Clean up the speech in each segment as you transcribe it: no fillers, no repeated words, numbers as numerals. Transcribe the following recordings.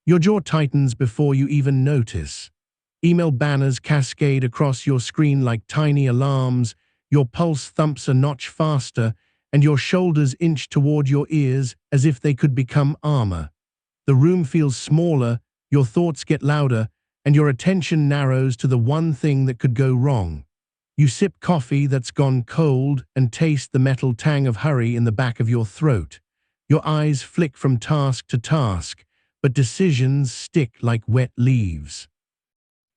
Your jaw tightens before you even notice. Email banners cascade across your screen like tiny alarms, your pulse thumps a notch faster, and your shoulders inch toward your ears as if they could become armor. The room feels smaller, your thoughts get louder, and your attention narrows to the one thing that could go wrong. You sip coffee that's gone cold and taste the metal tang of hurry in the back of your throat. Your eyes flick from task to task, but decisions stick like wet leaves.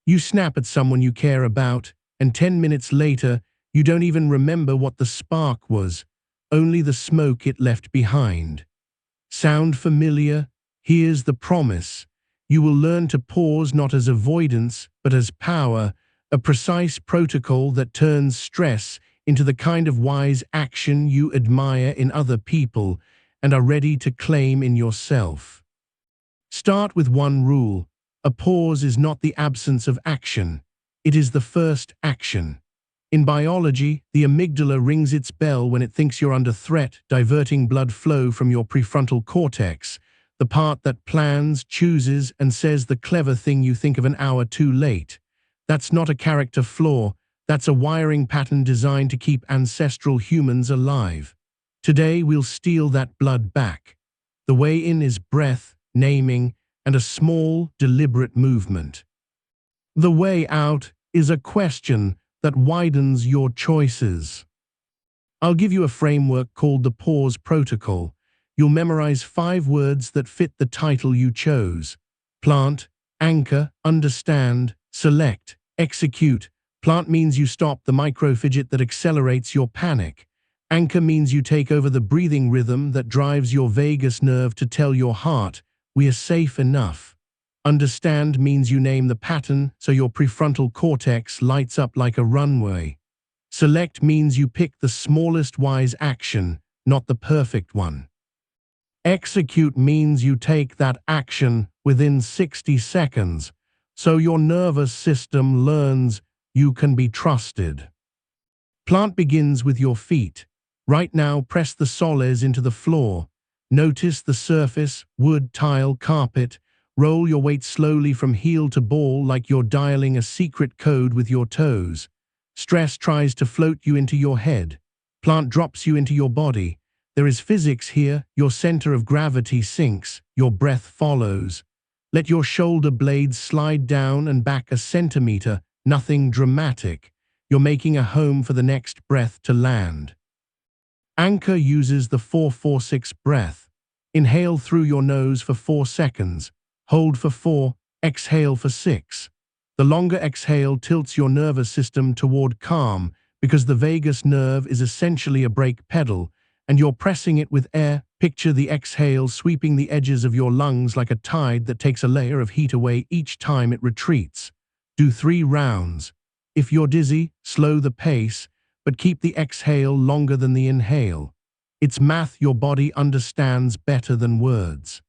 You snap at someone you care about, and 10 minutes later, you don't even remember what the spark was, only the smoke it left behind. Sound familiar? Here's the promise. You will learn to pause not as avoidance, but as power, a precise protocol that turns stress into the kind of wise action you admire in other people and are ready to claim in yourself. Start with one rule. A pause is not the absence of action. It is the first action. In biology, the amygdala rings its bell when it thinks you're under threat, diverting blood flow from your prefrontal cortex, the part that plans, chooses, and says the clever thing you think of an hour too late. That's not a character flaw. That's a wiring pattern designed to keep ancestral humans alive. Today, we'll steal that blood back. The way in is breath, naming, and a small, deliberate movement. The way out is a question that widens your choices. I'll give you a framework called the Pause Protocol. You'll memorize 5 words that fit the title you chose. Plant, anchor, understand, select, execute. Plant means you stop the micro-fidget that accelerates your panic. Anchor means you take over the breathing rhythm that drives your vagus nerve to tell your heart, we are safe enough. Understand means you name the pattern so your prefrontal cortex lights up like a runway. Select means you pick the smallest wise action, not the perfect one. Execute means you take that action within 60 seconds, so your nervous system learns you can be trusted. Plant begins with your feet. Right now, press the soles into the floor. Notice the surface, wood, tile, carpet. Roll your weight slowly from heel to ball like you're dialing a secret code with your toes. Stress tries to float you into your head. Plant drops you into your body. There is physics here. Your center of gravity sinks. Your breath follows. Let your shoulder blades slide down and back a centimeter. Nothing dramatic. You're making a home for the next breath to land. Anchor uses the 4-4-6 breath. Inhale through your nose for 4 seconds. Hold for 4, exhale for 6. The longer exhale tilts your nervous system toward calm because the vagus nerve is essentially a brake pedal, and you're pressing it with air. Picture the exhale sweeping the edges of your lungs like a tide that takes a layer of heat away each time it retreats. Do 3 rounds. If you're dizzy, slow the pace, but keep the exhale longer than the inhale. It's math your body understands better than words.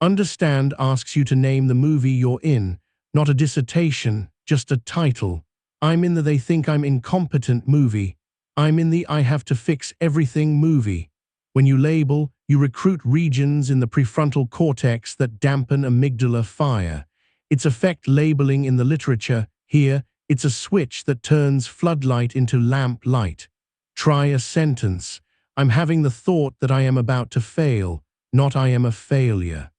Understand asks you to name the movie you're in, not a dissertation, just a title. I'm in the they think I'm incompetent movie. I'm in the I have to fix everything movie. When you label, you recruit regions in the prefrontal cortex that dampen amygdala fire. It's effect labeling in the literature. Here, it's a switch that turns floodlight into lamp light. Try a sentence. I'm having the thought that I am about to fail, not I am a failure.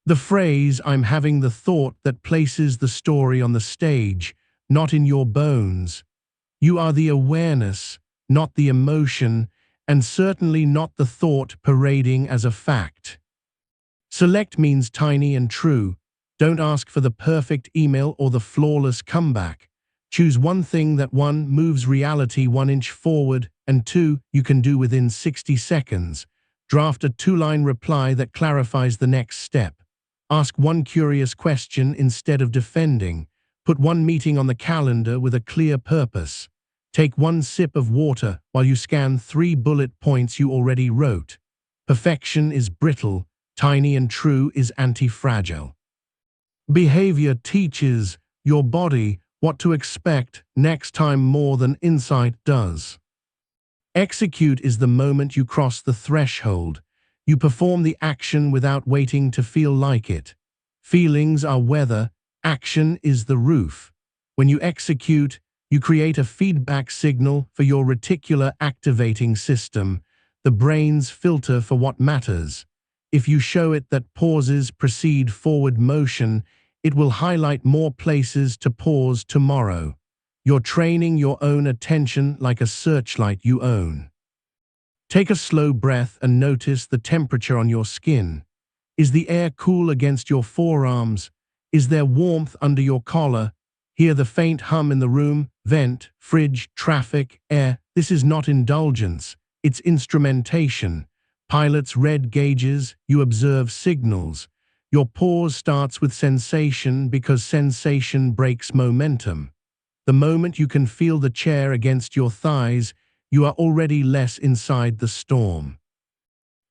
The phrase, I'm having the thought, that places the story on the stage, not in your bones. You are the awareness, not the emotion, and certainly not the thought parading as a fact. Select means tiny and true. Don't ask for the perfect email or the flawless comeback. Choose one thing that 1 moves reality 1 inch forward, and 2 you can do within 60 seconds. Draft a 2-line reply that clarifies the next step. Ask 1 curious question instead of defending. Put 1 meeting on the calendar with a clear purpose. Take 1 sip of water while you scan 3 bullet points you already wrote. Perfection is brittle, tiny and true is anti-fragile. Behavior teaches your body what to expect next time more than insight does. Execute is the moment you cross the threshold. You perform the action without waiting to feel like it. Feelings are weather, action is the roof. When you execute, you create a feedback signal for your reticular activating system, the brain's filter for what matters. If you show it that pauses precede forward motion, it will highlight more places to pause tomorrow. You're training your own attention like a searchlight you own. Take a slow breath and notice the temperature on your skin. Is the air cool against your forearms? Is there warmth under your collar? Hear the faint hum in the room, vent, fridge, traffic, air. This is not indulgence, it's instrumentation. Pilots read gauges, you observe signals. Your pause starts with sensation because sensation breaks momentum. The moment you can feel the chair against your thighs, you are already less inside the storm.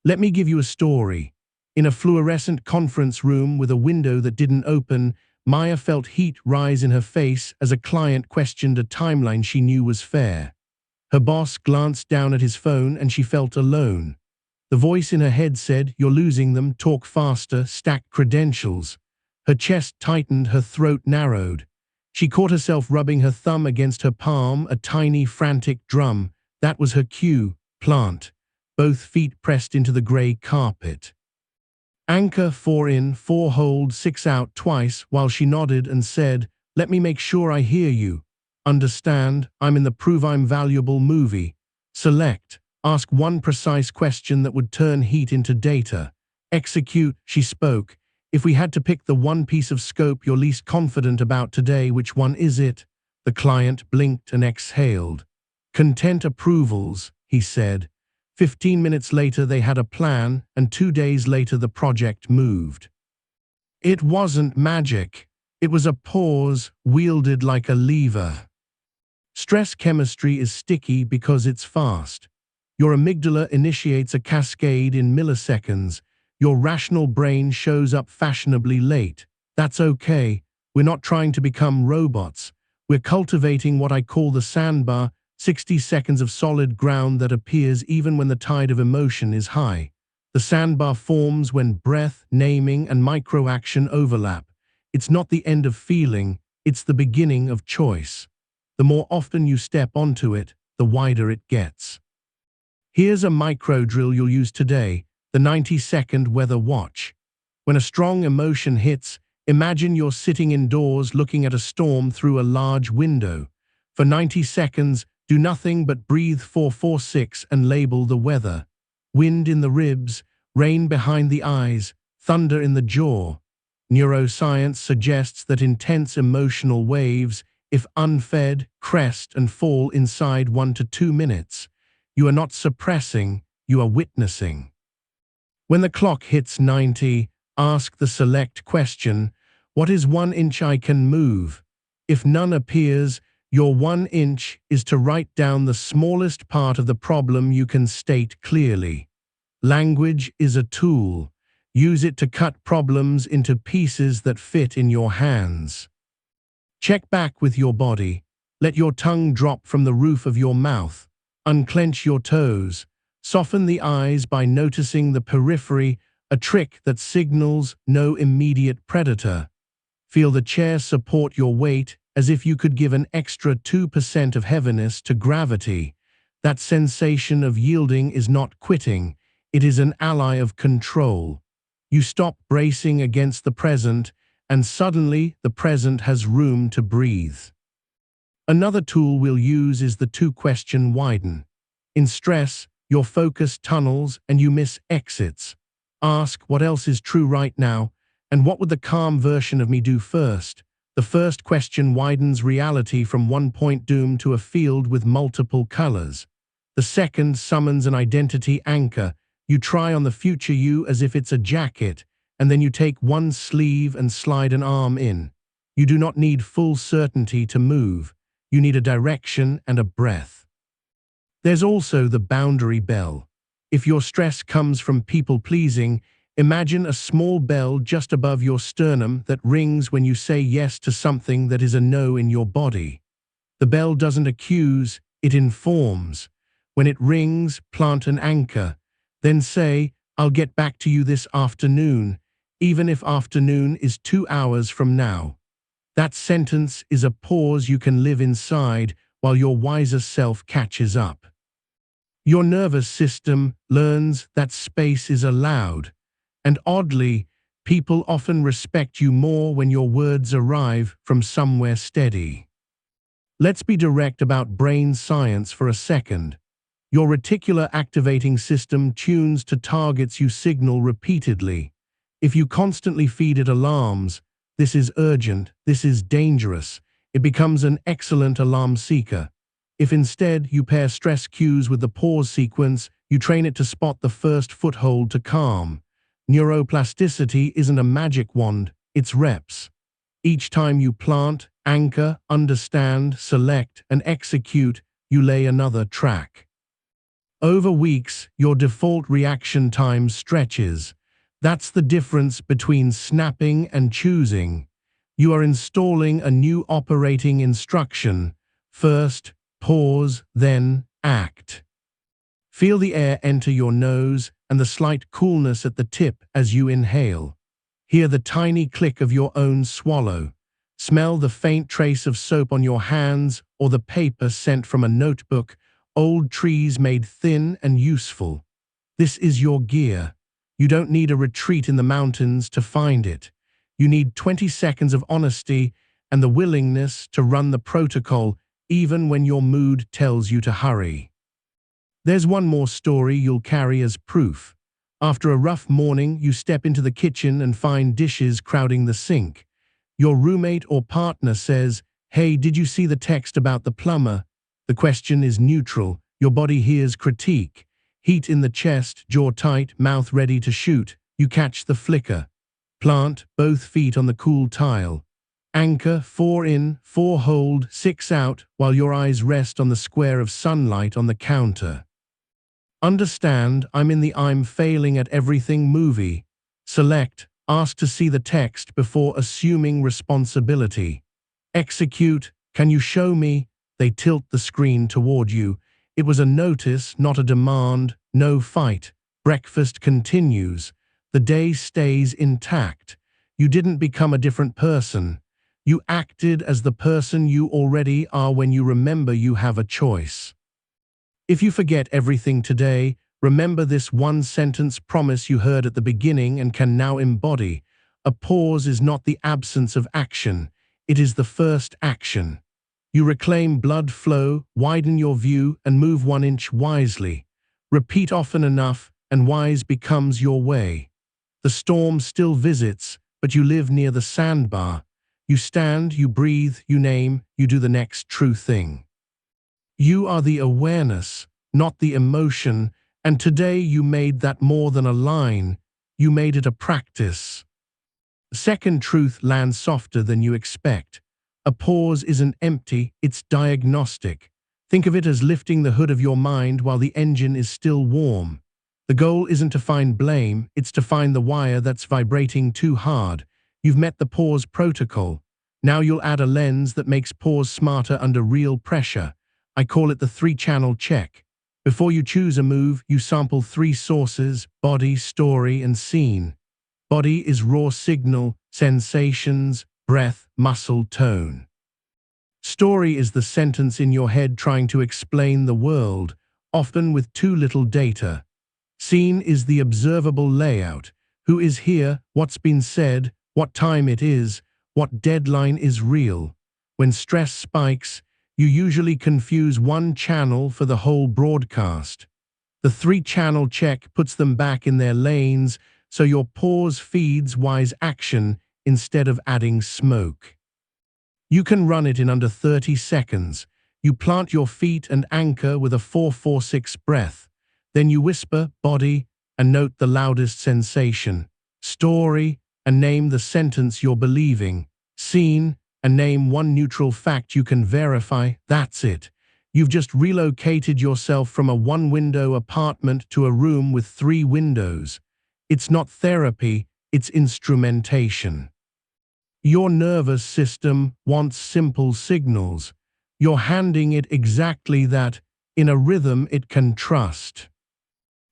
Let me give you a story. In a fluorescent conference room with a window that didn't open, Maya felt heat rise in her face as a client questioned a timeline she knew was fair. Her boss glanced down at his phone and she felt alone. The voice in her head said, "You're losing them, talk faster, stack credentials." Her chest tightened, her throat narrowed. She caught herself rubbing her thumb against her palm, a tiny, frantic drum. That was her cue, plant. Both feet pressed into the gray carpet. Anchor, 4 in, 4 hold, 6 out twice, while she nodded and said, "Let me make sure I hear you. Understand, I'm in the Prove I'm Valuable movie. Select. Ask one precise question that would turn heat into data. Execute," she spoke. "If we had to pick the one piece of scope you're least confident about today, which one is it?" The client blinked and exhaled. "Content approvals," he said. 15 minutes later they had a plan, and 2 days later the project moved. It wasn't magic. It was a pause wielded like a lever. Stress chemistry is sticky because it's fast. Your amygdala initiates a cascade in milliseconds. Your rational brain shows up fashionably late. That's okay. We're not trying to become robots. We're cultivating what I call the sandbar, 60 seconds of solid ground that appears even when the tide of emotion is high. The sandbar forms when breath, naming, and microaction overlap. It's not the end of feeling, it's the beginning of choice. The more often you step onto it, the wider it gets. Here's a micro drill you'll use today, the 90-second weather watch. When a strong emotion hits, imagine you're sitting indoors looking at a storm through a large window. For 90 seconds, do nothing but breathe 4-4-6 and label the weather. Wind in the ribs, rain behind the eyes, thunder in the jaw. Neuroscience suggests that intense emotional waves, if unfed, crest and fall inside 1 to 2 minutes. You are not suppressing, you are witnessing. When the clock hits 90, ask the select question, what is 1 inch I can move? If none appears, your 1 inch is to write down the smallest part of the problem you can state clearly. Language is a tool. Use it to cut problems into pieces that fit in your hands. Check back with your body. Let your tongue drop from the roof of your mouth. Unclench your toes. Soften the eyes by noticing the periphery, a trick that signals no immediate predator. Feel the chair support your weight as if you could give an extra 2% of heaviness to gravity. That sensation of yielding is not quitting. It is an ally of control. You stop bracing against the present, and suddenly the present has room to breathe. Another tool we'll use is the 2-question widen. In stress, your focus tunnels and you miss exits. Ask what else is true right now, and what would the calm version of me do first? The first question widens reality from one point doom to a field with multiple colors. The second summons an identity anchor. You try on the future you as if it's a jacket, and then you take one sleeve and slide an arm in. You do not need full certainty to move. You need a direction and a breath. There's also the boundary bell. If your stress comes from people-pleasing, imagine a small bell just above your sternum that rings when you say yes to something that is a no in your body. The bell doesn't accuse, it informs. When it rings, plant an anchor. Then say, I'll get back to you this afternoon, even if afternoon is 2 hours from now. That sentence is a pause you can live inside while your wiser self catches up. Your nervous system learns that space is allowed, and oddly, people often respect you more when your words arrive from somewhere steady. Let's be direct about brain science for a second. Your reticular activating system tunes to targets you signal repeatedly. If you constantly feed it alarms, this is urgent, this is dangerous, it becomes an excellent alarm seeker. If instead you pair stress cues with the pause sequence, you train it to spot the first foothold to calm. Neuroplasticity isn't a magic wand, it's reps. Each time you plant, anchor, understand, select, and execute, you lay another track. Over weeks, your default reaction time stretches. That's the difference between snapping and choosing. You are installing a new operating instruction. First, pause, then act. Feel the air enter your nose and the slight coolness at the tip as you inhale. Hear the tiny click of your own swallow. Smell the faint trace of soap on your hands or the paper sent from a notebook, old trees made thin and useful. This is your gear. You don't need a retreat in the mountains to find it. You need 20 seconds of honesty and the willingness to run the protocol even when your mood tells you to hurry. There's one more story you'll carry as proof. After a rough morning, you step into the kitchen and find dishes crowding the sink. Your roommate or partner says, "Hey, did you see the text about the plumber?" The question is neutral. Your body hears critique. Heat in the chest, jaw tight, mouth ready to shoot. You catch the flicker. Plant both feet on the cool tile. Anchor 4 in, 4 hold, 6 out, while your eyes rest on the square of sunlight on the counter. Understand, I'm in the I'm failing at everything movie. Select, ask to see the text before assuming responsibility. Execute, can you show me? They tilt the screen toward you. It was a notice, not a demand, no fight. Breakfast continues. The day stays intact. You didn't become a different person. You acted as the person you already are when you remember you have a choice. If you forget everything today, remember this one sentence promise you heard at the beginning and can now embody. A pause is not the absence of action. It is the first action. You reclaim blood flow, widen your view, and move 1 inch wisely. Repeat often enough, and wise becomes your way. The storm still visits, but you live near the sandbar. You stand, you breathe, you name, you do the next true thing. You are the awareness, not the emotion, and today you made that more than a line. You made it a practice. The second truth lands softer than you expect. A pause isn't empty, it's diagnostic. Think of it as lifting the hood of your mind while the engine is still warm. The goal isn't to find blame, it's to find the wire that's vibrating too hard. You've met the pause protocol. Now you'll add a lens that makes pause smarter under real pressure. I call it the 3-channel check. Before you choose a move, you sample 3 sources: body, story, and scene. Body is raw signal, sensations, breath, muscle, tone. Story is the sentence in your head trying to explain the world, often with too little data. Scene is the observable layout. Who is here, what's been said, what time it is, what deadline is real. When stress spikes, you usually confuse one channel for the whole broadcast. The 3-channel check puts them back in their lanes, so your pause feeds wise action instead of adding smoke. You can run it in under 30 seconds. You plant your feet and anchor with a 4-4-6 breath. Then you whisper, body, and note the loudest sensation. Story, and name the sentence you're believing. Scene, and name one neutral fact you can verify. That's it. You've just relocated yourself from a 1-window apartment to a room with 3 windows. It's not therapy, it's instrumentation. Your nervous system wants simple signals. You're handing it exactly that, in a rhythm it can trust.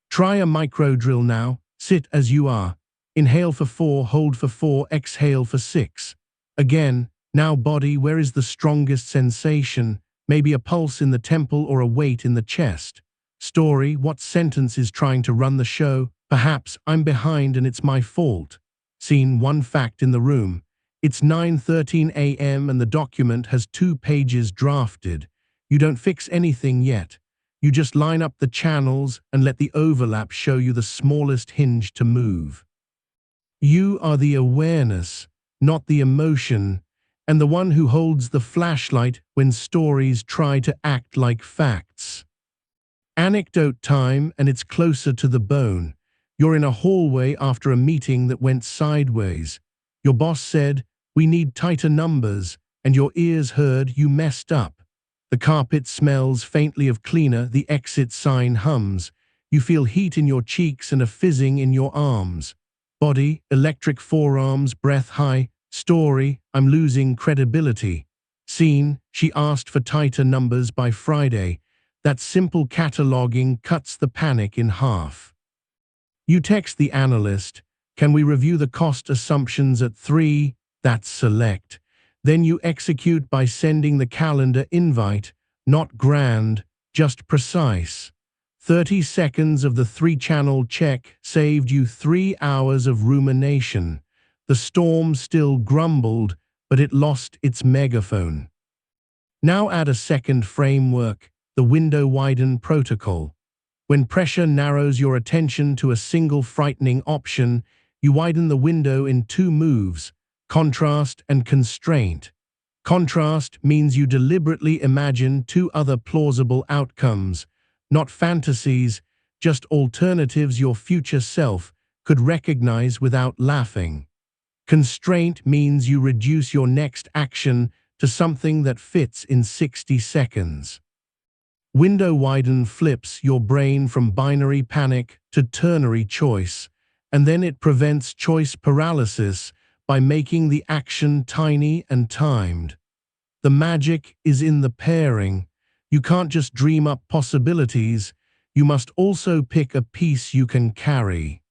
Try a micro drill now. Sit as you are. Inhale for 4, hold for 4, exhale for 6. Again, now body, where is the strongest sensation? Maybe a pulse in the temple or a weight in the chest. Story, what sentence is trying to run the show? Perhaps I'm behind and it's my fault. Scene, one fact in the room. It's 9:13 a.m. and the document has 2 pages drafted. You don't fix anything yet. You just line up the channels and let the overlap show you the smallest hinge to move. You are the awareness, not the emotion, and the one who holds the flashlight when stories try to act like facts. Anecdote time, and it's closer to the bone. You're in a hallway after a meeting that went sideways. Your boss said, "We need tighter numbers," and your ears heard, "You messed up." The carpet smells faintly of cleaner, the exit sign hums. You feel heat in your cheeks and a fizzing in your arms. Body, electric forearms, breath high. Story, I'm losing credibility. Scene, she asked for tighter numbers by Friday. That simple cataloging cuts the panic in half. You text the analyst, "Can we review the cost assumptions at 3? That's select. Then you execute by sending the calendar invite, not grand, just precise. 30 seconds of the 3-channel check saved you 3 hours of rumination. The storm still grumbled, but it lost its megaphone. Now add a second framework, the Window-Widen protocol. When pressure narrows your attention to a single frightening option, you widen the window in 2 moves, contrast and constraint. Contrast means you deliberately imagine 2 other plausible outcomes, not fantasies, just alternatives your future self could recognize without laughing. Constraint means you reduce your next action to something that fits in 60 seconds. Window-Widen flips your brain from binary panic to ternary choice, and then it prevents choice paralysis by making the action tiny and timed. The magic is in the pairing. You can't just dream up possibilities, you must also pick a piece you can carry.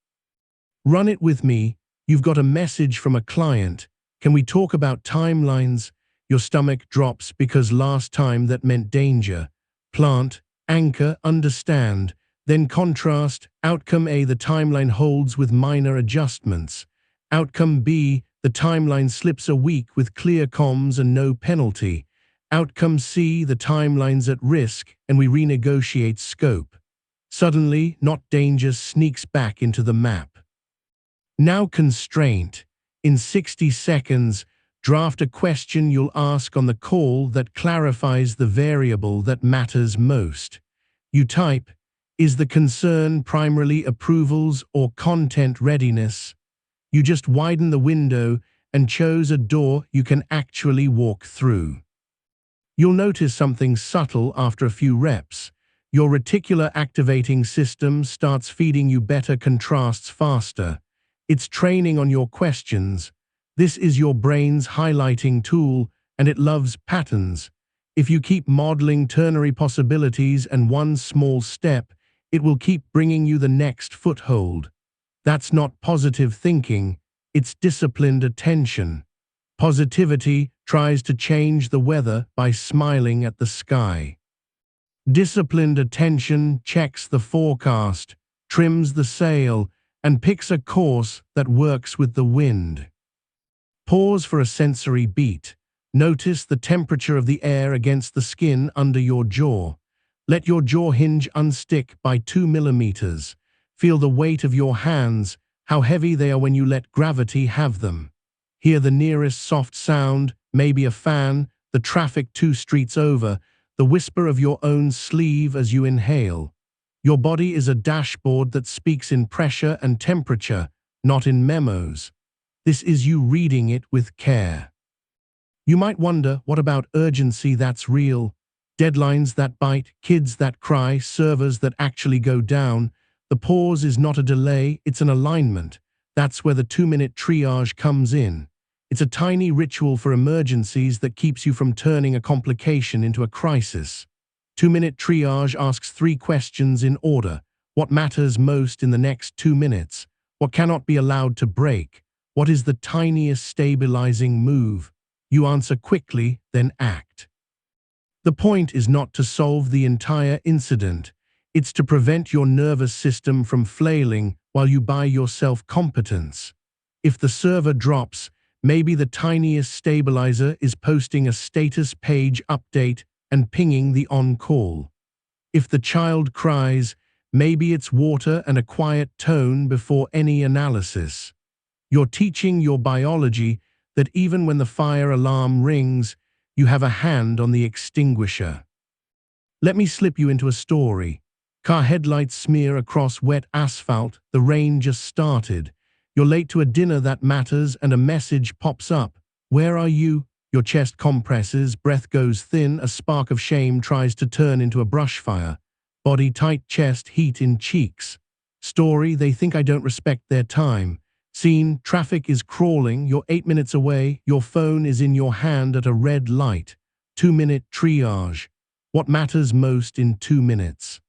Run it with me. You've got a message from a client. Can we talk about timelines? Your stomach drops because last time that meant danger. Plant, anchor, understand, then contrast. Outcome A, the timeline holds with minor adjustments. Outcome B, the timeline slips a week with clear comms and no penalty. Outcome C, the timeline's at risk and we renegotiate scope. Suddenly, not danger sneaks back into the map. Now constraint. In 60 seconds, draft a question you'll ask on the call that clarifies the variable that matters most. You type, "Is the concern primarily approvals or content readiness?" You just widen the window and chose a door you can actually walk through. You'll notice something subtle after a few reps. Your reticular activating system starts feeding you better contrasts faster. It's training on your questions. This is your brain's highlighting tool, and it loves patterns. If you keep modeling ternary possibilities and one small step, it will keep bringing you the next foothold. That's not positive thinking, it's disciplined attention. Positivity tries to change the weather by smiling at the sky. Disciplined attention checks the forecast, trims the sail, and picks a course that works with the wind. Pause for a sensory beat. Notice the temperature of the air against the skin under your jaw. Let your jaw hinge unstick by 2 millimeters. Feel the weight of your hands, how heavy they are when you let gravity have them. Hear the nearest soft sound, maybe a fan, the traffic 2 streets over, the whisper of your own sleeve as you inhale. Your body is a dashboard that speaks in pressure and temperature, not in memos. This is you reading it with care. You might wonder, what about urgency that's real? Deadlines that bite, kids that cry, servers that actually go down. The pause is not a delay, it's an alignment. That's where the 2-minute triage comes in. It's a tiny ritual for emergencies that keeps you from turning a complication into a crisis. 2-minute triage asks 3 questions in order. What matters most in the next 2 minutes? What cannot be allowed to break? What is the tiniest stabilizing move? You answer quickly, then act. The point is not to solve the entire incident. It's to prevent your nervous system from flailing while you buy yourself competence. If the server drops, maybe the tiniest stabilizer is posting a status page update and pinging the on-call. If the child cries, maybe it's water and a quiet tone before any analysis. You're teaching your biology that even when the fire alarm rings, you have a hand on the extinguisher. Let me slip you into a story. Car headlights smear across wet asphalt, the rain just started. You're late to a dinner that matters and a message pops up. Where are you? Your chest compresses, breath goes thin, a spark of shame tries to turn into a brush fire. Body tight, chest, heat in cheeks. Story, they think I don't respect their time. Scene, traffic is crawling, you're 8 minutes away, your phone is in your hand at a red light. 2-minute triage. What matters most in 2 minutes?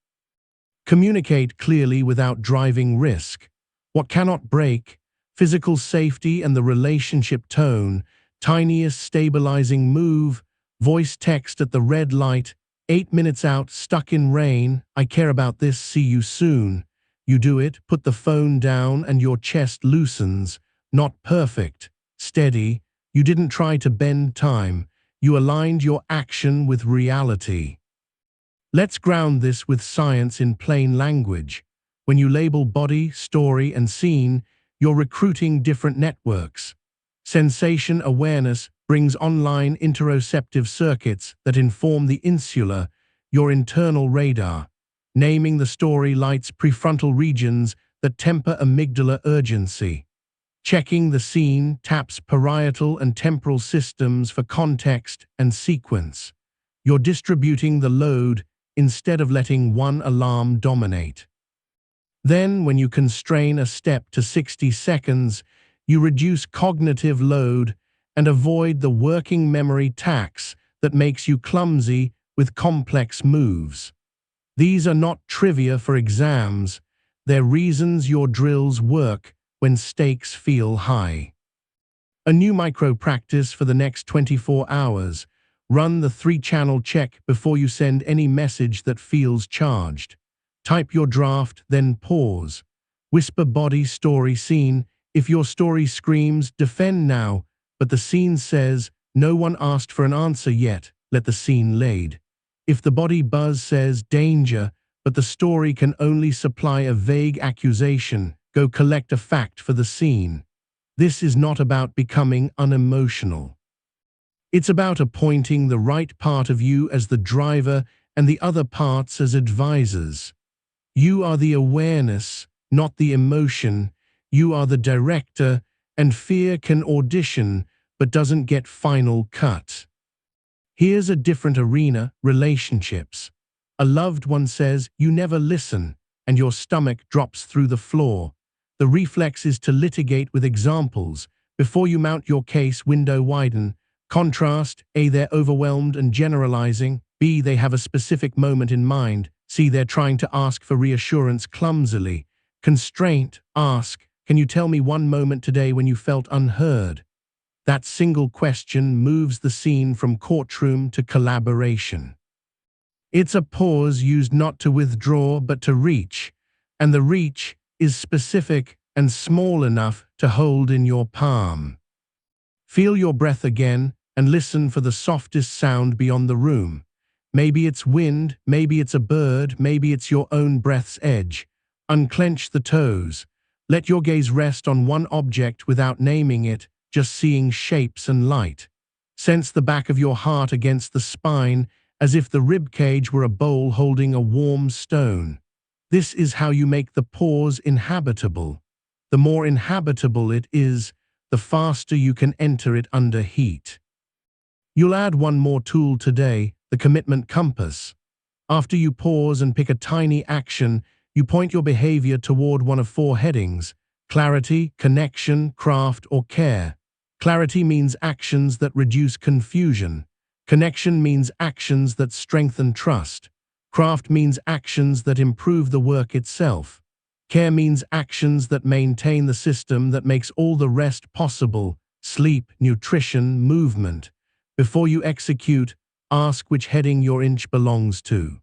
Communicate clearly without driving risk. What cannot break? Physical safety and the relationship tone. Tiniest stabilizing move. Voice text at the red light. 8 minutes out, stuck in rain. I care about this, see you soon. You do it, put the phone down and your chest loosens. Not perfect. Steady. You didn't try to bend time. You aligned your action with reality. Let's ground this with science in plain language. When you label body, story, and scene, you're recruiting different networks. Sensation awareness brings online interoceptive circuits that inform the insula, your internal radar. Naming the story lights prefrontal regions that temper amygdala urgency. Checking the scene taps parietal and temporal systems for context and sequence. You're distributing the load instead of letting one alarm dominate. Then, when you constrain a step to 60 seconds, you reduce cognitive load and avoid the working memory tax that makes you clumsy with complex moves. These are not trivia for exams, they're reasons your drills work when stakes feel high. A new micro-practice for the next 24 hours. Run the 3-channel check before you send any message that feels charged. Type your draft, then pause. Whisper body, story, scene. If your story screams, defend now, but the scene says, no one asked for an answer yet, let the scene lead. If the body buzz says danger, but the story can only supply a vague accusation, go collect a fact for the scene. This is not about becoming unemotional. It's about appointing the right part of you as the driver and the other parts as advisors. You are the awareness, not the emotion. You are the director, and fear can audition, but doesn't get final cut. Here's a different arena, relationships. A loved one says, you never listen, and your stomach drops through the floor. The reflex is to litigate with examples. Before you mount your case, window-widen. Contrast, A, they're overwhelmed and generalizing. B, they have a specific moment in mind. C, they're trying to ask for reassurance clumsily. Constraint, ask, can you tell me one moment today when you felt unheard? That single question moves the scene from courtroom to collaboration. It's a pause used not to withdraw but to reach, and the reach is specific and small enough to hold in your palm. Feel your breath again and listen for the softest sound beyond the room. Maybe it's wind, maybe it's a bird, maybe it's your own breath's edge. Unclench the toes. Let your gaze rest on one object without naming it, just seeing shapes and light. Sense the back of your heart against the spine, as if the rib cage were a bowl holding a warm stone. This is how you make the pause inhabitable. The more inhabitable it is, the faster you can enter it under heat. You'll add one more tool today, the commitment compass. After you pause and pick a tiny action, you point your behavior toward one of 4 headings: clarity, connection, craft, or care. Clarity means actions that reduce confusion. Connection means actions that strengthen trust. Craft means actions that improve the work itself. Care means actions that maintain the system that makes all the rest possible: sleep, nutrition, movement. Before you execute, ask which heading your inch belongs to.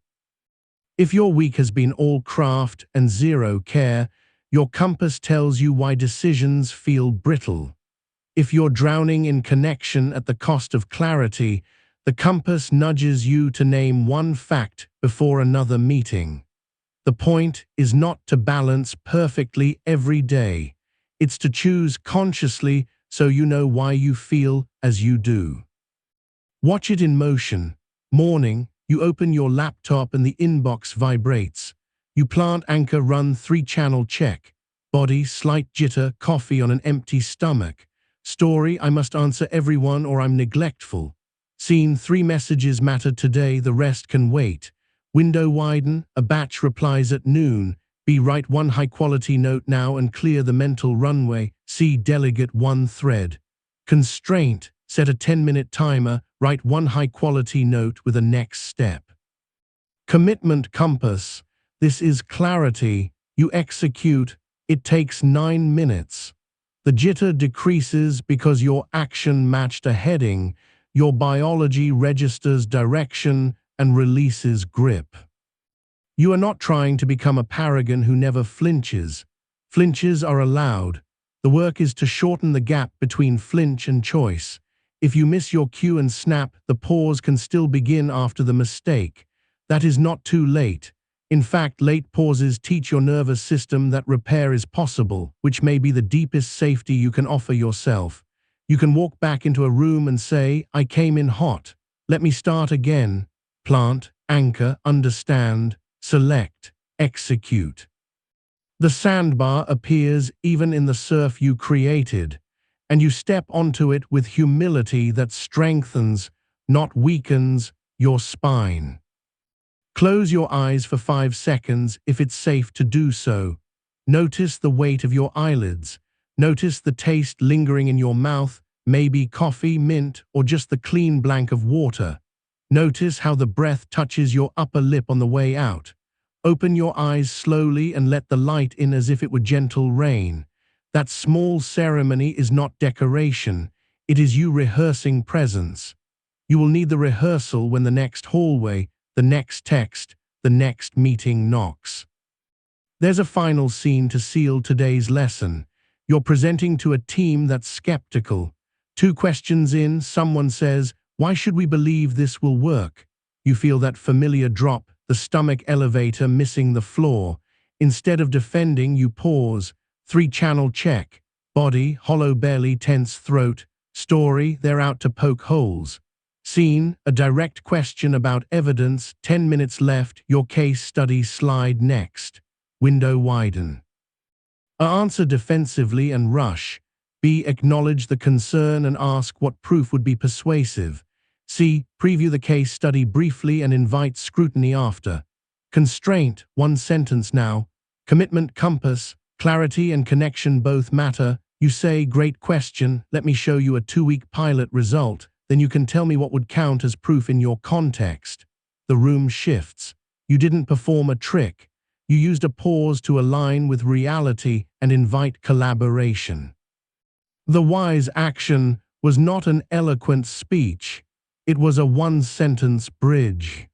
If your week has been all craft and zero care, your compass tells you why decisions feel brittle. If you're drowning in connection at the cost of clarity, the compass nudges you to name one fact before another meeting. The point is not to balance perfectly every day. It's to choose consciously so you know why you feel as you do. Watch it in motion. Morning, you open your laptop and the inbox vibrates. You plant anchor, run 3-channel check. Body, slight jitter, coffee on an empty stomach. Story, I must answer everyone or I'm neglectful. Scene, 3 messages matter today, the rest can wait. Window-Widen, a batch replies at noon. B, write 1 high-quality note now and clear the mental runway. C, delegate 1 thread. Constraint, set a 10-minute timer, write 1 high-quality note with a next step. Commitment compass, this is clarity. You execute, it takes 9 minutes. The jitter decreases because your action matched a heading. Your biology registers direction and releases grip. You are not trying to become a paragon who never flinches. Flinches are allowed. The work is to shorten the gap between flinch and choice. If you miss your cue and snap, the pause can still begin after the mistake. That is not too late. In fact, late pauses teach your nervous system that repair is possible, which may be the deepest safety you can offer yourself. You can walk back into a room and say, I came in hot. Let me start again. Plant, anchor, understand, select, execute. The sandbar appears even in the surf you created, and you step onto it with humility that strengthens, not weakens, your spine. Close your eyes for 5 seconds if it's safe to do so. Notice the weight of your eyelids. Notice the taste lingering in your mouth, maybe coffee, mint, or just the clean blank of water. Notice how the breath touches your upper lip on the way out. Open your eyes slowly and let the light in as if it were gentle rain. That small ceremony is not decoration. It is you rehearsing presence. You will need the rehearsal when the next hallway, the next text, the next meeting knocks. There's a final scene to seal today's lesson. You're presenting to a team that's skeptical. 2 questions in, someone says, why should we believe this will work? You feel that familiar drop, the stomach elevator missing the floor. Instead of defending, you pause. 3-channel check. Body, hollow belly, tense throat. Story, they're out to poke holes. Scene, a direct question about evidence. 10 minutes left, your case study slide next. Window-Widen. A, answer defensively and rush. B, acknowledge the concern and ask what proof would be persuasive. C, preview the case study briefly and invite scrutiny after. Constraint, 1 sentence now. Commitment compass, clarity and connection both matter. You say, great question, let me show you a 2-week pilot result. Then you can tell me what would count as proof in your context. The room shifts. You didn't perform a trick. You used a pause to align with reality and invite collaboration. The wise action was not an eloquent speech. It was a 1-sentence bridge.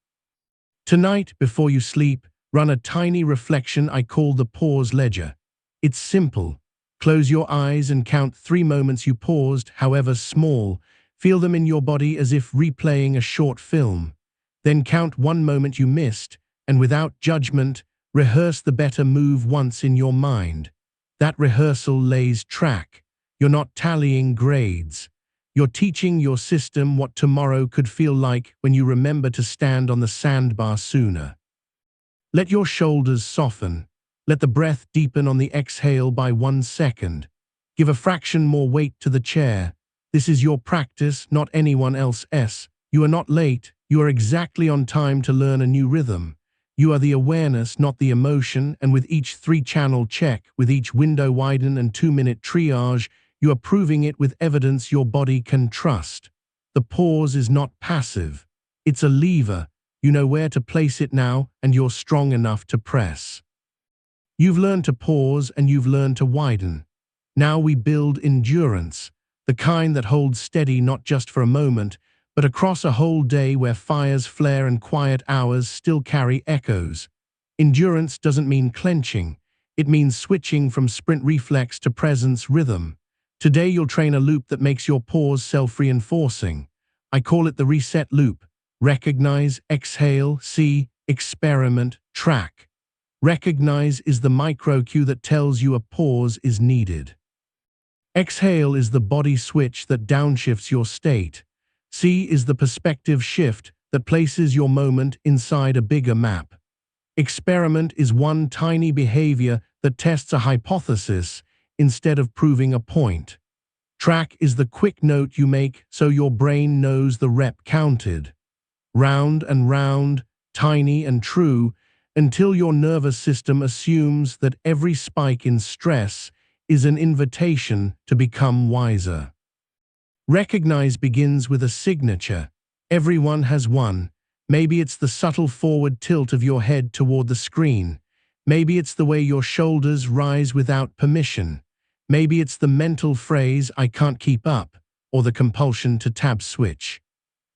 Tonight, before you sleep, run a tiny reflection I call the pause ledger. It's simple. Close your eyes and count 3 moments you paused, however small. Feel them in your body as if replaying a short film. Then count 1 moment you missed, and without judgment, rehearse the better move once in your mind. That rehearsal lays track. You're not tallying grades. You're teaching your system what tomorrow could feel like when you remember to stand on the sandbar sooner. Let your shoulders soften. Let the breath deepen on the exhale by 1 second. Give a fraction more weight to the chair. This is your practice, not anyone else's. You are not late. You are exactly on time to learn a new rhythm. You are the awareness, not the emotion, and with each 3-channel check, with each Window-Widen and 2-minute triage, you are proving it with evidence your body can trust. The pause is not passive. It's a lever. You know where to place it now, and you're strong enough to press. You've learned to pause and you've learned to widen. Now we build endurance, the kind that holds steady not just for a moment, but across a whole day where fires flare and quiet hours still carry echoes. Endurance doesn't mean clenching. It means switching from sprint reflex to presence rhythm. Today you'll train a loop that makes your pause self-reinforcing. I call it the reset loop. Recognize, exhale, see, experiment, track. Recognize is the micro cue that tells you a pause is needed. Exhale is the body switch that downshifts your state. See is the perspective shift that places your moment inside a bigger map. Experiment is one tiny behavior that tests a hypothesis instead of proving a point. Track is the quick note you make so your brain knows the rep counted. Round and round, tiny and true, until your nervous system assumes that every spike in stress is an invitation to become wiser. Recognize begins with a signature. Everyone has one. Maybe it's the subtle forward tilt of your head toward the screen. Maybe it's the way your shoulders rise without permission. Maybe it's the mental phrase, "I can't keep up," or the compulsion to tab switch.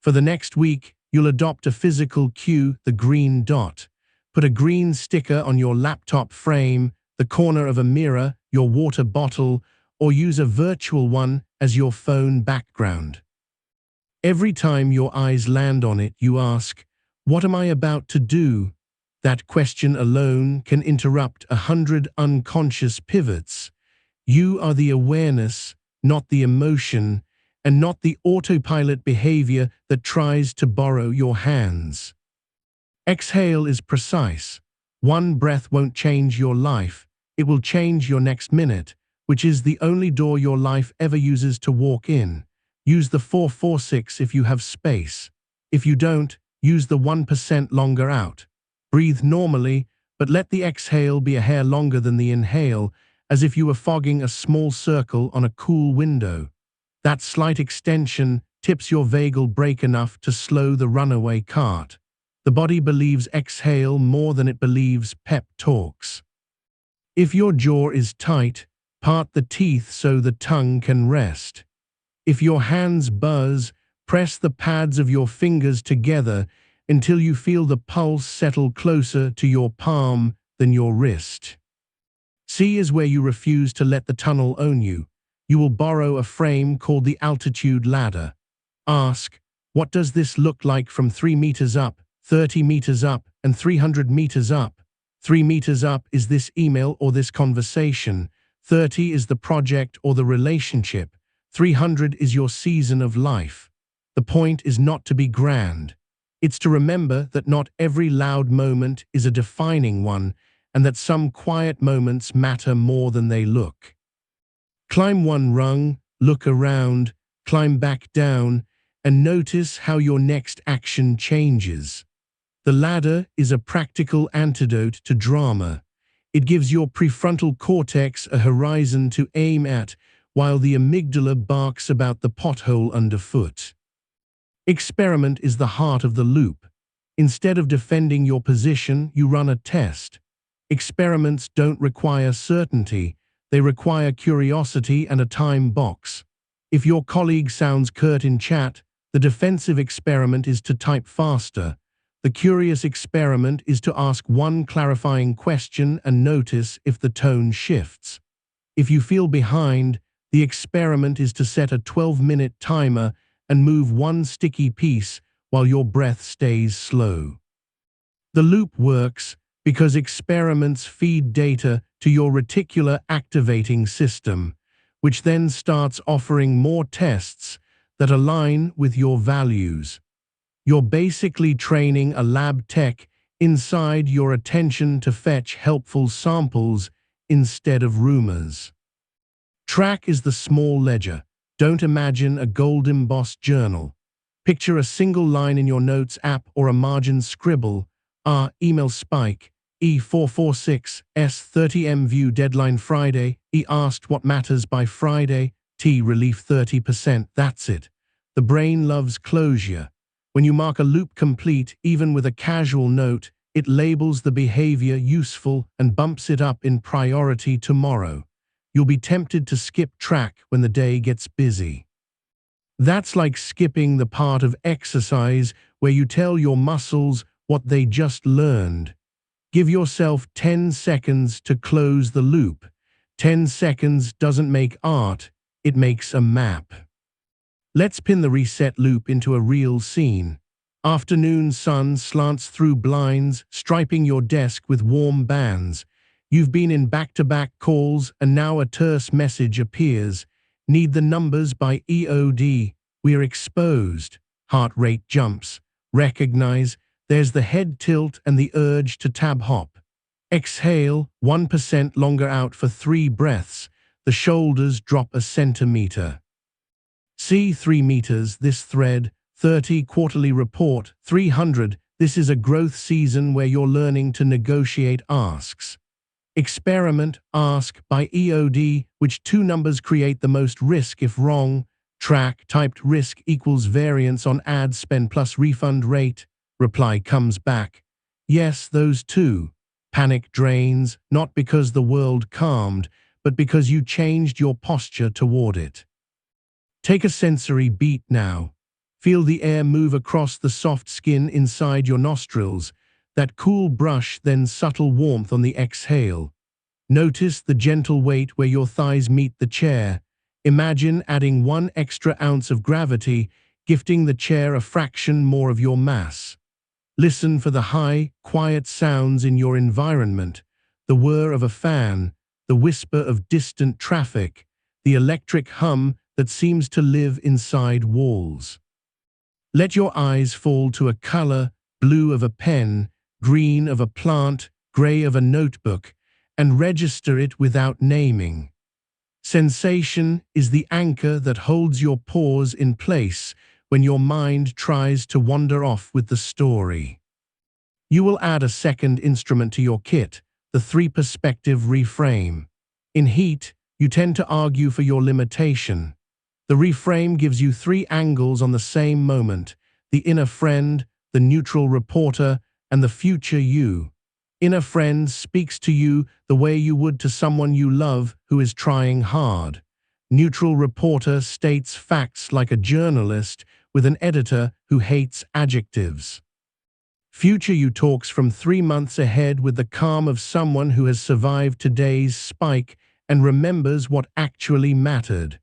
For the next week, you'll adopt a physical cue, the green dot. Put a green sticker on your laptop frame, the corner of a mirror, your water bottle, or use a virtual one as your phone background. Every time your eyes land on it, you ask, "What am I about to do?" That question alone can interrupt 100 unconscious pivots. You are the awareness, not the emotion, and not the autopilot behavior that tries to borrow your hands. Exhale is precise. One breath won't change your life. It will change your next minute, which is the only door your life ever uses to walk in. Use the 4-4-6 if you have space. If you don't, use the 1% longer out. Breathe normally, but let the exhale be a hair longer than the inhale, as if you were fogging a small circle on a cool window. That slight extension tips your vagal brake enough to slow the runaway cart. The body believes exhale more than it believes pep talks. If your jaw is tight, part the teeth so the tongue can rest. If your hands buzz, press the pads of your fingers together until you feel the pulse settle closer to your palm than your wrist. C is where you refuse to let the tunnel own you. You will borrow a frame called the altitude ladder. Ask, what does this look like from 3 meters up, 30 meters up, and 300 meters up? 3 meters up is this email or this conversation. 30 is the project or the relationship. 300 is your season of life. The point is not to be grand. It's to remember that not every loud moment is a defining one, and that some quiet moments matter more than they look. Climb one rung, look around, climb back down, and notice how your next action changes. The ladder is a practical antidote to drama. It gives your prefrontal cortex a horizon to aim at, while the amygdala barks about the pothole underfoot. Experiment is the heart of the loop. Instead of defending your position, you run a test. Experiments don't require certainty. They require curiosity and a time box. If your colleague sounds curt in chat, the defensive experiment is to type faster. The curious experiment is to ask one clarifying question and notice if the tone shifts. If you feel behind, the experiment is to set a 12-minute timer and move one sticky piece while your breath stays slow. The loop works because experiments feed data to your reticular activating system, which then starts offering more tests that align with your values. You're basically training a lab tech inside your attention to fetch helpful samples instead of rumors. Track is the small ledger. Don't imagine a gold-embossed journal. Picture a single line in your notes app or a margin scribble. Email spike. E446, S30M view deadline Friday. E asked what matters by Friday. T relief 30%. That's it. The brain loves closure. When you mark a loop complete, even with a casual note, It labels the behavior useful and bumps it up in priority tomorrow. You'll be tempted to skip track when the day gets busy. That's like skipping the part of exercise where you tell your muscles what they just learned. Give yourself 10 seconds to close the loop. 10 seconds doesn't make art, it makes a map. Let's pin the reset loop into a real scene. Afternoon sun slants through blinds, striping your desk with warm bands. You've been in back-to-back calls and now a terse message appears. Need the numbers by EOD. We're exposed. Heart rate jumps. Recognize. There's the head tilt and the urge to tab hop. Exhale, 1% longer out for 3 breaths. The shoulders drop a centimeter. See 3 meters, this thread. 30 quarterly report. 300. This is a growth season where you're learning to negotiate asks. Experiment, ask by EOD, which 2 numbers create the most risk if wrong. Track, typed risk equals variance on ad spend plus refund rate. Reply comes back. Yes, those 2. Panic drains, not because the world calmed, but because you changed your posture toward it. Take a sensory beat now. Feel the air move across the soft skin inside your nostrils, that cool brush, then subtle warmth on the exhale. Notice the gentle weight where your thighs meet the chair. Imagine adding 1 extra ounce of gravity, gifting the chair a fraction more of your mass. Listen for the high, quiet sounds in your environment, the whir of a fan, the whisper of distant traffic, the electric hum that seems to live inside walls. Let your eyes fall to a color, blue of a pen, green of a plant, gray of a notebook, and register it without naming. Sensation is the anchor that holds your pause in place when your mind tries to wander off with the story. You will add a second instrument to your kit, the 3-perspective reframe. In heat, you tend to argue for your limitation. The reframe gives you 3 angles on the same moment: the inner friend, the neutral reporter, and the future you. Inner friend speaks to you the way you would to someone you love who is trying hard. Neutral reporter states facts like a journalist with an editor who hates adjectives. Future you talks from 3 months ahead with the calm of someone who has survived today's spike and remembers what actually mattered.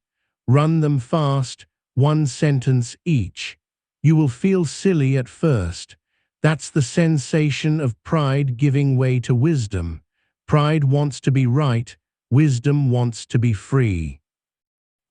Run them fast, 1 sentence each. You will feel silly at first. That's the sensation of pride giving way to wisdom. Pride wants to be right, wisdom wants to be free.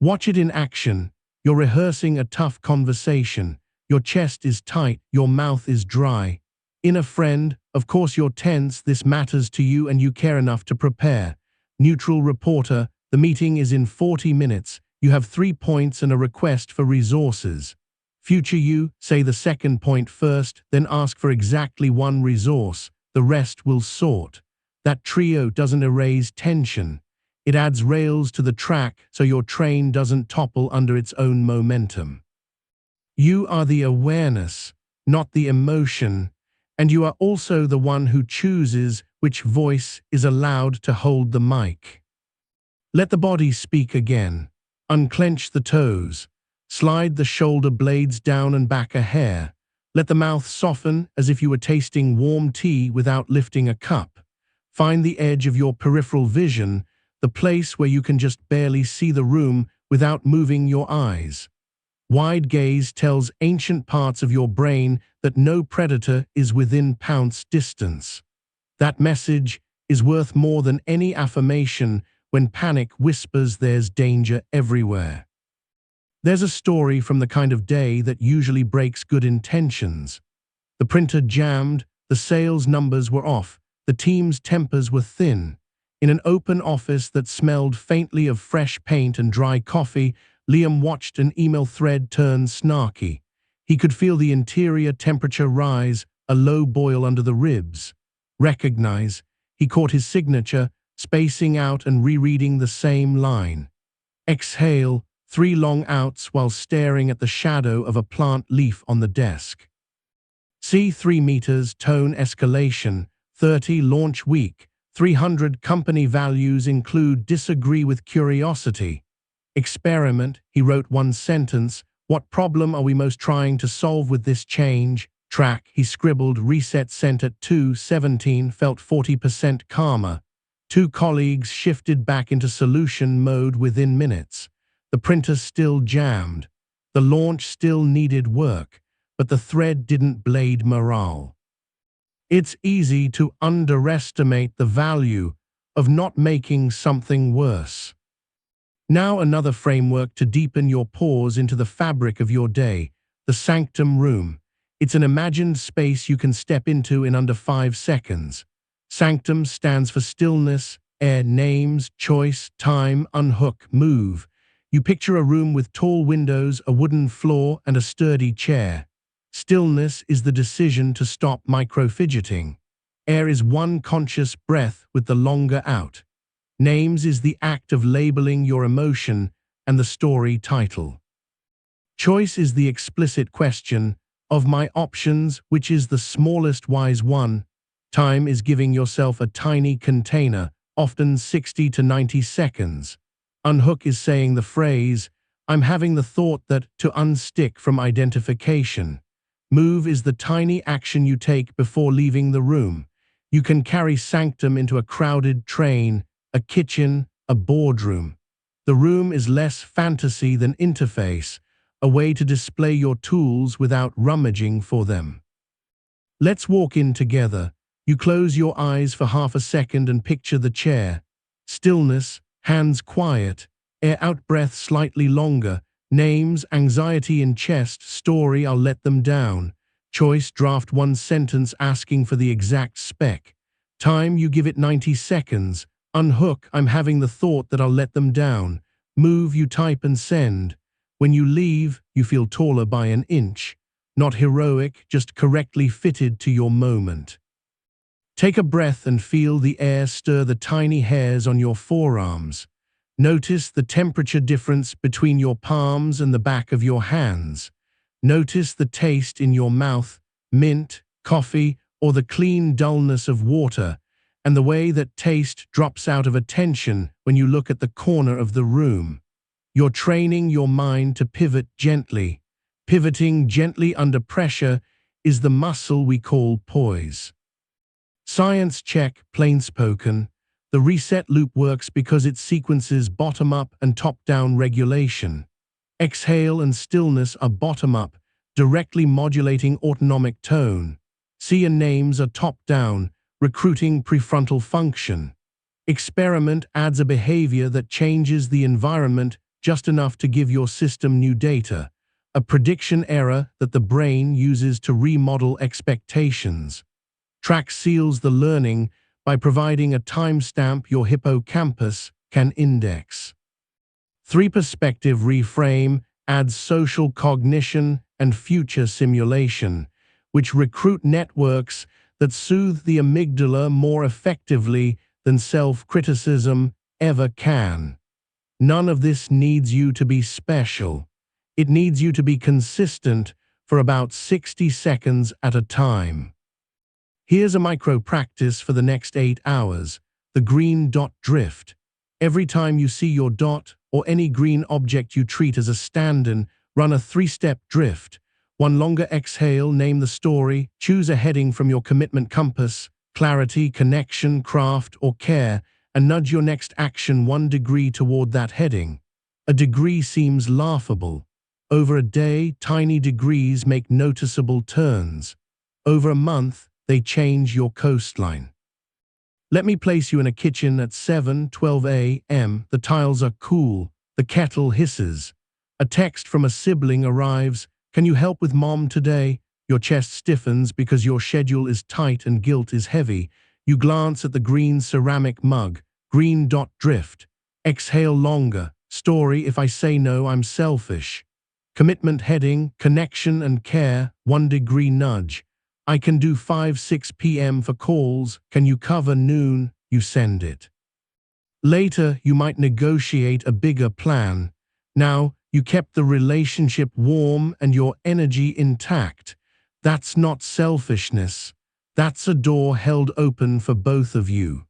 Watch it in action. You're rehearsing a tough conversation. Your chest is tight, your mouth is dry. Inner friend, of course you're tense, this matters to you and you care enough to prepare. Neutral reporter, the meeting is in 40 minutes. You have 3 points and a request for resources. Future you, say the second point first, then ask for exactly 1 resource. The rest will sort. That trio doesn't erase tension. It adds rails to the track so your train doesn't topple under its own momentum. You are the awareness, not the emotion, and you are also the one who chooses which voice is allowed to hold the mic. Let the body speak again. Unclench the toes. Slide the shoulder blades down and back a hair. Let the mouth soften as if you were tasting warm tea without lifting a cup. Find the edge of your peripheral vision, the place where you can just barely see the room without moving your eyes. Wide gaze tells ancient parts of your brain that no predator is within pounce distance. That message is worth more than any affirmation when panic whispers there's danger everywhere. There's a story from the kind of day that usually breaks good intentions. The printer jammed, the sales numbers were off, the team's tempers were thin. In an open office that smelled faintly of fresh paint and dry coffee, Liam watched an email thread turn snarky. He could feel the interior temperature rise, a low boil under the ribs. Recognize. He caught his signature, spacing out and rereading the same line. Exhale, 3 long outs while staring at the shadow of a plant leaf on the desk. C 3 meters tone escalation, 30 launch week, 300 company values include disagree with curiosity. Experiment, he wrote one sentence, what problem are we most trying to solve with this change? Track, he scribbled reset sent at 2:17 felt 40% calmer. Two colleagues shifted back into solution mode within minutes. The printer still jammed. The launch still needed work, but the thread didn't blade morale. It's easy to underestimate the value of not making something worse. Now another framework to deepen your pause into the fabric of your day, the sanctum room. It's an imagined space you can step into in under 5 seconds. Sanctum stands for stillness, air, names, choice, time, unhook, move. You picture a room with tall windows, a wooden floor, and a sturdy chair. Stillness is the decision to stop micro-fidgeting. Air is one conscious breath with the longer out. Names is the act of labeling your emotion and the story title. Choice is the explicit question, of my options, which is the smallest wise one. Time is giving yourself a tiny container, often 60 to 90 seconds. Unhook is saying the phrase, I'm having the thought that, to unstick from identification. Move is the tiny action you take before leaving the room. You can carry sanctum into a crowded train, a kitchen, a boardroom. The room is less fantasy than interface, a way to display your tools without rummaging for them. Let's walk in together. You close your eyes for half a second and picture the chair. Stillness, hands quiet, air out breath slightly longer, names, anxiety in chest, story, I'll let them down. Choice, draft one sentence asking for the exact spec. Time, you give it 90 seconds. Unhook, I'm having the thought that I'll let them down. Move, you type and send. When you leave, you feel taller by an inch. Not heroic, just correctly fitted to your moment. Take a breath and feel the air stir the tiny hairs on your forearms. Notice the temperature difference between your palms and the back of your hands. Notice the taste in your mouth, mint, coffee, or the clean dullness of water, and the way that taste drops out of attention when you look at the corner of the room. You're training your mind to pivot gently. Pivoting gently under pressure is the muscle we call poise. Science check, plainspoken. The reset loop works because it sequences bottom-up and top-down regulation. Exhale and stillness are bottom-up, directly modulating autonomic tone. See and names are top-down, recruiting prefrontal function. Experiment adds a behavior that changes the environment just enough to give your system new data, a prediction error that the brain uses to remodel expectations. Track seals the learning by providing a timestamp your hippocampus can index. 3 perspective reframe adds social cognition and future simulation, which recruit networks that soothe the amygdala more effectively than self-criticism ever can. None of this needs you to be special. It needs you to be consistent for about 60 seconds at a time. Here's a micro practice for the next 8 hours, the green dot drift. Every time you see your dot or any green object you treat as a stand-in, run a 3-step drift. One longer exhale, name the story, choose a heading from your commitment compass, clarity, connection, craft, or care, and nudge your next action 1 degree toward that heading. A degree seems laughable. Over a day, tiny degrees make noticeable turns. Over a month, they change your coastline. Let me place you in a kitchen at 7:12 a.m. The tiles are cool. The kettle hisses. A text from a sibling arrives. Can you help with mom today? Your chest stiffens because your schedule is tight and guilt is heavy. You glance at the green ceramic mug. Green dot drift. Exhale longer. Story, if I say no, I'm selfish. Commitment heading, connection and care, 1 degree nudge. I can do 5-6 p.m. for calls. Can you cover noon? You send it. Later, you might negotiate a bigger plan. Now, you kept the relationship warm and your energy intact. That's not selfishness. That's a door held open for both of you.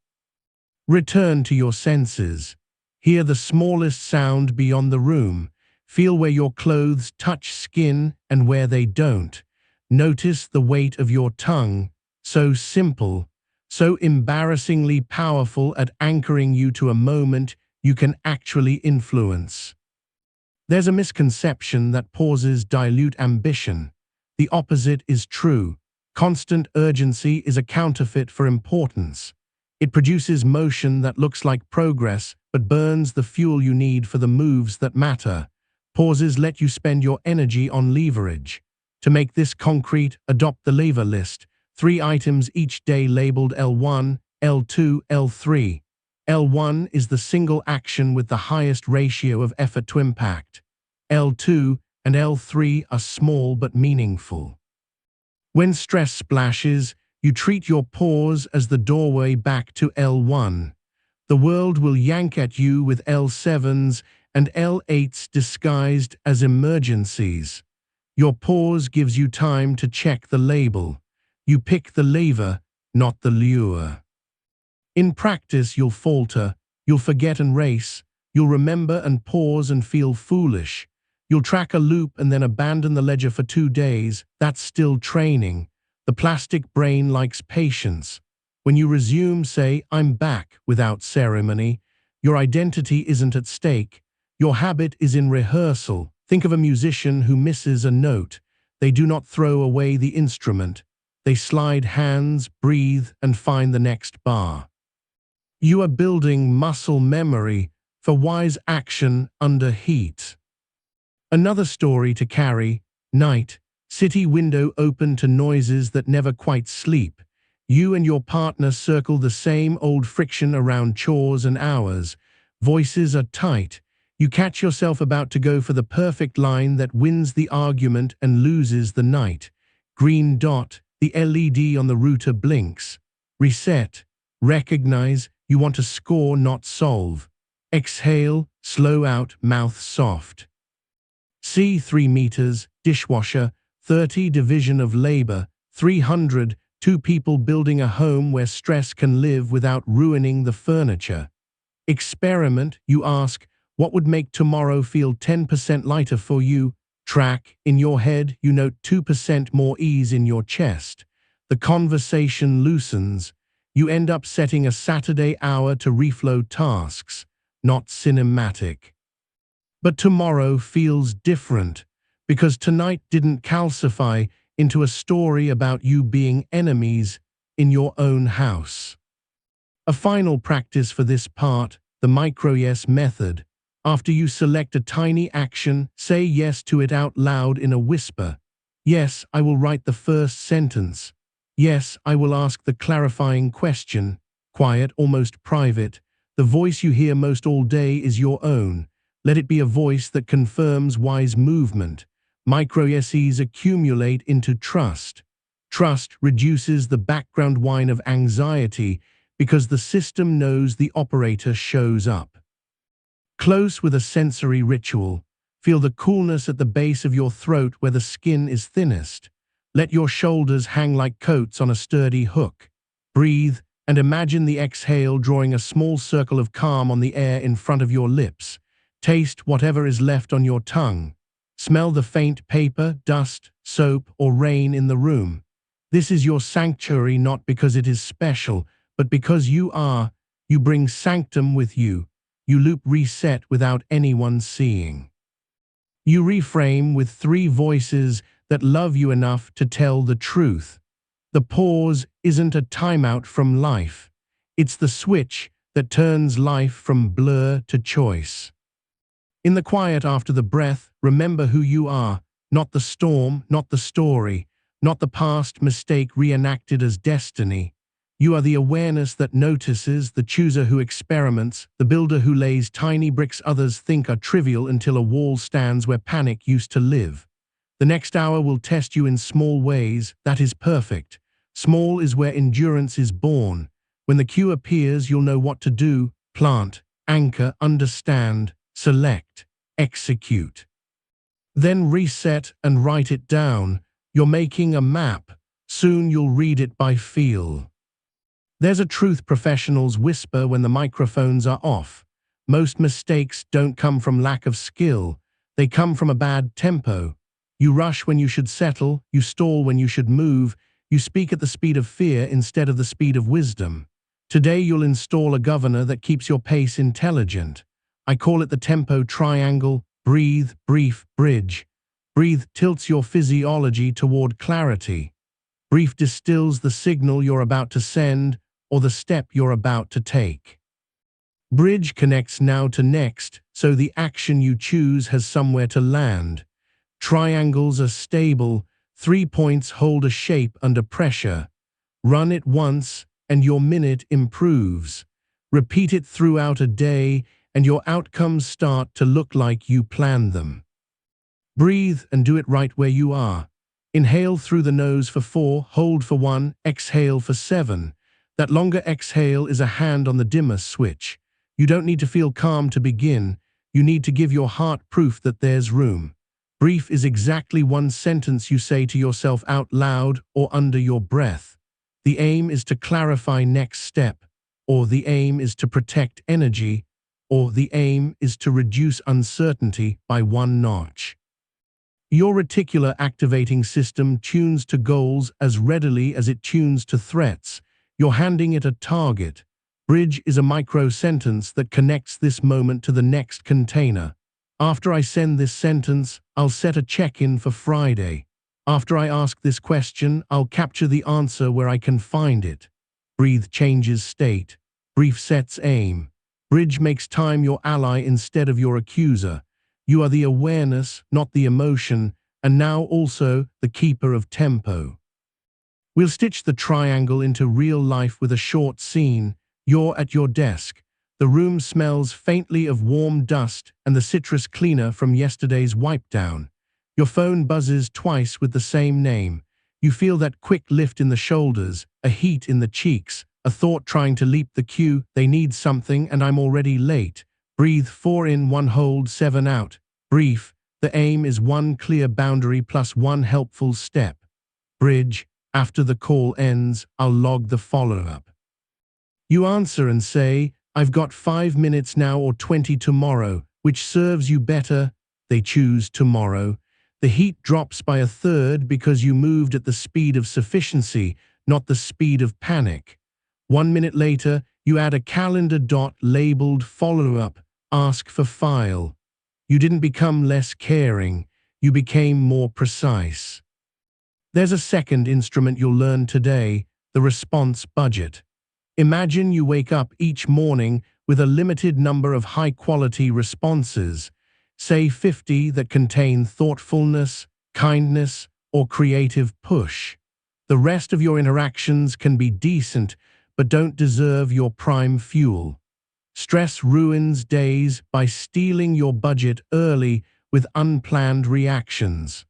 Return to your senses. Hear the smallest sound beyond the room. Feel where your clothes touch skin and where they don't. Notice the weight of your tongue, so simple, so embarrassingly powerful at anchoring you to a moment you can actually influence. There's a misconception that pauses dilute ambition. The opposite is true. Constant urgency is a counterfeit for importance. It produces motion that looks like progress, but burns the fuel you need for the moves that matter. Pauses let you spend your energy on leverage. To make this concrete, adopt the lever list. 3 items each day labeled L1, L2, L3. L1 is the single action with the highest ratio of effort to impact. L2 and L3 are small but meaningful. When stress splashes, you treat your pause as the doorway back to L1. The world will yank at you with L7s and L8s disguised as emergencies. Your pause gives you time to check the label. You pick the lever, not the lure. In practice, you'll falter, you'll forget and race, you'll remember and pause and feel foolish. You'll track a loop and then abandon the ledger for 2 days. That's still training. The plastic brain likes patience. When you resume, say, "I'm back," without ceremony. Your identity isn't at stake. Your habit is in rehearsal. Think of a musician who misses a note. They do not throw away the instrument. They slide hands, breathe, and find the next bar. You are building muscle memory for wise action under heat. Another story to carry. Night. City window open to noises that never quite sleep. You and your partner circle the same old friction around chores and hours. Voices are tight. You catch yourself about to go for the perfect line that wins the argument and loses the night. Green dot. The LED on the router blinks. Reset. Recognize you want to score, not solve. Exhale, slow out, mouth soft. C 3 meters, dishwasher, 30 division of labor, 300, 2 people building a home where stress can live without ruining the furniture. Experiment, you ask, what would make tomorrow feel 10% lighter for you? Track, in your head, you note 2% more ease in your chest. The conversation loosens. You end up setting a Saturday hour to reflow tasks, not cinematic. But tomorrow feels different, because tonight didn't calcify into a story about you being enemies in your own house. A final practice for this part, the micro-yes method. After you select a tiny action, say yes to it out loud in a whisper. Yes, I will write the first sentence. Yes, I will ask the clarifying question. Quiet, almost private. The voice you hear most all day is your own. Let it be a voice that confirms wise movement. Micro-yeses accumulate into trust. Trust reduces the background whine of anxiety because the system knows the operator shows up. Close with a sensory ritual. Feel the coolness at the base of your throat where the skin is thinnest. Let your shoulders hang like coats on a sturdy hook. Breathe and imagine the exhale drawing a small circle of calm on the air in front of your lips. Taste whatever is left on your tongue. Smell the faint paper, dust, soap, or rain in the room. This is your sanctuary not because it is special, but because you are. You bring sanctum with you. You loop reset without anyone seeing. You reframe with 3 voices that love you enough to tell the truth. The pause isn't a timeout from life. It's the switch that turns life from blur to choice. In the quiet after the breath, remember who you are, not the storm, not the story, not the past mistake reenacted as destiny. You are the awareness that notices, the chooser who experiments, the builder who lays tiny bricks others think are trivial until a wall stands where panic used to live. The next hour will test you in small ways. That is perfect. Small is where endurance is born. When the cue appears, you'll know what to do. Plant, anchor, understand, select, execute. Then reset and write it down. You're making a map. Soon you'll read it by feel. There's a truth professionals whisper when the microphones are off. Most mistakes don't come from lack of skill. They come from a bad tempo. You rush when you should settle, you stall when you should move, you speak at the speed of fear instead of the speed of wisdom. Today you'll install a governor that keeps your pace intelligent. I call it the tempo triangle: breathe, brief, bridge. Breathe tilts your physiology toward clarity. Brief distills the signal you're about to send or the step you're about to take. Bridge connects now to next, so the action you choose has somewhere to land. Triangles are stable. 3 points hold a shape under pressure. Run it once, and your minute improves. Repeat it throughout a day, and your outcomes start to look like you planned them. Breathe and do it right where you are. Inhale through the nose for 4, hold for 1, exhale for 7. That longer exhale is a hand on the dimmer switch. You don't need to feel calm to begin. You need to give your heart proof that there's room. Brief is exactly one sentence you say to yourself out loud or under your breath. The aim is to clarify next step, or the aim is to protect energy, or the aim is to reduce uncertainty by 1 notch. Your reticular activating system tunes to goals as readily as it tunes to threats. You're handing it a target. Bridge is a micro-sentence that connects this moment to the next container. After I send this sentence, I'll set a check-in for Friday. After I ask this question, I'll capture the answer where I can find it. Breathe changes state. Brief sets aim. Bridge makes time your ally instead of your accuser. You are the awareness, not the emotion, and now also the keeper of tempo. We'll stitch the triangle into real life with a short scene. You're at your desk. The room smells faintly of warm dust and the citrus cleaner from yesterday's wipe down. Your phone buzzes twice with the same name. You feel that quick lift in the shoulders, a heat in the cheeks, a thought trying to leap the queue. They need something and I'm already late. Breathe 4 in, 1 hold, 7 out. Brief, the aim is 1 clear boundary plus 1 helpful step. Bridge, after the call ends, I'll log the follow-up. You answer and say, I've got 5 minutes now or 20 tomorrow, which serves you better. They choose tomorrow. The heat drops by 1/3 because you moved at the speed of sufficiency, not the speed of panic. 1 minute later, you add a calendar dot labeled follow-up, ask for file. You didn't become less caring, you became more precise. There's a second instrument you'll learn today, the response budget. Imagine you wake up each morning with a limited number of high-quality responses, say 50 that contain thoughtfulness, kindness, or creative push. The rest of your interactions can be decent, but don't deserve your prime fuel. Stress ruins days by stealing your budget early with unplanned reactions.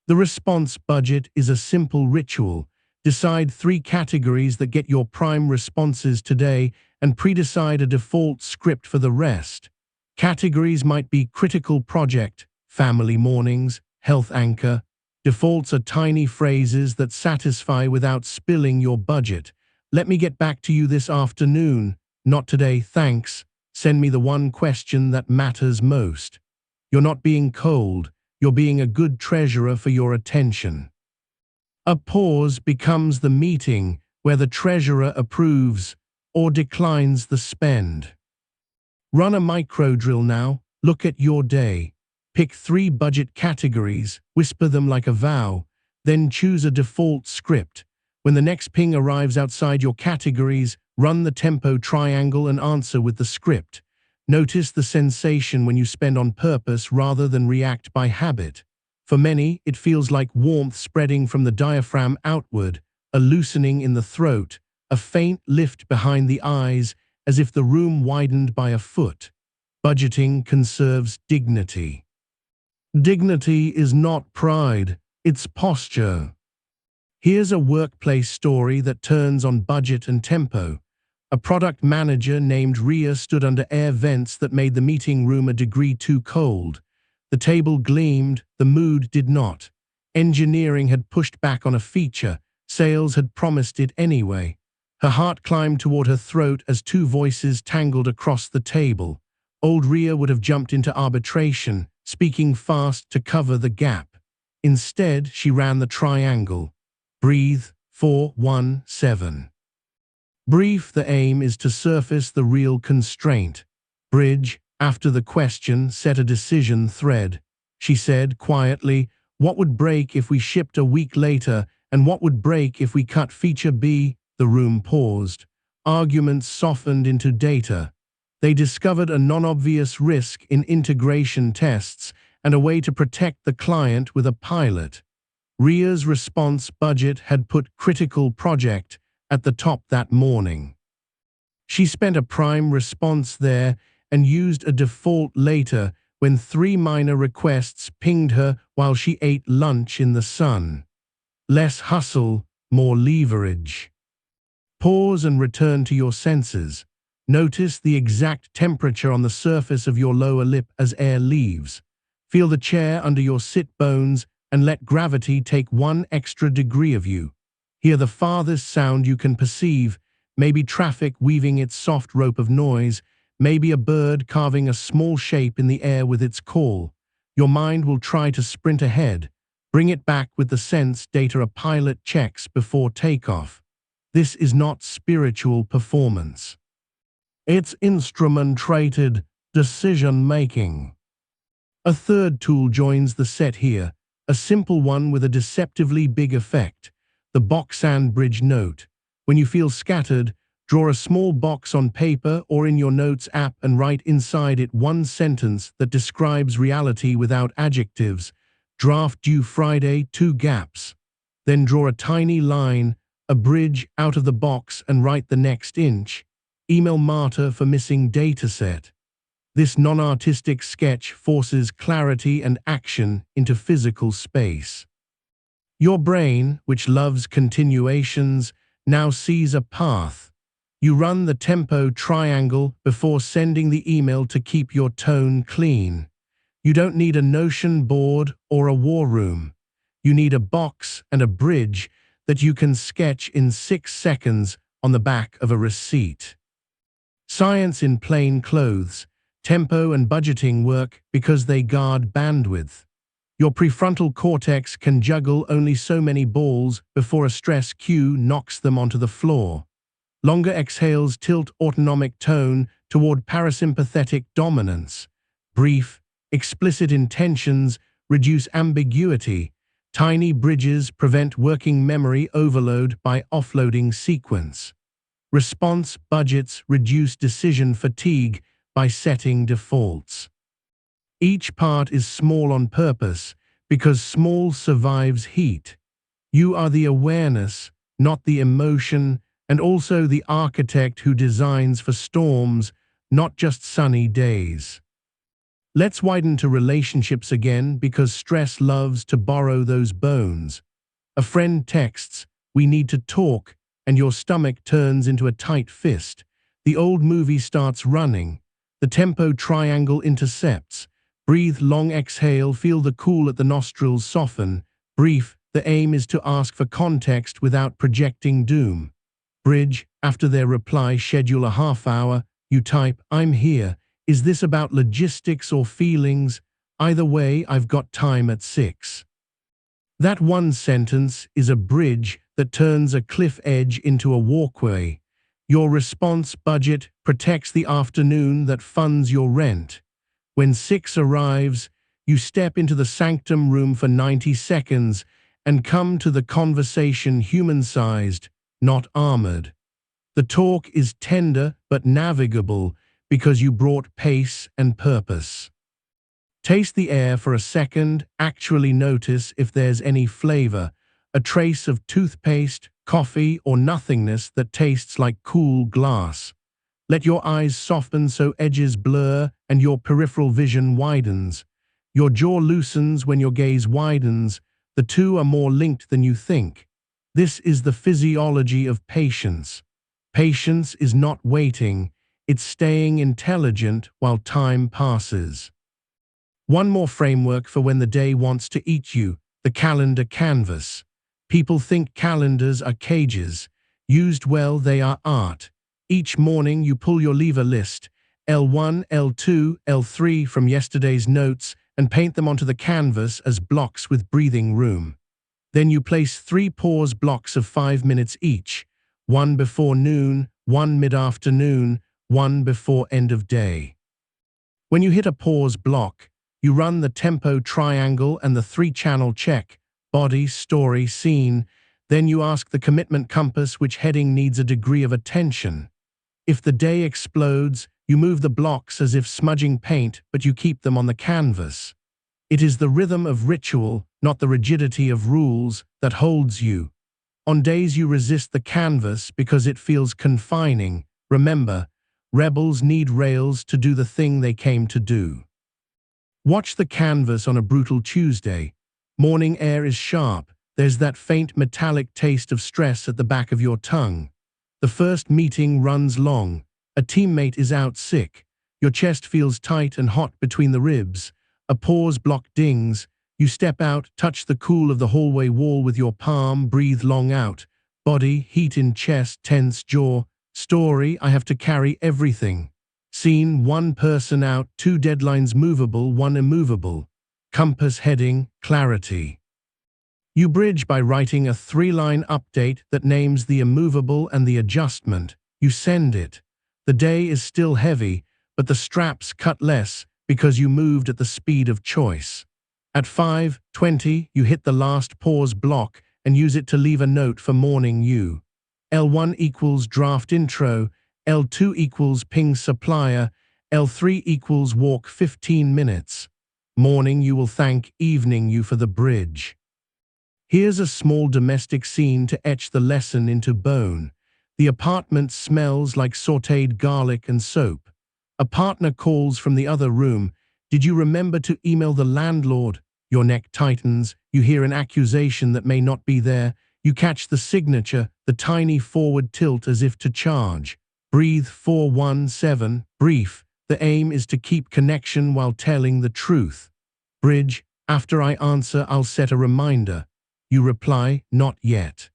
The response budget is a simple ritual. Decide 3 categories that get your prime responses today and predecide a default script for the rest. Categories might be critical project, family mornings, health anchor. Defaults are tiny phrases that satisfy without spilling your budget. Let me get back to you this afternoon. Not today, thanks. Send me the 1 question that matters most. You're not being cold. You're being a good treasurer for your attention. A pause becomes the meeting where the treasurer approves or declines the spend. Run a micro drill now. Look at your day. Pick 3 budget categories, whisper them like a vow, then choose a default script. When the next ping arrives outside your categories, run the tempo triangle and answer with the script. Notice the sensation when you spend on purpose rather than react by habit. For many, it feels like warmth spreading from the diaphragm outward, a loosening in the throat, a faint lift behind the eyes, as if the room widened by a foot. Budgeting conserves dignity. Dignity is not pride, it's posture. Here's a workplace story that turns on budget and tempo. A product manager named Ria stood under air vents that made the meeting room a degree too cold. The table gleamed, the mood did not. Engineering had pushed back on a feature. Sales had promised it anyway. Her heart climbed toward her throat as two voices tangled across the table. Old Rhea would have jumped into arbitration, speaking fast to cover the gap. Instead, she ran the triangle. Breathe, 417. Brief, the aim is to surface the real constraint. Bridge, after the question, set a decision thread. She said quietly, what would break if we shipped a week later, and what would break if we cut feature B? The room paused. Arguments softened into data. They discovered a non-obvious risk in integration tests and a way to protect the client with a pilot. Rhea's response budget had put critical project at the top that morning. She spent a prime response there and used a default later when 3 minor requests pinged her while she ate lunch in the sun. Less hustle, more leverage. Pause and return to your senses. Notice the exact temperature on the surface of your lower lip as air leaves. Feel the chair under your sit bones and let gravity take 1 extra degree of you. Hear the farthest sound you can perceive, maybe traffic weaving its soft rope of noise, maybe a bird carving a small shape in the air with its call. Your mind will try to sprint ahead. Bring it back with the sense data a pilot checks before takeoff. This is not spiritual performance. It's instrument-rated decision-making. A third tool joins the set here, a simple one with a deceptively big effect. The box and bridge note. When you feel scattered, draw a small box on paper or in your notes app and write inside it 1 sentence that describes reality without adjectives. Draft due Friday, 2 gaps. Then draw a tiny line, a bridge out of the box and write the next inch. Email Marta for missing dataset. This non-artistic sketch forces clarity and action into physical space. Your brain, which loves continuations, now sees a path. You run the tempo triangle before sending the email to keep your tone clean. You don't need a Notion board or a war room. You need a box and a bridge that you can sketch in 6 seconds on the back of a receipt. Science in plain clothes. Tempo and budgeting work because they guard bandwidth. Your prefrontal cortex can juggle only so many balls before a stress cue knocks them onto the floor. Longer exhales tilt autonomic tone toward parasympathetic dominance. Brief, explicit intentions reduce ambiguity. Tiny bridges prevent working memory overload by offloading sequence. Response budgets reduce decision fatigue by setting defaults. Each part is small on purpose because small survives heat. You are the awareness, not the emotion, and also the architect who designs for storms, not just sunny days. Let's widen to relationships again because stress loves to borrow those bones. A friend texts, "We need to talk," and your stomach turns into a tight fist. The old movie starts running. The tempo triangle intercepts. Breathe, long exhale, feel the cool at the nostrils soften. Brief, the aim is to ask for context without projecting doom. Bridge, after their reply, schedule a half hour. You type, "I'm here. Is this about logistics or feelings? Either way, I've got time at 6. That 1 sentence is a bridge that turns a cliff edge into a walkway. Your response budget protects the afternoon that funds your rent. When 6 arrives, you step into the sanctum room for 90 seconds and come to the conversation human-sized, not armored. The talk is tender but navigable because you brought pace and purpose. Taste the air for a second, actually notice if there's any flavor, a trace of toothpaste, coffee, or nothingness that tastes like cool glass. Let your eyes soften so edges blur and your peripheral vision widens. Your jaw loosens when your gaze widens. The two are more linked than you think. This is the physiology of patience. Patience is not waiting, it's staying intelligent while time passes. One more framework for when the day wants to eat you, the calendar canvas. People think calendars are cages. Used well, they are art. Each morning you pull your lever list, L1, L2, L3 from yesterday's notes, and paint them onto the canvas as blocks with breathing room. Then you place 3 pause blocks of 5 minutes each, one before noon, one mid-afternoon, one before end of day. When you hit a pause block, you run the tempo triangle and the 3-channel check, body, story, scene. Then you ask the commitment compass which heading needs a degree of attention. If the day explodes, you move the blocks as if smudging paint, but you keep them on the canvas. It is the rhythm of ritual, not the rigidity of rules, that holds you. On days you resist the canvas because it feels confining, remember, rebels need rails to do the thing they came to do. Watch the canvas on a brutal Tuesday. Morning air is sharp. There's that faint metallic taste of stress at the back of your tongue. The first meeting runs long. A teammate is out sick. Your chest feels tight and hot between the ribs. A pause block dings. You step out, touch the cool of the hallway wall with your palm, breathe long out. Body, heat in chest, tense jaw. Story, I have to carry everything. Scene, 1 person out, 2 deadlines movable, 1 immovable. Compass heading, clarity. You bridge by writing a 3-line update that names the immovable and the adjustment. You send it. The day is still heavy, but the straps cut less because you moved at the speed of choice. At 5:20, you hit the last pause block and use it to leave a note for morning you. L1 equals draft intro, L2 equals ping supplier, L3 equals walk 15 minutes. Morning you will thank evening you for the bridge. Here's a small domestic scene to etch the lesson into bone. The apartment smells like sautéed garlic and soap. A partner calls from the other room. Did you remember to email the landlord? Your neck tightens. You hear an accusation that may not be there. You catch the signature, the tiny forward tilt as if to charge. Breathe 417, brief. The aim is to keep connection while telling the truth. Bridge, after I answer, I'll set a reminder. You reply, not yet.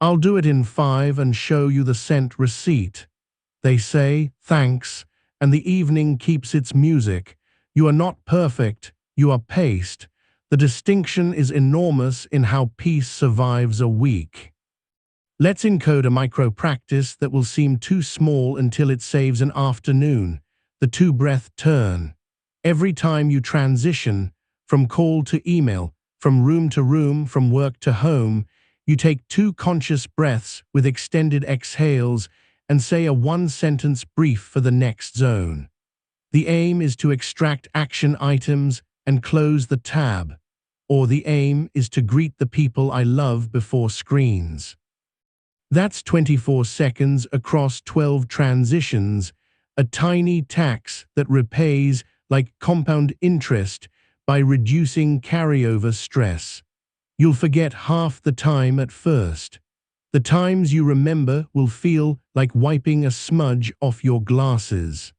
I'll do it in 5 and show you the sent receipt. They say, thanks, and the evening keeps its music. You are not perfect, you are paced. The distinction is enormous in how peace survives a week. Let's encode a micro-practice that will seem too small until it saves an afternoon. The 2-breath turn. Every time you transition, from call to email, from room to room, from work to home, you take 2 conscious breaths with extended exhales and say a 1-sentence brief for the next zone. The aim is to extract action items and close the tab, or the aim is to greet the people I love before screens. That's 24 seconds across 12 transitions, a tiny tax that repays like compound interest by reducing carryover stress. You'll forget half the time at first. The times you remember will feel like wiping a smudge off your glasses.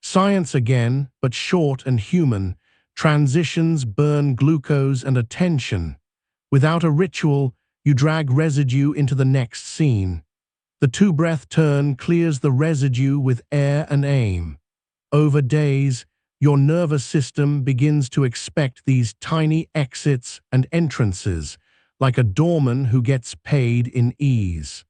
Science again, but short and human. Transitions burn glucose and attention. Without a ritual, you drag residue into the next scene. The 2-breath turn clears the residue with air and aim. Over days, your nervous system begins to expect these tiny exits and entrances, like a doorman who gets paid in ease.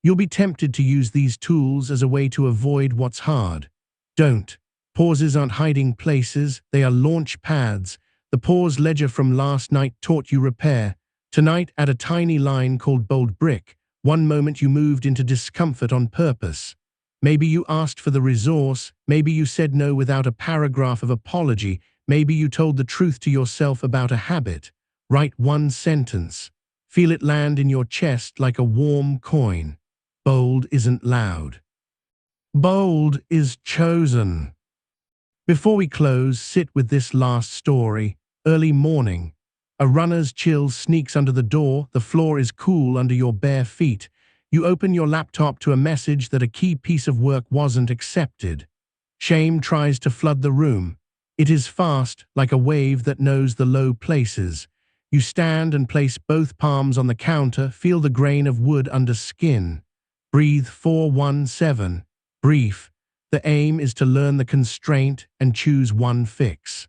You'll be tempted to use these tools as a way to avoid what's hard. Don't. Pauses aren't hiding places, they are launch pads. The pause ledger from last night taught you repair. Tonight, add a tiny line called bold brick. One moment you moved into discomfort on purpose. Maybe you asked for the resource, maybe you said no without a paragraph of apology, maybe you told the truth to yourself about a habit. Write 1 sentence. Feel it land in your chest like a warm coin. Bold isn't loud. Bold is chosen. Before we close, sit with this last story. Early morning. A runner's chill sneaks under the door, the floor is cool under your bare feet. You open your laptop to a message that a key piece of work wasn't accepted. Shame tries to flood the room. It is fast, like a wave that knows the low places. You stand and place both palms on the counter, feel the grain of wood under skin. Breathe 4-1-7. Brief. The aim is to learn the constraint and choose one fix.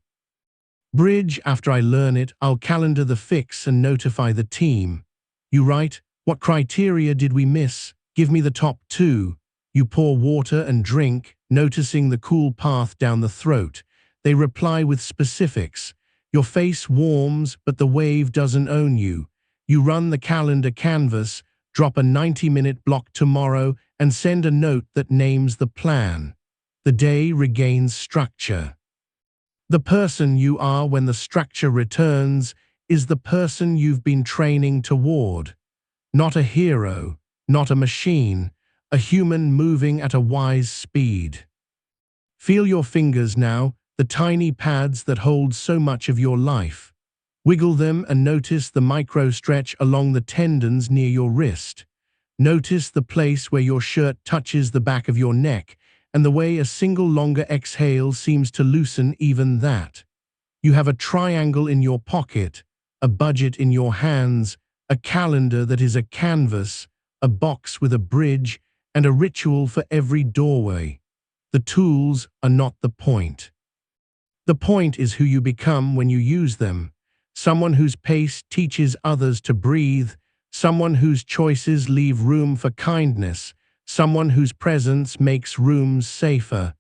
Bridge. After I learn it, I'll calendar the fix and notify the team. You write, what criteria did we miss? Give me the top 2. You pour water and drink, noticing the cool path down the throat. They reply with specifics. Your face warms, but the wave doesn't own you. You run the calendar canvas, drop a 90-minute block tomorrow, and send a note that names the plan. The day regains structure. The person you are when the structure returns is the person you've been training toward. Not a hero, not a machine, a human moving at a wise speed. Feel your fingers now, the tiny pads that hold so much of your life. Wiggle them and notice the micro-stretch along the tendons near your wrist. Notice the place where your shirt touches the back of your neck, and the way a single longer exhale seems to loosen even that. You have a triangle in your pocket, a budget in your hands, a calendar that is a canvas, a box with a bridge, and a ritual for every doorway. The tools are not the point. The point is who you become when you use them. Someone whose pace teaches others to breathe, someone whose choices leave room for kindness, someone whose presence makes rooms safer.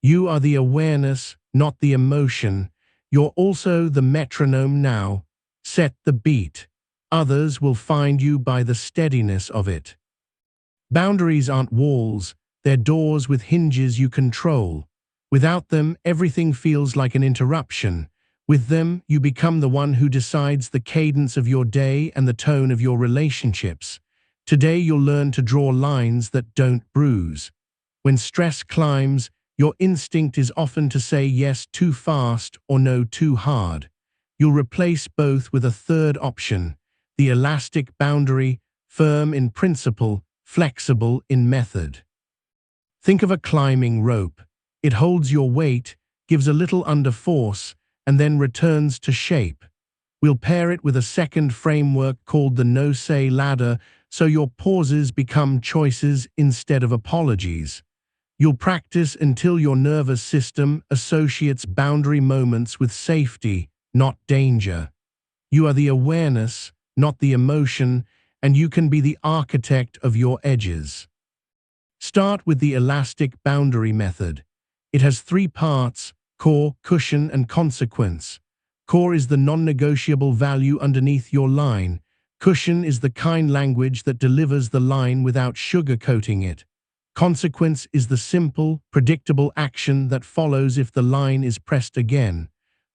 You are the awareness, not the emotion. You're also the metronome now. Set the beat. Others will find you by the steadiness of it. Boundaries aren't walls, they're doors with hinges you control. Without them, everything feels like an interruption. With them, you become the one who decides the cadence of your day and the tone of your relationships. Today you'll learn to draw lines that don't bruise. When stress climbs, your instinct is often to say yes too fast or no too hard. You'll replace both with a third option, the elastic boundary, firm in principle, flexible in method. Think of a climbing rope. It holds your weight, gives a little under force, and then returns to shape. We'll pair it with a second framework called the no-say ladder, so your pauses become choices instead of apologies. You'll practice until your nervous system associates boundary moments with safety, not danger. You are the awareness, not the emotion, and you can be the architect of your edges. Start with the elastic boundary method. It has 3 parts: core, cushion, and consequence. Core is the non-negotiable value underneath your line. Cushion is the kind language that delivers the line without sugarcoating it. Consequence is the simple, predictable action that follows if the line is pressed again.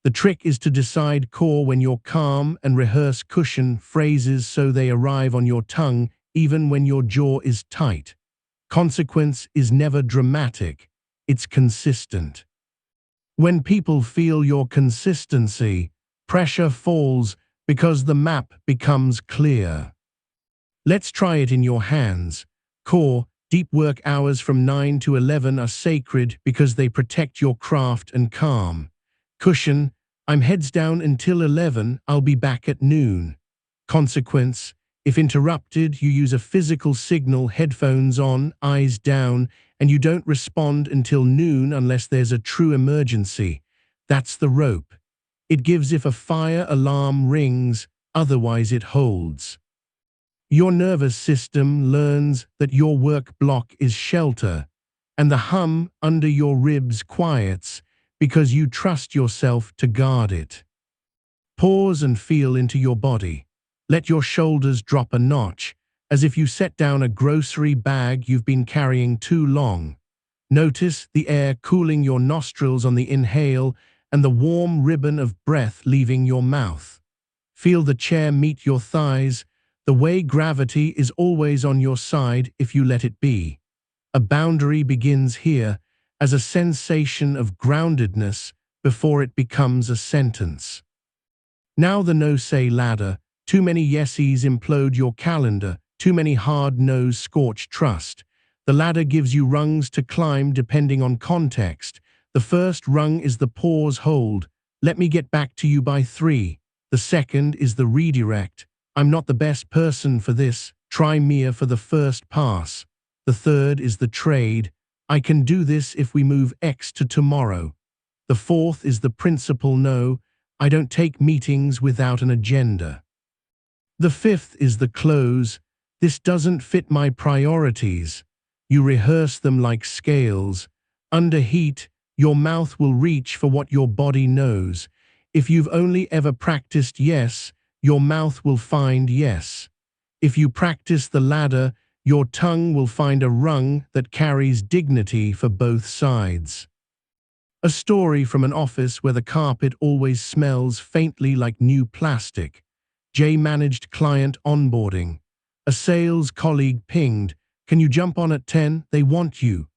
The trick is to decide core when you're calm and rehearse cushion phrases so they arrive on your tongue even when your jaw is tight. Consequence is never dramatic, it's consistent. When people feel your consistency, pressure falls because the map becomes clear. Let's try it in your hands. Core, deep work hours from 9 to 11 are sacred because they protect your craft and calm. Cushion, I'm heads down until 11, I'll be back at noon. Consequence, if interrupted, you use a physical signal, headphones on, eyes down, and you don't respond until noon unless there's a true emergency. That's the rope. It gives if a fire alarm rings, otherwise it holds. Your nervous system learns that your work block is shelter, and the hum under your ribs quiets because you trust yourself to guard it. Pause and feel into your body. Let your shoulders drop a notch, as if you set down a grocery bag you've been carrying too long. Notice the air cooling your nostrils on the inhale and the warm ribbon of breath leaving your mouth. Feel the chair meet your thighs, the way gravity is always on your side if you let it be. A boundary begins here as a sensation of groundedness before it becomes a sentence. Now the no-say ladder. Too many yesies implode your calendar, too many hard no's scorch trust. The ladder gives you rungs to climb depending on context. The first rung is the pause hold. Let me get back to you by 3. The second is the redirect. I'm not the best person for this. Try Mia for the first pass. The third is the trade. I can do this if we move X to tomorrow. The fourth is the principle no. I don't take meetings without an agenda. The fifth is the close. This doesn't fit my priorities. You rehearse them like scales. Under heat, your mouth will reach for what your body knows. If you've only ever practiced yes, your mouth will find yes. If you practice the ladder, your tongue will find a rung that carries dignity for both sides. A story from an office where the carpet always smells faintly like new plastic. Jay managed client onboarding. A sales colleague pinged, "Can you jump on at 10? They want you."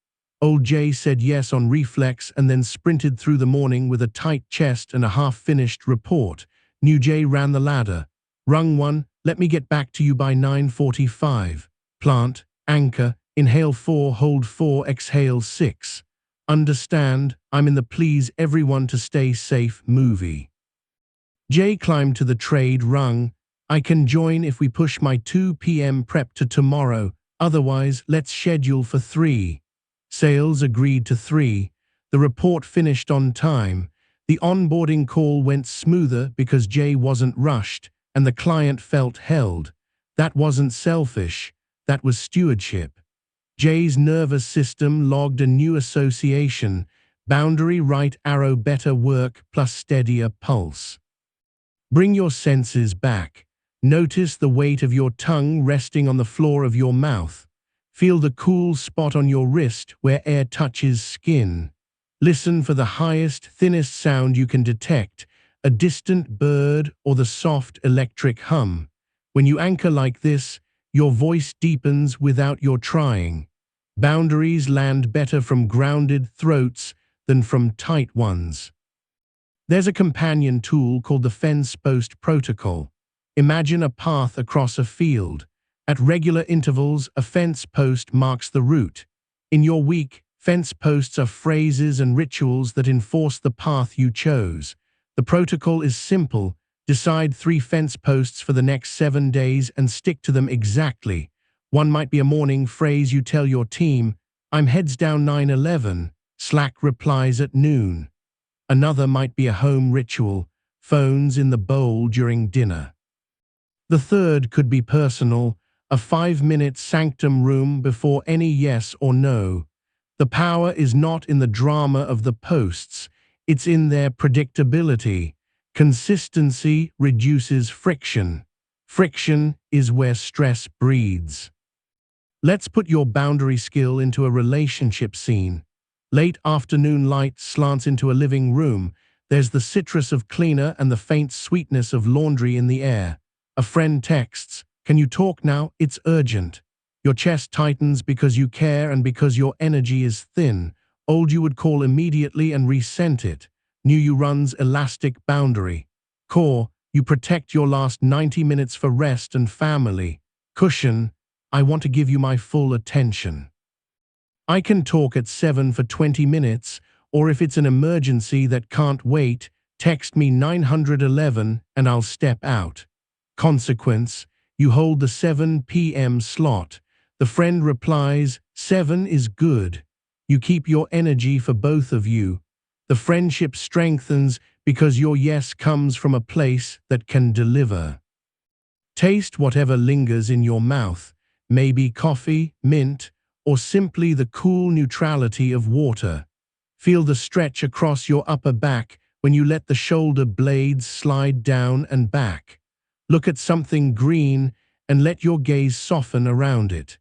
Old Jay said yes on reflex and then sprinted through the morning with a tight chest and a half-finished report. New Jay ran the ladder. Rung 1, "Let me get back to you by 9:45. Plant, anchor, inhale 4, hold 4, exhale 6. Understand, I'm in the please everyone to stay safe movie. Jay climbed to the trade rung. "I can join if we push my 2 p.m. prep to tomorrow, otherwise let's schedule for 3. Sales agreed to 3. The report finished on time. The onboarding call went smoother because Jay wasn't rushed and the client felt held. That wasn't selfish, that was stewardship. Jay's nervous system logged a new association: boundary right arrow better work plus steadier pulse. Bring your senses back. Notice the weight of your tongue resting on the floor of your mouth. Feel the cool spot on your wrist where air touches skin. Listen for the highest, thinnest sound you can detect, a distant bird or the soft electric hum. When you anchor like this, your voice deepens without your trying. Boundaries land better from grounded throats than from tight ones. There's a companion tool called the fence post protocol. Imagine a path across a field. At regular intervals, a fence post marks the route. In your week, fence posts are phrases and rituals that enforce the path you chose. The protocol is simple. Decide 3 fence posts for the next 7 days and stick to them exactly. One might be a morning phrase you tell your team, "I'm heads down 9:11, Slack replies at noon." Another might be a home ritual, phones in the bowl during dinner. The third could be personal, a 5-minute sanctum room before any yes or no. The power is not in the drama of the posts, it's in their predictability. Consistency reduces friction. Friction is where stress breeds. Let's put your boundary skill into a relationship scene. Late afternoon light slants into a living room. There's the citrus of cleaner and the faint sweetness of laundry in the air. A friend texts, "Can you talk now? It's urgent." Your chest tightens because you care and because your energy is thin. Old you would call immediately and resent it. New you runs elastic boundary. Core, you protect your last 90 minutes for rest and family. Cushion, I want to give you my full attention. I can talk at 7 for 20 minutes, or if it's an emergency that can't wait, text me 911 and I'll step out. Consequence, you hold the 7 p.m. slot. The friend replies, 7 is good. You keep your energy for both of you. The friendship strengthens because your yes comes from a place that can deliver. Taste whatever lingers in your mouth, maybe coffee, mint, or simply the cool neutrality of water. Feel the stretch across your upper back when you let the shoulder blades slide down and back. Look at something green and let your gaze soften around it.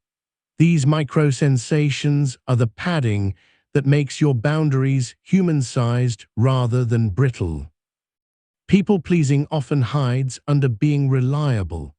These micro-sensations are the padding that makes your boundaries human-sized rather than brittle. People-pleasing often hides under being reliable.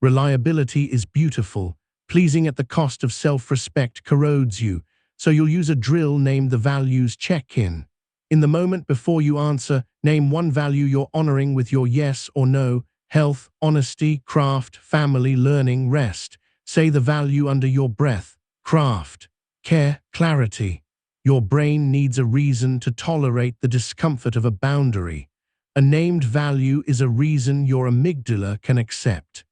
Reliability is beautiful. Pleasing at the cost of self-respect corrodes you, so you'll use a drill named the values check-in. In the moment before you answer, name one value you're honoring with your yes or no: health, honesty, craft, family, learning, rest. Say the value under your breath: craft, care, clarity. Your brain needs a reason to tolerate the discomfort of a boundary. A named value is a reason your amygdala can accept.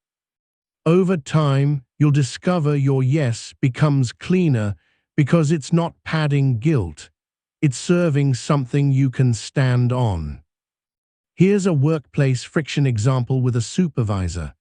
Over time, you'll discover your yes becomes cleaner because it's not padding guilt. It's serving something you can stand on. Here's a workplace friction example with a supervisor.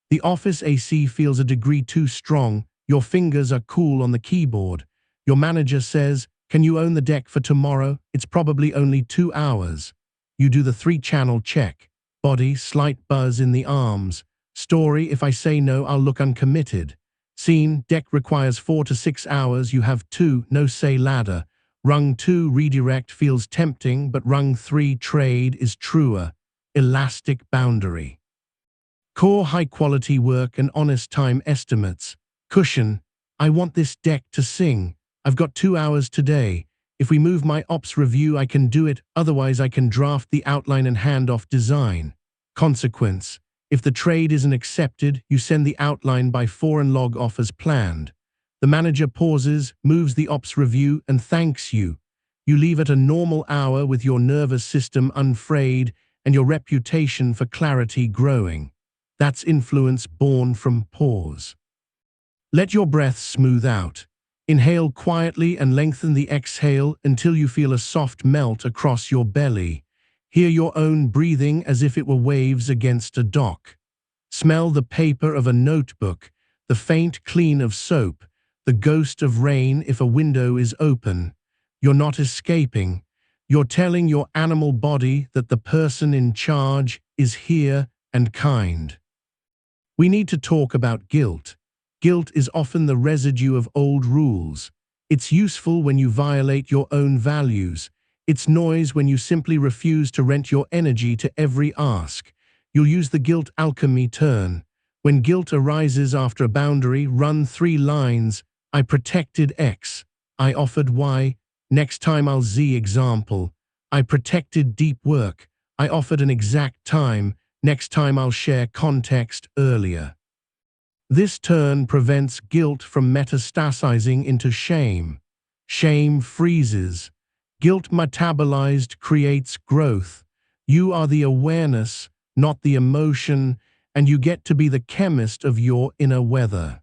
The office AC feels a degree too strong. Your fingers are cool on the keyboard. Your manager says, "Can you own the deck for tomorrow? It's probably only 2 hours." You do the 3-channel check. Body, slight buzz in the arms. Story, if I say no, I'll look uncommitted. Scene, deck requires 4 to 6 hours. You have 2, no say ladder. Rung 2, redirect feels tempting, but rung 3, trade is truer. Elastic boundary. Core high-quality work and honest time estimates. Cushion, I want this deck to sing. I've got 2 hours today. If we move my ops review, I can do it. Otherwise, I can draft the outline and hand off design. Consequence, if the trade isn't accepted, you send the outline by 4 and log off as planned. The manager pauses, moves the ops review, and thanks you. You leave at a normal hour with your nervous system unfrayed and your reputation for clarity growing. That's influence born from pause. Let your breath smooth out. Inhale quietly and lengthen the exhale until you feel a soft melt across your belly. Hear your own breathing as if it were waves against a dock. Smell the paper of a notebook, the faint clean of soap, the ghost of rain if a window is open. You're not escaping. You're telling your animal body that the person in charge is here and kind. We need to talk about guilt. Guilt is often the residue of old rules. It's useful when you violate your own values. It's noise when you simply refuse to rent your energy to every ask. You'll use the guilt alchemy turn. When guilt arises after a boundary, run 3 lines. I protected X. I offered Y. Next time I'll Z example. I protected deep work. I offered an exact time. Next time I'll share context earlier. This turn prevents guilt from metastasizing into shame. Shame freezes. Guilt metabolized creates growth. You are the awareness, not the emotion, and you get to be the chemist of your inner weather.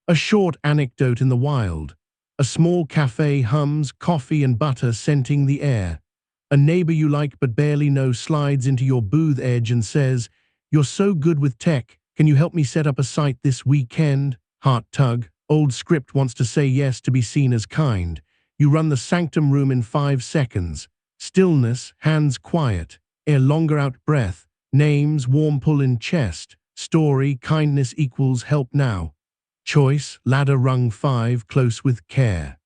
A short anecdote in the wild. A small cafe hums, coffee and butter scenting the air. A neighbor you like but barely know slides into your booth edge and says, "You're so good with tech. Can you help me set up a site this weekend?" Heart tug. Old script wants to say yes to be seen as kind. You run the sanctum room in 5 seconds. Stillness, hands quiet. Air longer out breath. Names, warm pull in chest. Story, kindness equals help now. Choice, ladder rung 5, close with care.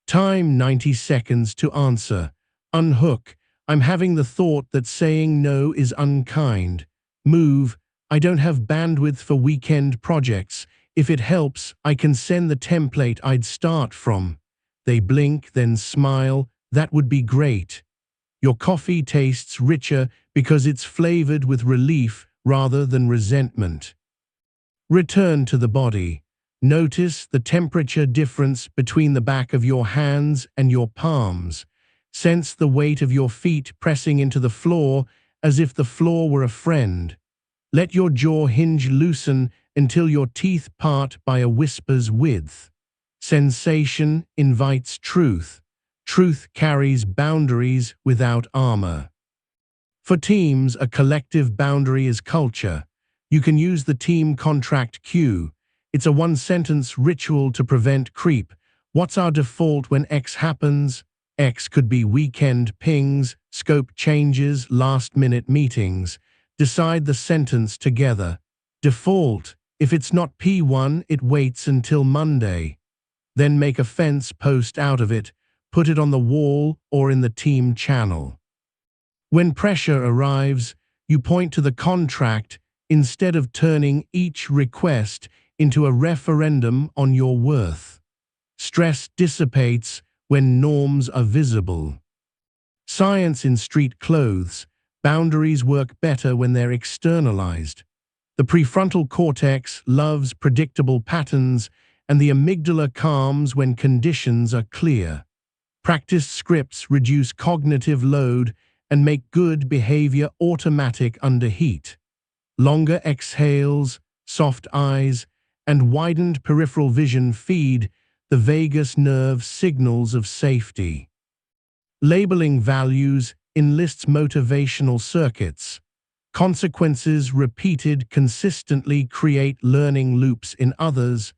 Time 90 seconds to answer. Unhook, I'm having the thought that saying no is unkind. Move, I don't have bandwidth for weekend projects. If it helps, I can send the template I'd start from. They blink, then smile. That would be great. Your coffee tastes richer because it's flavored with relief rather than resentment. Return to the body. Notice the temperature difference between the back of your hands and your palms. Sense the weight of your feet pressing into the floor as if the floor were a friend. Let your jaw hinge loosen until your teeth part by a whisper's width. Sensation invites truth. Truth carries boundaries without armor. For teams, a collective boundary is culture. You can use the team contract cue. It's a 1-sentence ritual to prevent creep. What's our default when X happens? X could be weekend pings, scope changes, last-minute meetings. Decide the sentence together. Default, if it's not P1, it waits until Monday. Then make a fence post out of it, put it on the wall or in the team channel. When pressure arrives, you point to the contract instead of turning each request into a referendum on your worth. Stress dissipates when norms are visible. Science in street clothes. Boundaries work better when they're externalized. The prefrontal cortex loves predictable patterns, and the amygdala calms when conditions are clear. Practiced scripts reduce cognitive load and make good behavior automatic under heat. Longer exhales, soft eyes, and widened peripheral vision feed the vagus nerve signals of safety. Labeling values enlists motivational circuits. Consequences repeated consistently create learning loops in others'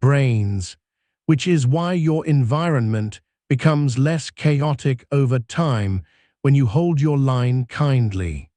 brains, which is why your environment becomes less chaotic over time when you hold your line kindly.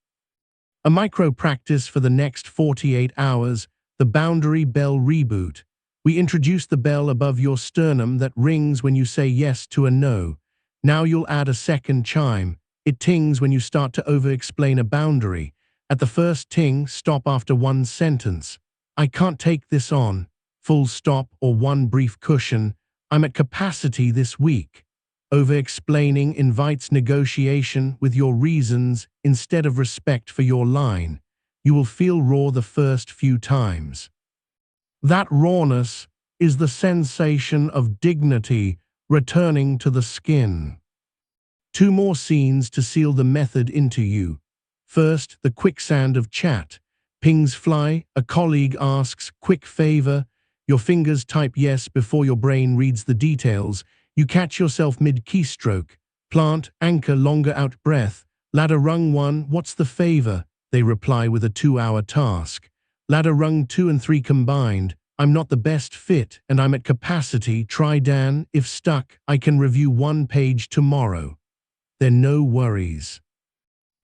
A micro-practice for the next 48 hours, the boundary bell reboot. We introduce the bell above your sternum that rings when you say yes to a no. Now you'll add a second chime. It tings when you start to over-explain a boundary. At the first ting, stop after one sentence. I can't take this on. Full stop or one brief cushion. I'm at capacity this week. Over-explaining invites negotiation with your reasons instead of respect for your line. You will feel raw the first few times. That rawness is the sensation of dignity returning to the skin. 2 more scenes to seal the method into you. First, the quicksand of chat. Pings fly, a colleague asks, quick favor. Your fingers type yes before your brain reads the details. You catch yourself mid-keystroke. Plant, anchor, longer out breath. Ladder rung 1, what's the favor? They reply with a 2-hour task. Ladder rung 2 and 3 combined. I'm not the best fit and I'm at capacity. Try Dan. If stuck, I can review 1 page tomorrow. There no worries.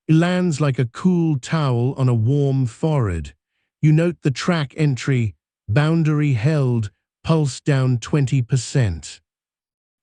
It lands like a cool towel on a warm forehead. You note the track entry, boundary held, pulse down 20%.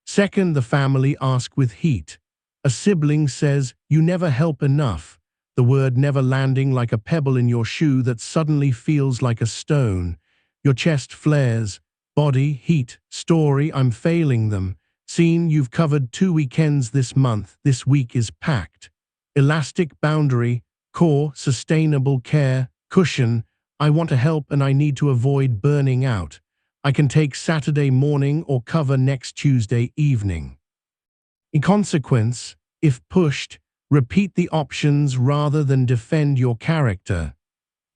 Second, the family ask with heat. A sibling says, you never help enough. The word never landing like a pebble in your shoe that suddenly feels like a stone. Your chest flares. Body, heat, story, I'm failing them. Scene, you've covered 2 weekends this month. This week is packed. Elastic boundary, core, sustainable care, cushion. I want to help and I need to avoid burning out. I can take Saturday morning or cover next Tuesday evening. In consequence, if pushed, repeat the options rather than defend your character.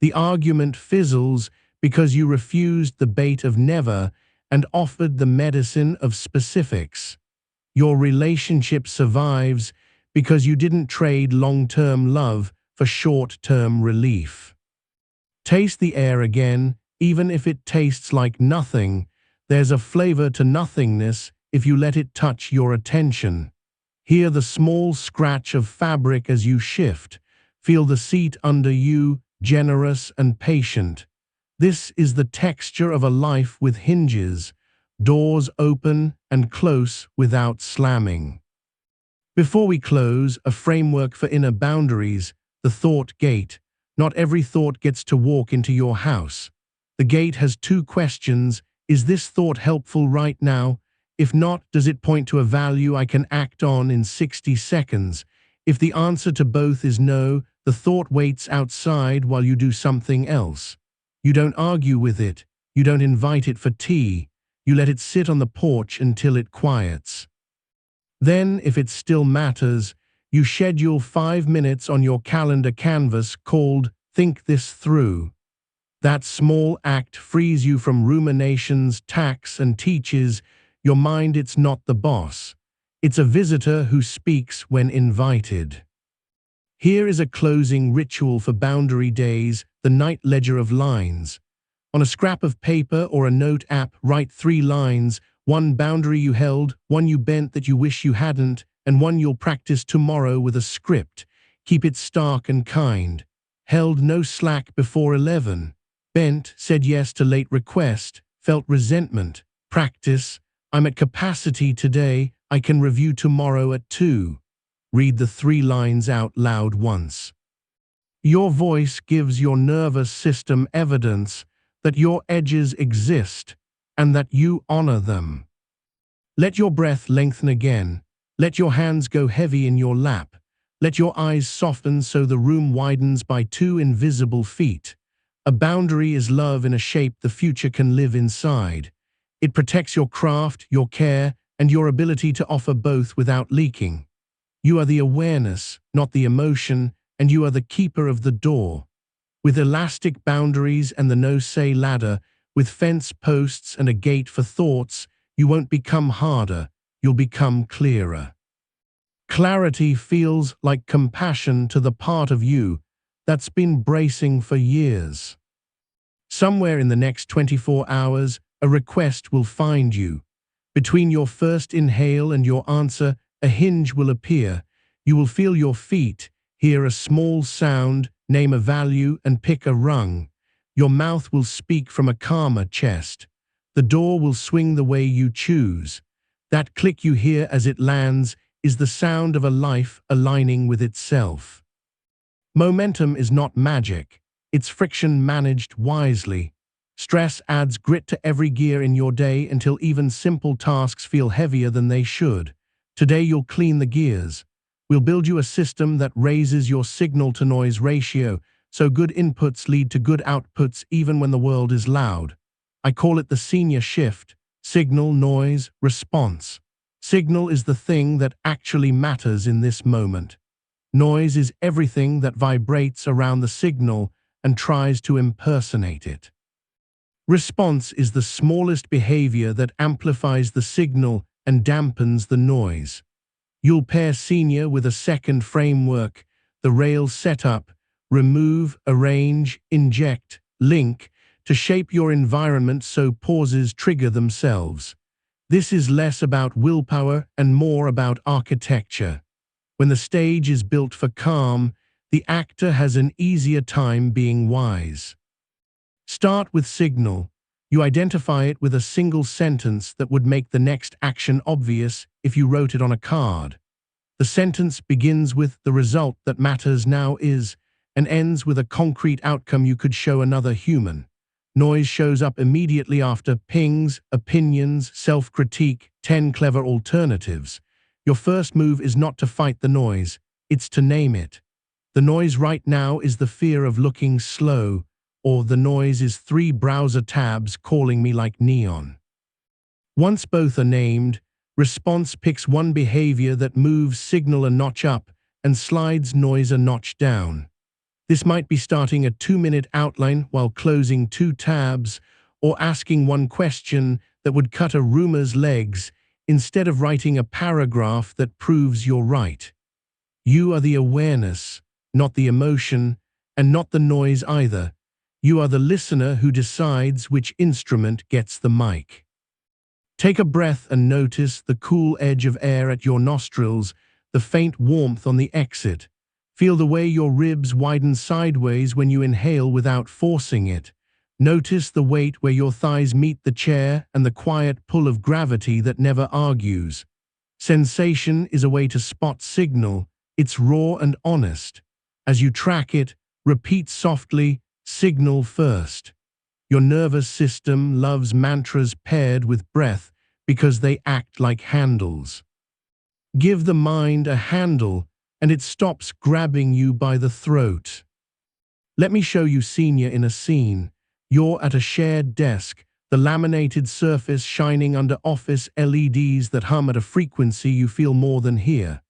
The argument fizzles because you refused the bait of never and offered the medicine of specifics. Your relationship survives because you didn't trade long-term love for short-term relief. Taste the air again, even if it tastes like nothing. There's a flavor to nothingness if you let it touch your attention. Hear the small scratch of fabric as you shift. Feel the seat under you, generous and patient. This is the texture of a life with hinges, doors open and close without slamming. Before we close, a framework for inner boundaries, the thought gate. Not every thought gets to walk into your house. The gate has 2 questions. Is this thought helpful right now? If not, does it point to a value I can act on in 60 seconds? If the answer to both is no, the thought waits outside while you do something else. You don't argue with it. You don't invite it for tea. You let it sit on the porch until it quiets. Then, if it still matters, you schedule 5 minutes on your calendar canvas called Think This Through. That small act frees you from ruminations, tacks, and teaches your mind it's not the boss. It's a visitor who speaks when invited. Here is a closing ritual for boundary days, the night ledger of lines. On a scrap of paper or a note app, write 3 lines, 1 boundary you held, 1 you bent that you wish you hadn't, and 1 you'll practice tomorrow with a script. Keep it stark and kind. Held no slack before 11. Bent, said yes to late request, felt resentment. Practice, I'm at capacity today, I can review tomorrow at 2. Read the 3 lines out loud once. Your voice gives your nervous system evidence that your edges exist and that you honor them. Let your breath lengthen again. Let your hands go heavy in your lap. Let your eyes soften so the room widens by 2 invisible feet. A boundary is love in a shape the future can live inside. It protects your craft, your care, and your ability to offer both without leaking. You are the awareness, not the emotion, and you are the keeper of the door. With elastic boundaries and the no-say ladder, with fence posts and a gate for thoughts, you won't become harder, you'll become clearer. Clarity feels like compassion to the part of you that's been bracing for years. Somewhere in the next 24 hours, a request will find you. Between your first inhale and your answer, a hinge will appear. You will feel your feet, hear a small sound, name a value, and pick a rung. Your mouth will speak from a calmer chest. The door will swing the way you choose. That click you hear as it lands is the sound of a life aligning with itself. Momentum is not magic. It's friction managed wisely. Stress adds grit to every gear in your day until even simple tasks feel heavier than they should. Today you'll clean the gears. We'll build you a system that raises your signal-to-noise ratio, so good inputs lead to good outputs even when the world is loud. I call it the senior shift: signal, noise, response. Signal is the thing that actually matters in this moment. Noise is everything that vibrates around the signal and tries to impersonate it. Response is the smallest behavior that amplifies the signal and dampens the noise. You'll pair senior with a second framework, the RAIL setup: remove, arrange, inject, link, to shape your environment so pauses trigger themselves. This is less about willpower and more about architecture. When the stage is built for calm, the actor has an easier time being wise. Start with signal. You identify it with a single sentence that would make the next action obvious if you wrote it on a card. The sentence begins with "the result that matters now is," and ends with a concrete outcome you could show another human. Noise shows up immediately after: pings, opinions, self-critique, 10 clever alternatives. Your first move is not to fight the noise, it's to name it. The noise right now is the fear of looking slow, or the noise is 3 browser tabs calling me like neon. Once both are named, response picks one behavior that moves signal a notch up and slides noise a notch down. This might be starting a 2-minute outline while closing 2 tabs, or asking one question that would cut a rumor's legs instead of writing a paragraph that proves you're right. You are the awareness, not the emotion, and not the noise either. You are the listener who decides which instrument gets the mic. Take a breath and notice the cool edge of air at your nostrils, the faint warmth on the exit. Feel the way your ribs widen sideways when you inhale without forcing it. Notice the weight where your thighs meet the chair and the quiet pull of gravity that never argues. Sensation is a way to spot signal. It's raw and honest. As you track it, repeat softly, signal first. Your nervous system loves mantras paired with breath because they act like handles. Give the mind a handle, and it stops grabbing you by the throat. Let me show you senior in a scene. You're at a shared desk, the laminated surface shining under office LEDs that hum at a frequency you feel more than hear.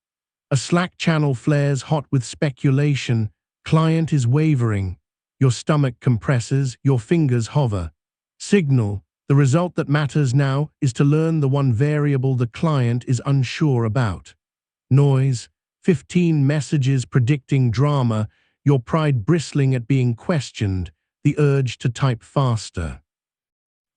A Slack channel flares hot with speculation. Client is wavering. Your stomach compresses, your fingers hover. Signal: the result that matters now is to learn the one variable the client is unsure about. Noise: 15 messages predicting drama, your pride bristling at being questioned, the urge to type faster.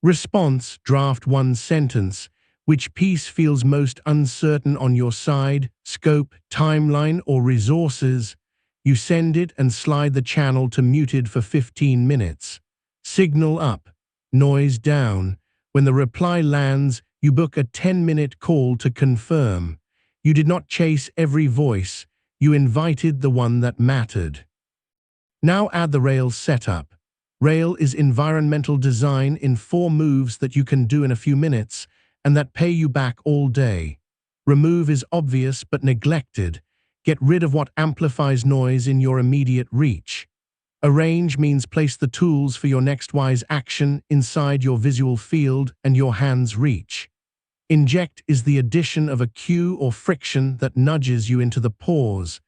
Response: draft one sentence. Which piece feels most uncertain on your side? Scope, timeline, or resources? You send it and slide the channel to muted for 15 minutes. Signal up, noise down. When the reply lands, you book a 10-minute call to confirm. You did not chase every voice, you invited the one that mattered. Now add the RAIL setup. RAIL is environmental design in 4 moves that you can do in a few minutes and that pay you back all day. Remove is obvious but neglected. Get rid of what amplifies noise in your immediate reach. Arrange means place the tools for your next wise action inside your visual field and your hand's reach. Inject is the addition of a cue or friction that nudges you into the pause.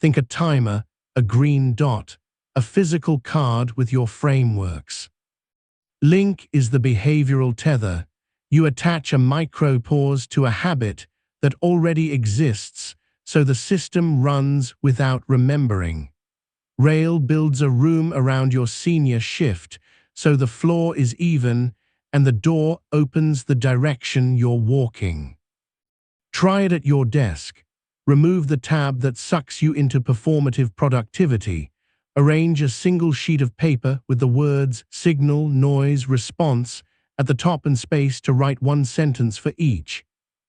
Think a timer, a green dot, a physical card with your frameworks. Link is the behavioral tether. You attach a micro-pause to a habit that already exists, so the system runs without remembering. Rail builds a room around your senior shift, so the floor is even and the door opens the direction you're walking. Try it at your desk. Remove the tab that sucks you into performative productivity. Arrange a single sheet of paper with the words signal, noise, response at the top and space to write one sentence for each.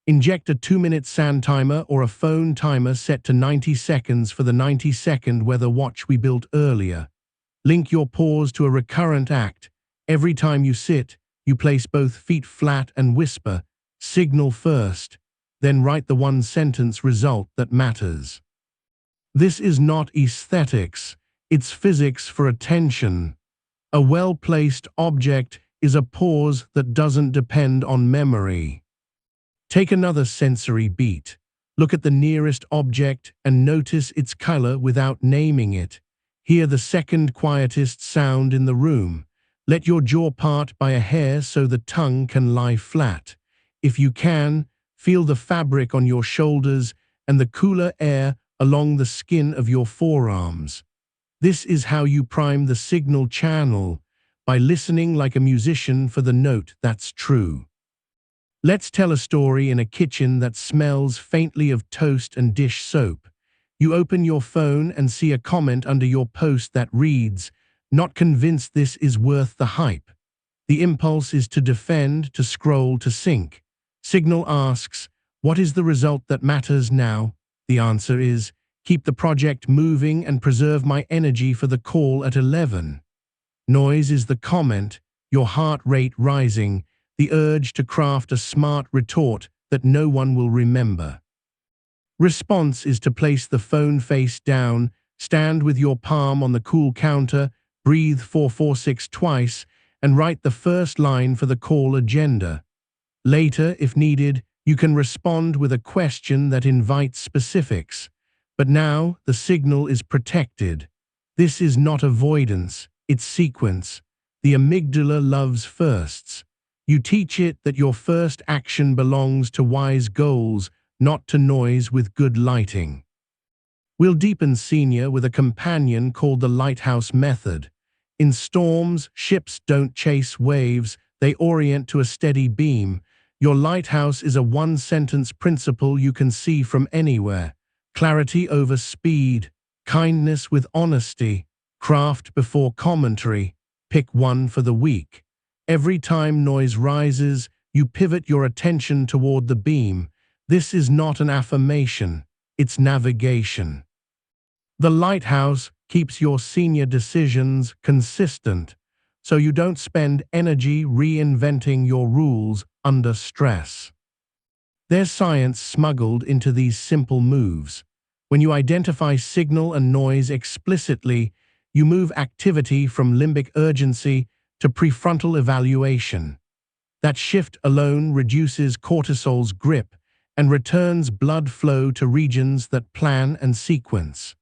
Inject a 2-minute sand timer or a phone timer set to 90 seconds for the 90-second weather watch we built earlier. Link your pause to a recurrent act. Every time you sit, you place both feet flat and whisper, signal first, then write the one-sentence result that matters. This is not aesthetics, it's physics for attention. A well-placed object is a pause that doesn't depend on memory. Take another sensory beat. Look at the nearest object and notice its color without naming it. Hear the second quietest sound in the room. Let your jaw part by a hair so the tongue can lie flat. If you can, feel the fabric on your shoulders and the cooler air along the skin of your forearms. This is how you prime the signal channel, by listening like a musician for the note that's true. Let's tell a story in a kitchen that smells faintly of toast and dish soap. You open your phone and see a comment under your post that reads, "Not convinced this is worth the hype." The impulse is to defend, to scroll, to sync. Signal asks, what is the result that matters now? The answer is, keep the project moving and preserve my energy for the call at 11. Noise is the comment, your heart rate rising, the urge to craft a smart retort that no one will remember. Response is to place the phone face down, stand with your palm on the cool counter, breathe 4-4-6 twice, and write the first line for the call agenda. Later, if needed, you can respond with a question that invites specifics. But now, the signal is protected. This is not avoidance, it's sequence. The amygdala loves firsts. You teach it that your first action belongs to wise goals, not to noise with good lighting. We'll deepen senior with a companion called the lighthouse method. In storms, ships don't chase waves, they orient to a steady beam. Your lighthouse is a one-sentence principle you can see from anywhere. Clarity over speed, kindness with honesty, craft before commentary. Pick one for the week. Every time noise rises, you pivot your attention toward the beam. This is not an affirmation, it's navigation. The lighthouse keeps your senior decisions consistent, so you don't spend energy reinventing your rules under stress. There's science smuggled into these simple moves. When you identify signal and noise explicitly, you move activity from limbic urgency to prefrontal evaluation. That shift alone reduces cortisol's grip and returns blood flow to regions that plan and sequence.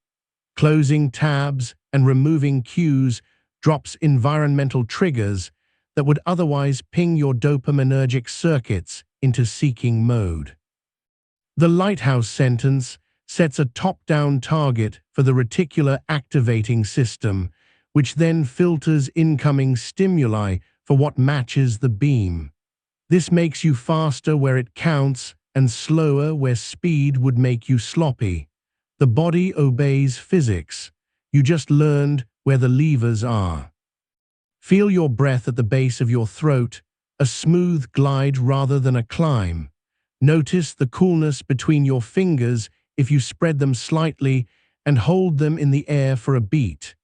Closing tabs and removing cues drops environmental triggers that would otherwise ping your dopaminergic circuits into seeking mode. The lighthouse sentence sets a top-down target for the reticular activating system, which then filters incoming stimuli for what matches the beam. This makes you faster where it counts and slower where speed would make you sloppy. The body obeys physics. You just learned where the levers are. Feel your breath at the base of your throat, a smooth glide rather than a climb. Notice the coolness between your fingers if you spread them slightly and hold them in the air for a beat.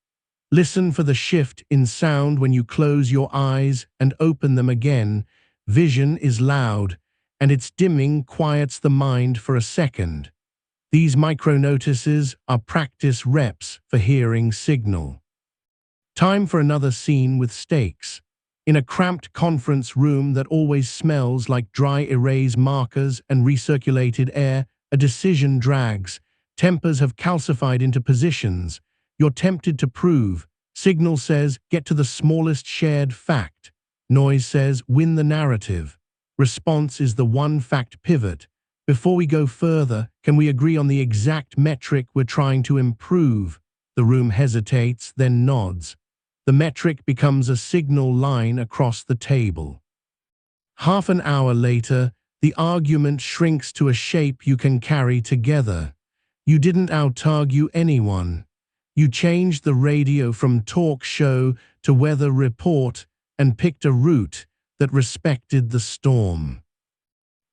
Listen for the shift in sound when you close your eyes and open them again. Vision is loud, and its dimming quiets the mind for a second. These micro-notices are practice reps for hearing signal. Time for another scene with stakes. In a cramped conference room that always smells like dry erase markers and recirculated air, a decision drags. Tempers have calcified into positions. You're tempted to prove. Signal says, get to the smallest shared fact. Noise says, win the narrative. Response is the one fact pivot. Before we go further, can we agree on the exact metric we're trying to improve? The room hesitates, then nods. The metric becomes a signal line across the table. Half an hour later, the argument shrinks to a shape you can carry together. You didn't out-argue anyone. You changed the radio from talk show to weather report and picked a route that respected the storm.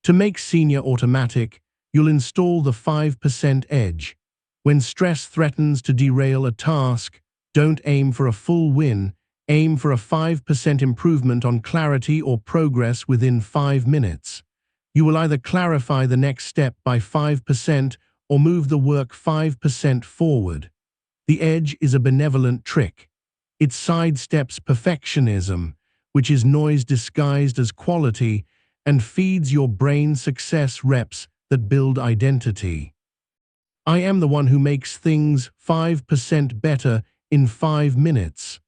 To make senior automatic, you'll install the 5% edge. When stress threatens to derail a task, don't aim for a full win, aim for a 5% improvement on clarity or progress within 5 minutes. You will either clarify the next step by 5% or move the work 5% forward. The edge is a benevolent trick. It sidesteps perfectionism, which is noise disguised as quality, and feeds your brain success reps that build identity. I am the one who makes things 5% better in 5 minutes.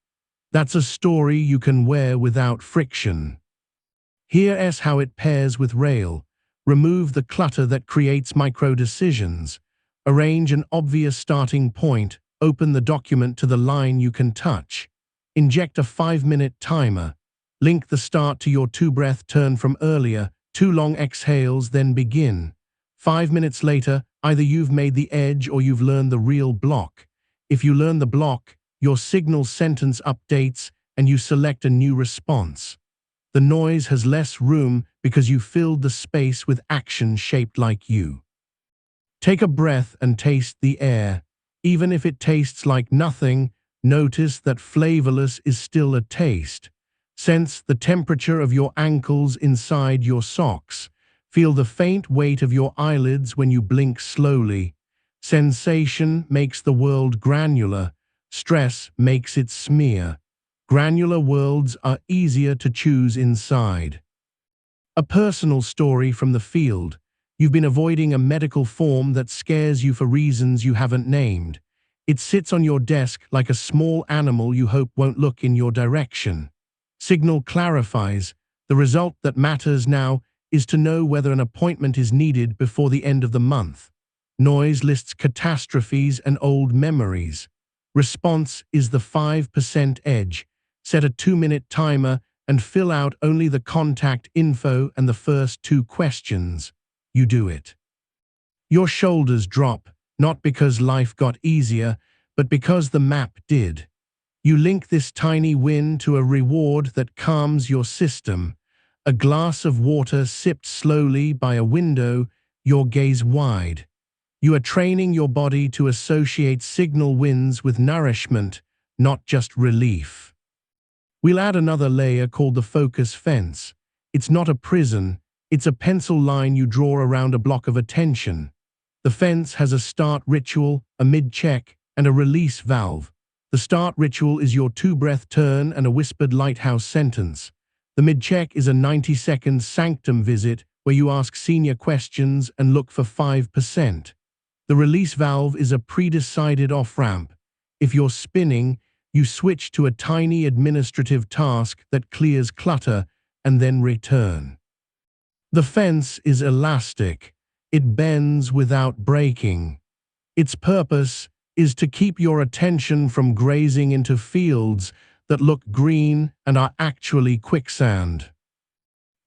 That's a story you can wear without friction. Here's how it pairs with RAIL. Remove the clutter that creates micro-decisions. Arrange an obvious starting point. Open the document to the line you can touch. Inject a 5-minute timer. Link the start to your 2-breath turn from earlier. 2 long exhales, then begin. 5 minutes later, either you've made the edge or you've learned the real block. If you learn the block, your signal sentence updates and you select a new response. The noise has less room because you filled the space with action shaped like you. Take a breath and taste the air. Even if it tastes like nothing, notice that flavorless is still a taste. Sense the temperature of your ankles inside your socks. Feel the faint weight of your eyelids when you blink slowly. Sensation makes the world granular. Stress makes it smear. Granular worlds are easier to choose inside. A personal story from the field. You've been avoiding a medical form that scares you for reasons you haven't named. It sits on your desk like a small animal you hope won't look in your direction. Signal clarifies. The result that matters now is to know whether an appointment is needed before the end of the month. Noise lists catastrophes and old memories. Response is the 5% edge. Set a 2-minute timer and fill out only the contact info and the first 2 questions. You do it. Your shoulders drop, not because life got easier, but because the map did. You link this tiny win to a reward that calms your system. A glass of water sipped slowly by a window, your gaze wide. You are training your body to associate signal wins with nourishment, not just relief. We'll add another layer called the focus fence. It's not a prison. It's a pencil line you draw around a block of attention. The fence has a start ritual, a mid-check, and a release valve. The start ritual is your 2-breath turn and a whispered lighthouse sentence. The mid-check is a 90-second sanctum visit where you ask senior questions and look for 5%. The release valve is a pre-decided off-ramp. If you're spinning, you switch to a tiny administrative task that clears clutter and then return. The fence is elastic. It bends without breaking. Its purpose is to keep your attention from grazing into fields that look green and are actually quicksand.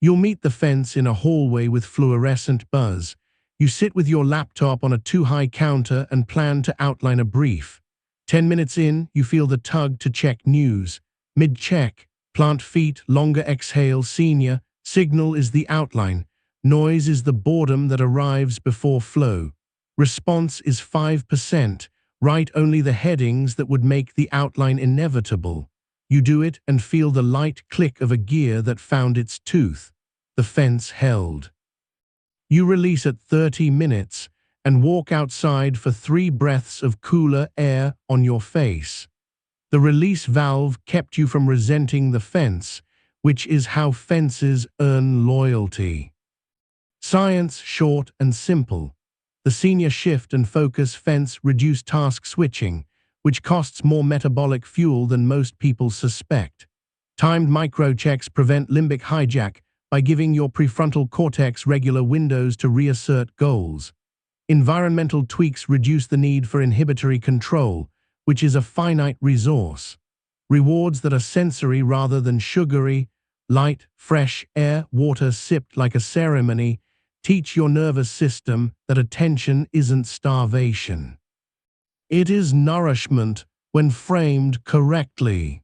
You'll meet the fence in a hallway with fluorescent buzz. You sit with your laptop on a too-high counter and plan to outline a brief. 10 minutes in, you feel the tug to check news. Mid-check, plant feet, longer exhale, senior. Signal is the outline. Noise is the boredom that arrives before flow. Response is 5%. Write only the headings that would make the outline inevitable. You do it and feel the light click of a gear that found its tooth. The fence held. You release at 30 minutes and walk outside for 3 breaths of cooler air on your face. The release valve kept you from resenting the fence, which is how fences earn loyalty. Science, short and simple. The senior shift and focus fence reduce task switching, which costs more metabolic fuel than most people suspect. Timed microchecks prevent limbic hijack by giving your prefrontal cortex regular windows to reassert goals. Environmental tweaks reduce the need for inhibitory control, which is a finite resource. Rewards that are sensory rather than sugary, light, fresh air, water sipped like a ceremony, teach your nervous system that attention isn't starvation. It is nourishment when framed correctly.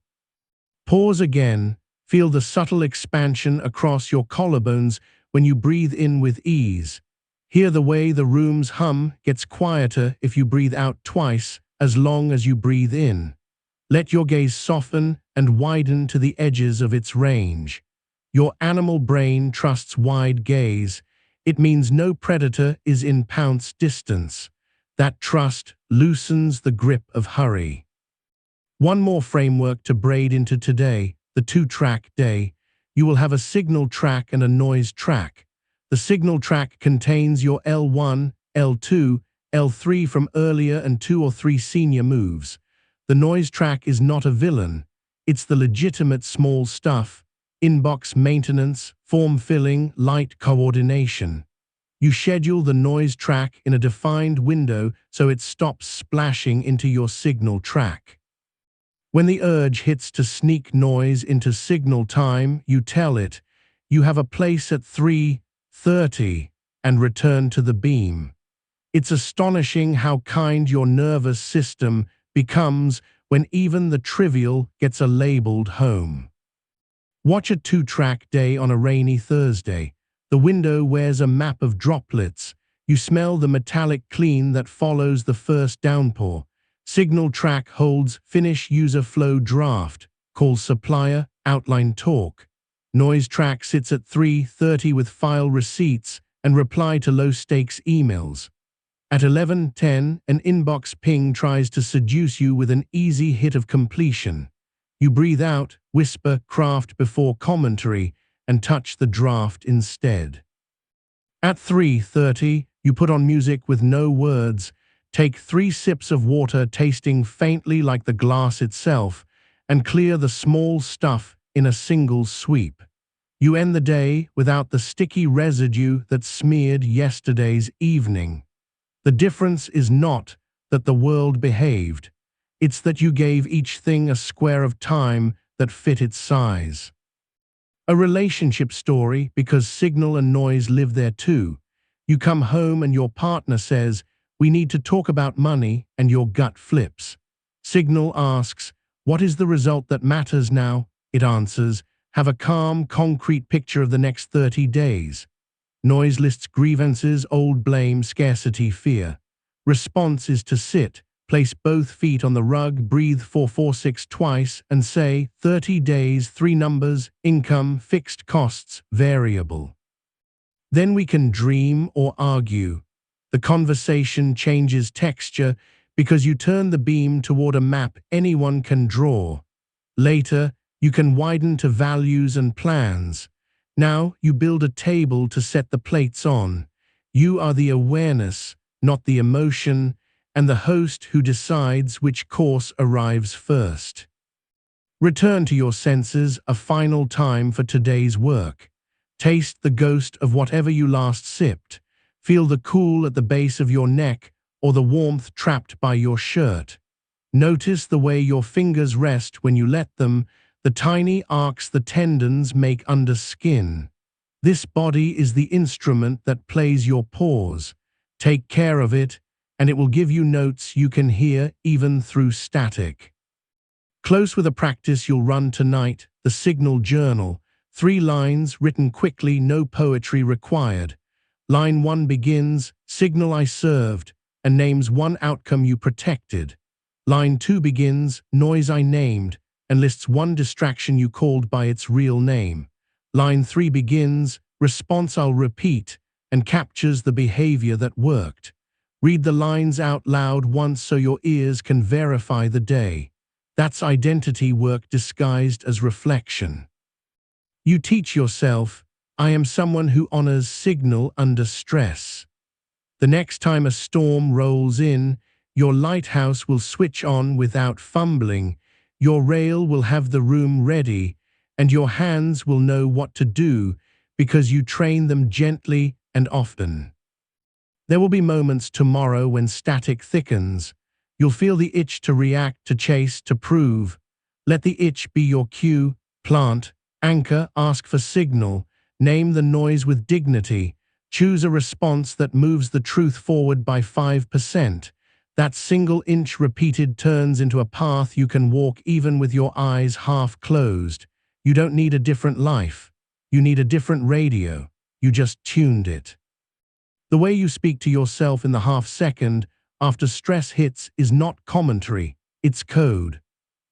Pause again, feel the subtle expansion across your collarbones when you breathe in with ease. Hear the way the room's hum gets quieter if you breathe out twice as long as you breathe in. Let your gaze soften and widen to the edges of its range. Your animal brain trusts wide gaze. It means no predator is in pounce distance. That trust loosens the grip of hurry. One more framework to braid into today, the 2-track day. You will have a signal track and a noise track. The signal track contains your L1, L2, L3 from earlier and 2 or 3 senior moves. The noise track is not a villain. It's the legitimate small stuff: inbox maintenance, form filling, light coordination. You schedule the noise track in a defined window so it stops splashing into your signal track. When the urge hits to sneak noise into signal time, you tell it, you have a place at 3:30, and return to the beam. It's astonishing how kind your nervous system becomes when even the trivial gets a labeled home. Watch a 2-track day on a rainy Thursday. The window wears a map of droplets. You smell the metallic clean that follows the first downpour. Signal track holds finish user flow draft, call supplier, outline talk. Noise track sits at 3:30 with file receipts and reply to low-stakes emails. At 11:10, an inbox ping tries to seduce you with an easy hit of completion. You breathe out, whisper craft before commentary, and touch the draft instead. At 3:30, you put on music with no words, take 3 sips of water tasting faintly like the glass itself, and clear the small stuff in a single sweep. You end the day without the sticky residue that smeared yesterday's evening. The difference is not that the world behaved. It's that you gave each thing a square of time that fit its size. A relationship story, because signal and noise live there too. You come home and your partner says, "We need to talk about money," and your gut flips. Signal asks, "What is the result that matters now?" It answers, "Have a calm, concrete picture of the next 30 days. Noise lists grievances, old blame, scarcity, fear. Response is to sit, place both feet on the rug, breathe 4-4-6 twice, and say, 30 days, 3 numbers, income, fixed costs, variable. Then we can dream or argue. The conversation changes texture because you turn the beam toward a map anyone can draw. Later, you can widen to values and plans. Now you build a table to set the plates on. You are the awareness, not the emotion, and the host who decides which course arrives first. Return to your senses a final time for today's work. Taste the ghost of whatever you last sipped. Feel the cool at the base of your neck or the warmth trapped by your shirt. Notice the way your fingers rest when you let them, the tiny arcs the tendons make under skin. This body is the instrument that plays your pause. Take care of it, and it will give you notes you can hear even through static. Close with a practice you'll run tonight, the Signal Journal. 3 lines written quickly, no poetry required. Line 1 begins, "Signal I served," and names one outcome you protected. Line 2 begins, "Noise I named," and lists one distraction you called by its real name. Line 3 begins, "Response I'll repeat," and captures the behavior that worked. Read the lines out loud once so your ears can verify the day. That's identity work disguised as reflection. You teach yourself, I am someone who honors signal under stress. The next time a storm rolls in, your lighthouse will switch on without fumbling, your rail will have the room ready, and your hands will know what to do because you train them gently and often. There will be moments tomorrow when static thickens. You'll feel the itch to react, to chase, to prove. Let the itch be your cue. Plant, anchor, ask for signal. Name the noise with dignity. Choose a response that moves the truth forward by 5%. That single inch repeated turns into a path you can walk even with your eyes half closed. You don't need a different life. You need a different radio. You just tuned it. The way you speak to yourself in the half second after stress hits is not commentary, it's code.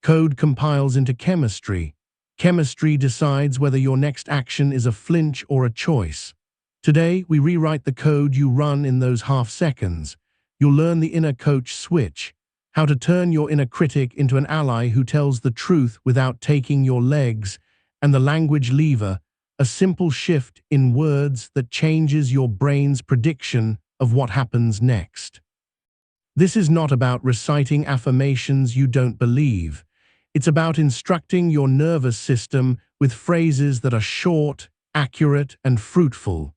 Code compiles into chemistry. Chemistry decides whether your next action is a flinch or a choice. Today, we rewrite the code you run in those half seconds. You'll learn the inner coach switch, how to turn your inner critic into an ally who tells the truth without taking your legs, and the language lever, a simple shift in words that changes your brain's prediction of what happens next. This is not about reciting affirmations you don't believe. It's about instructing your nervous system with phrases that are short, accurate, and fruitful.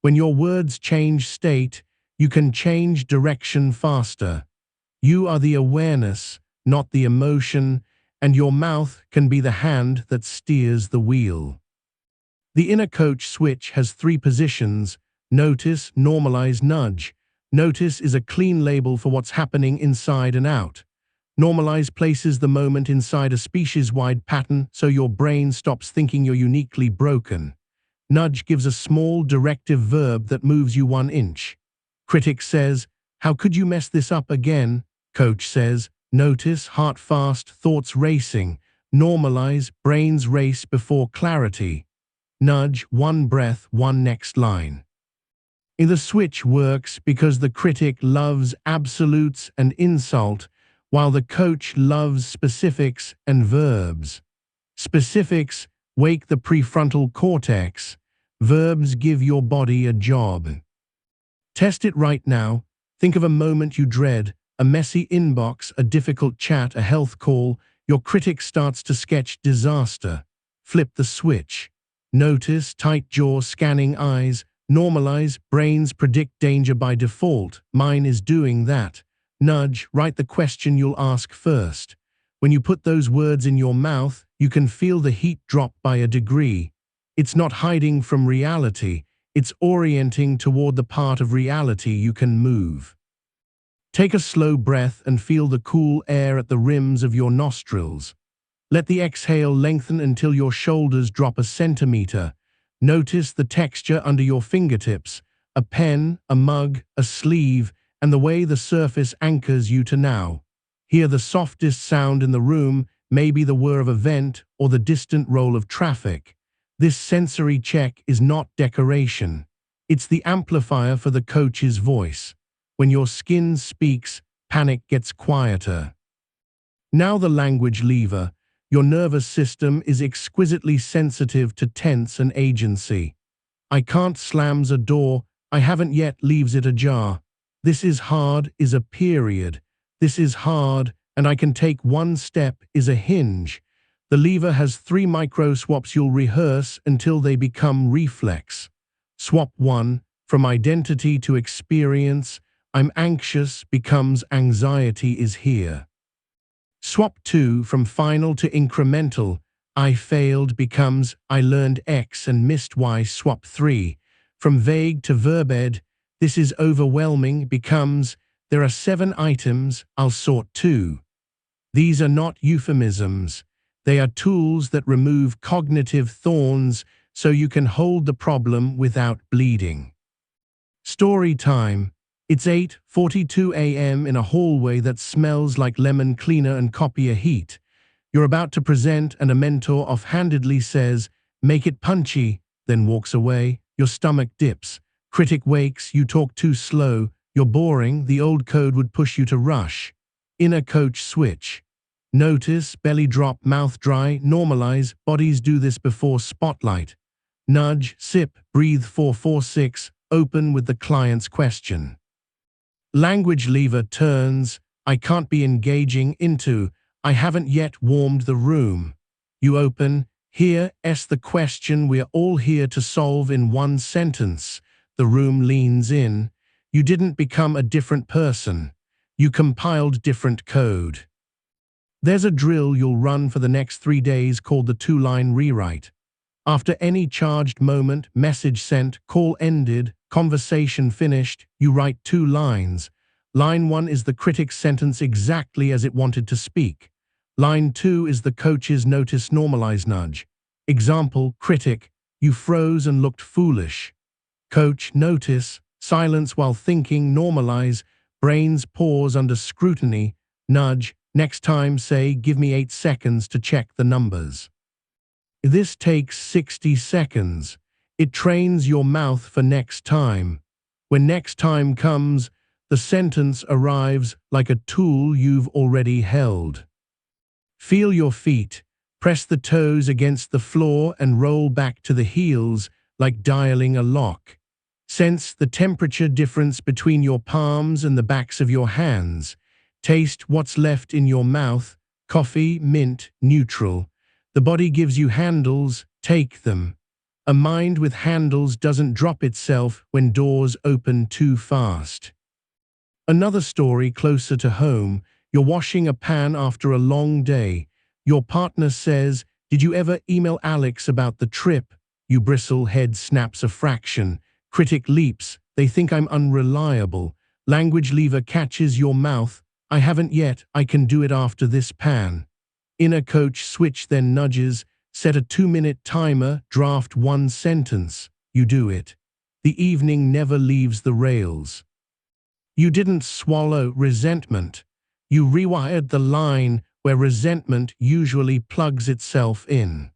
When your words change state, you can change direction faster. You are the awareness, not the emotion, and your mouth can be the hand that steers the wheel. The inner coach switch has 3 positions: notice, normalize, nudge. Notice is a clean label for what's happening inside and out. Normalize places the moment inside a species-wide pattern so your brain stops thinking you're uniquely broken. Nudge gives a small directive verb that moves you 1 inch. Critic says, how could you mess this up again? Coach says, notice, heart fast, thoughts racing. Normalize, brains race before clarity. Nudge, 1 breath, 1 next line. The switch works because the critic loves absolutes and insult, while the coach loves specifics and verbs. Specifics wake the prefrontal cortex. Verbs give your body a job. Test it right now. Think of a moment you dread, a messy inbox, a difficult chat, a health call. Your critic starts to sketch disaster. Flip the switch. Notice, tight jaw, scanning eyes. Normalize, brains predict danger by default. Mine is doing that. Nudge, write the question you'll ask first. When you put those words in your mouth, you can feel the heat drop by a degree. It's not hiding from reality, it's orienting toward the part of reality you can move. Take a slow breath and feel the cool air at the rims of your nostrils. Let the exhale lengthen until your shoulders drop a centimeter. Notice the texture under your fingertips, a pen, a mug, a sleeve, and the way the surface anchors you to now. Hear the softest sound in the room, maybe the whir of a vent or the distant roll of traffic. This sensory check is not decoration. It's the amplifier for the coach's voice. When your skin speaks, panic gets quieter. Now the language lever. Your nervous system is exquisitely sensitive to tense and agency. I can't slams a door, I haven't yet leaves it ajar. This is hard is a period. This is hard, and I can take 1 step is a hinge. The lever has 3 micro swaps you'll rehearse until they become reflex. Swap 1, from identity to experience, I'm anxious becomes anxiety is here. Swap 2, from final to incremental, I failed becomes I learned X and missed Y. Swap 3, from vague to verbed, this is overwhelming becomes there are 7 items, I'll sort 2. These are not euphemisms. They are tools that remove cognitive thorns so you can hold the problem without bleeding. Story time. It's 8:42 a.m. in a hallway that smells like lemon cleaner and copier heat. You're about to present and a mentor offhandedly says, make it punchy, then walks away. Your stomach dips. Critic wakes, you talk too slow. You're boring, the old code would push you to rush. Inner coach switch. Notice, belly drop, mouth dry, normalize. Bodies do this before spotlight. Nudge, sip, breathe 4-4-6, open with the client's question. Language lever turns, I can't be engaging, into, I haven't yet warmed the room. You open, here, the question we're all here to solve in one sentence. The room leans in. You didn't become a different person. You compiled different code. There's a drill you'll run for the next 3 days called the 2-line rewrite. After any charged moment, message sent, call ended, conversation finished, you write 2 lines. Line 1 is the critic's sentence exactly as it wanted to speak. Line 2 is the coach's notice normalize nudge. Example, critic, you froze and looked foolish. Coach, notice, silence while thinking, normalize, brains pause under scrutiny, nudge, next time say, give me 8 seconds to check the numbers. This takes 60 seconds. It trains your mouth for next time. When next time comes, the sentence arrives like a tool you've already held. Feel your feet. Press the toes against the floor and roll back to the heels like dialing a lock. Sense the temperature difference between your palms and the backs of your hands. Taste what's left in your mouth, coffee, mint, neutral. The body gives you handles, take them. A mind with handles doesn't drop itself when doors open too fast. Another story closer to home. You're washing a pan after a long day. Your partner says, did you ever email Alex about the trip? You bristle, head snaps a fraction. Critic leaps, they think I'm unreliable. Language lever catches your mouth. I haven't yet, I can do it after this pan. Inner coach switch then nudges, set a 2-minute timer, draft 1 sentence. You do it. The evening never leaves the rails. You didn't swallow resentment. You rewired the line where resentment usually plugs itself in.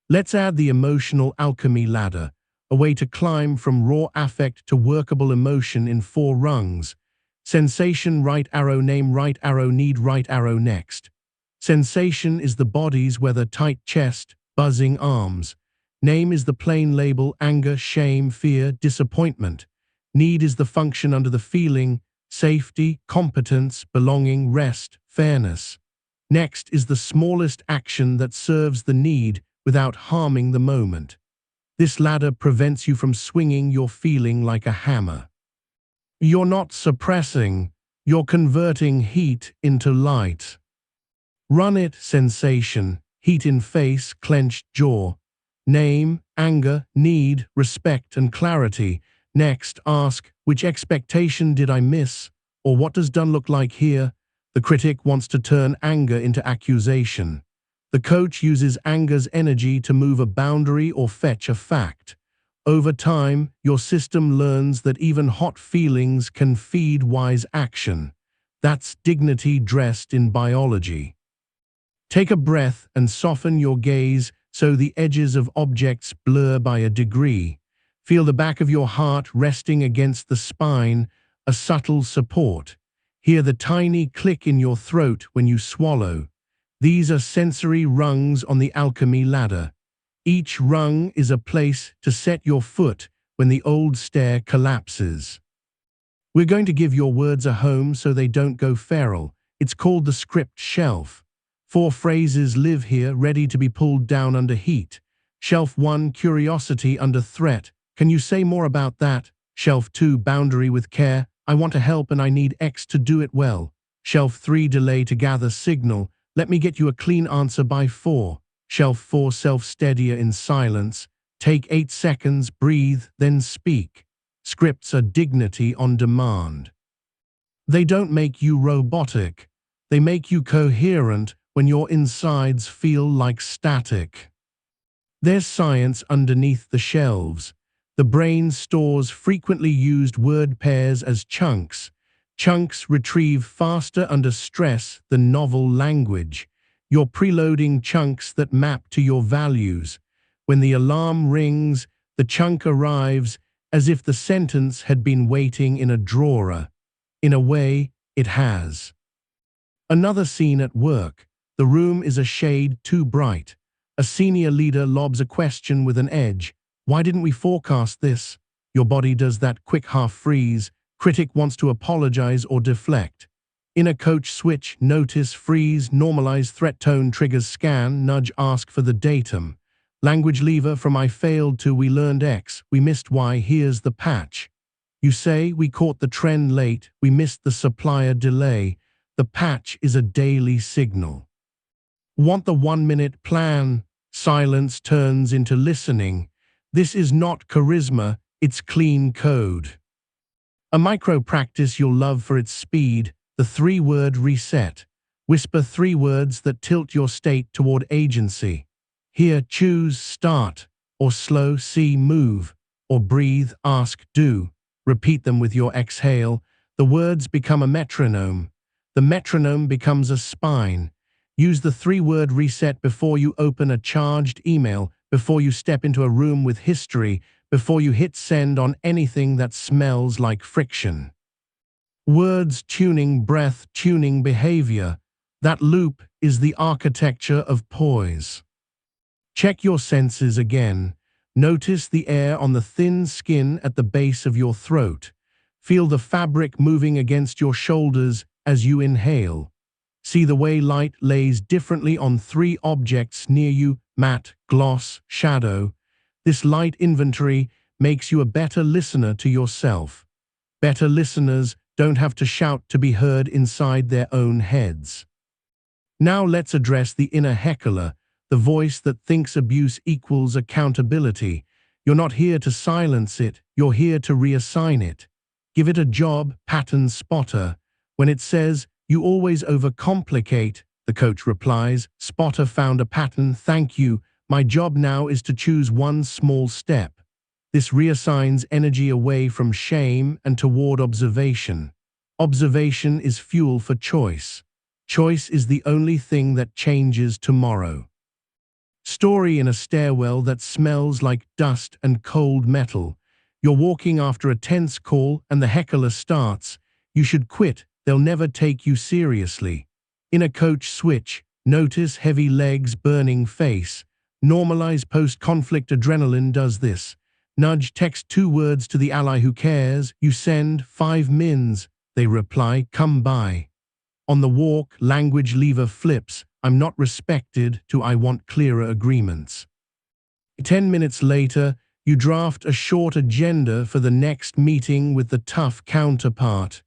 Let's add the emotional alchemy ladder, a way to climb from raw affect to workable emotion in 4 rungs. Sensation, right arrow, name, right arrow, need, right arrow, next. Sensation is the body's whether tight chest, buzzing arms. Name is the plain label, anger, shame, fear, disappointment. Need is the function under the feeling, safety, competence, belonging, rest, fairness. Next is the smallest action that serves the need without harming the moment. This ladder prevents you from swinging your feeling like a hammer. You're not suppressing, you're converting heat into light. Run it, sensation, heat in face, clenched jaw. Name, anger, need, respect, and clarity. Next, ask, which expectation did I miss? Or what does done look like here? The critic wants to turn anger into accusation. The coach uses anger's energy to move a boundary or fetch a fact. Over time, your system learns that even hot feelings can feed wise action. That's dignity dressed in biology. Take a breath and soften your gaze so the edges of objects blur by a degree. Feel the back of your heart resting against the spine, a subtle support. Hear the tiny click in your throat when you swallow. These are sensory rungs on the alchemy ladder. Each rung is a place to set your foot when the old stair collapses. We're going to give your words a home so they don't go feral. It's called the script shelf. 4 phrases live here, ready to be pulled down under heat. Shelf 1, curiosity under threat. Can you say more about that? Shelf 2, boundary with care. I want to help and I need X to do it well. Shelf 3, delay to gather signal. Let me get you a clean answer by 4. Shelf 4, self-steadier in silence. Take 8 seconds, breathe, then speak. Scripts are dignity on demand. They don't make you robotic. They make you coherent when your insides feel like static. There's science underneath the shelves. The brain stores frequently used word pairs as chunks. Chunks retrieve faster under stress than novel language. You're preloading chunks that map to your values. When the alarm rings, the chunk arrives as if the sentence had been waiting in a drawer. In a way, it has. Another scene at work. The room is a shade too bright. A senior leader lobs a question with an edge. Why didn't we forecast this? Your body does that quick half freeze. Critic wants to apologize or deflect. Inner coach switch, notice, freeze, normalize, threat tone, triggers, scan, nudge, ask for the datum. Language lever from I failed to we learned X, we missed Y, here's the patch. You say we caught the trend late, we missed the supplier delay. The patch is a daily signal. Want the 1-minute plan? Silence turns into listening. This is not charisma, it's clean code. A micro practice you'll love for its speed, the 3-word reset. Whisper 3 words that tilt your state toward agency. Here, choose start, or slow, see, move, or breathe, ask, do. Repeat them with your exhale. The words become a metronome. The metronome becomes a spine. Use the 3-word reset before you open a charged email, before you step into a room with history, before you hit send on anything that smells like friction. Words tuning breath, tuning behavior. That loop is the architecture of poise. Check your senses again. Notice the air on the thin skin at the base of your throat. Feel the fabric moving against your shoulders as you inhale. See the way light lays differently on 3 objects near you: matte, gloss, shadow. This light inventory makes you a better listener to yourself. Better listeners don't have to shout to be heard inside their own heads. Now let's address the inner heckler, the voice that thinks abuse equals accountability. You're not here to silence it, you're here to reassign it. Give it a job, pattern spotter. When it says, "You always overcomplicate," the coach replies, "Spotter found a pattern, thank you. My job now is to choose one small step." This reassigns energy away from shame and toward observation. Observation is fuel for choice. Choice is the only thing that changes tomorrow. Story in a stairwell that smells like dust and cold metal. You're walking after a tense call and the heckler starts. You should quit, they'll never take you seriously. Inner coach switch, notice heavy legs, burning face. Normalize post-conflict adrenaline does this. Nudge, text 2 words to the ally who cares. You send 5 mins. They reply, come by. On the walk, language lever flips. I'm not respected to I want clearer agreements. 10 minutes later, you draft a short agenda for the next meeting with the tough counterpart.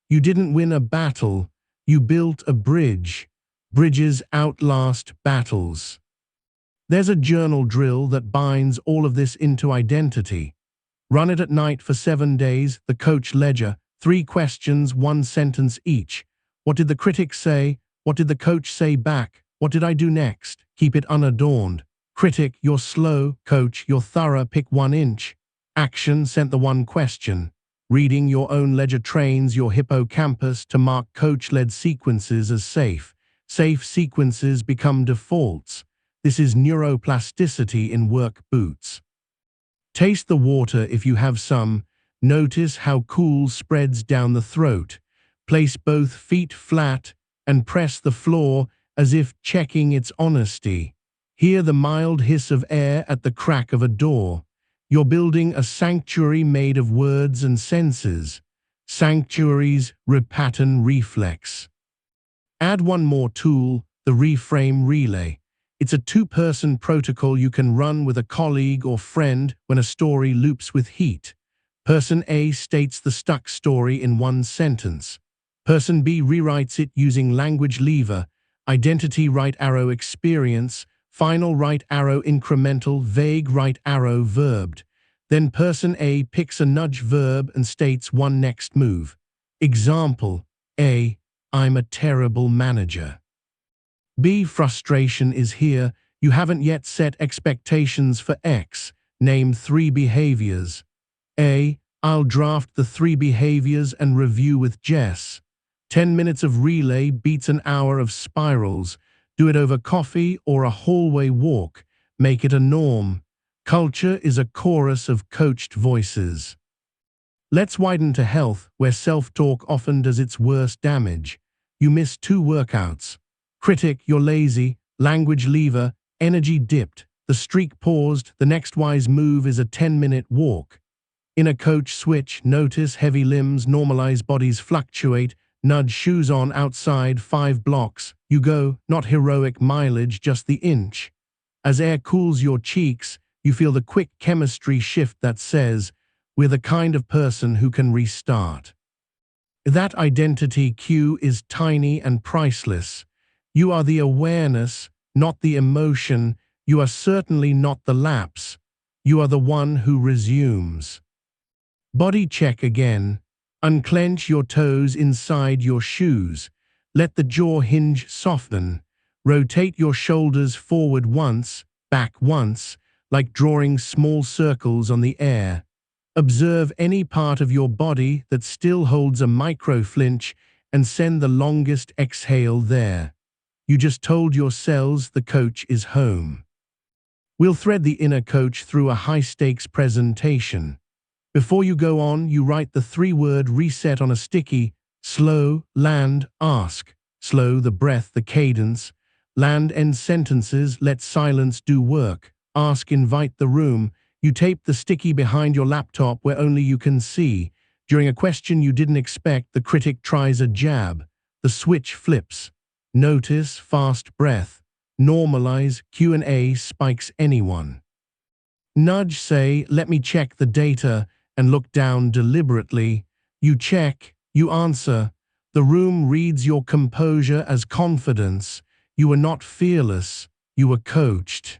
You didn't win a battle. You built a bridge. Bridges outlast battles. There's a journal drill that binds all of this into identity. Run it at night for 7 days, the coach ledger, 3 questions, 1 sentence each. What did the critic say? What did the coach say back? What did I do next? Keep it unadorned. Critic, you're slow. Coach, you're thorough. Pick 1 inch. Action, sent the 1 question. Reading your own ledger trains your hippocampus to mark coach-led sequences as safe. Safe sequences become defaults. This is neuroplasticity in work boots. Taste the water if you have some. Notice how cool spreads down the throat. Place both feet flat and press the floor as if checking its honesty. Hear the mild hiss of air at the crack of a door. You're building a sanctuary made of words and senses. Sanctuaries, repattern, reflex. Add 1 more tool, the reframe relay. It's a 2-person protocol you can run with a colleague or friend when a story loops with heat. Person A states the stuck story in 1 sentence. Person B rewrites it using language lever, identity right arrow experience, final right arrow incremental, vague right arrow verbed. Then person A picks a nudge verb and states 1 next move. Example, A, I'm a terrible manager. B, frustration is here. You haven't yet set expectations for X. Name 3 behaviors. A, I'll draft the 3 behaviors and review with Jess. 10 minutes of relay beats an hour of spirals. Do it over coffee or a hallway walk. Make it a norm. Culture is a chorus of coached voices. Let's widen to health, where self-talk often does its worst damage. You miss 2 workouts. Critic, you're lazy. Language lever, energy dipped. The streak paused. The next wise move is a 10-minute walk. Inner coach switch, notice heavy limbs, normalize bodies fluctuate. Nudge, shoes on, outside, 5 blocks. You go, not heroic mileage, just the inch. As air cools your cheeks, you feel the quick chemistry shift that says, we're the kind of person who can restart. That identity cue is tiny and priceless. You are the awareness, not the emotion. You are certainly not the lapse. You are the one who resumes. Body check again. Unclench your toes inside your shoes. Let the jaw hinge soften. Rotate your shoulders forward once, back once, like drawing small circles on the air. Observe any part of your body that still holds a micro flinch and send the longest exhale there. You just told your cells the coach is home. We'll thread the inner coach through a high-stakes presentation. Before you go on, you write the 3-word reset on a sticky. Slow, land, ask. Slow the breath, the cadence. Land, end sentences, let silence do work. Ask, invite the room. You tape the sticky behind your laptop where only you can see. During a question you didn't expect, the critic tries a jab. The switch flips. Notice, fast breath. Normalize, Q&A spikes anyone. Nudge, say, let me check the data, and look down deliberately. You check, you answer. The room reads your composure as confidence. You were not fearless, you were coached.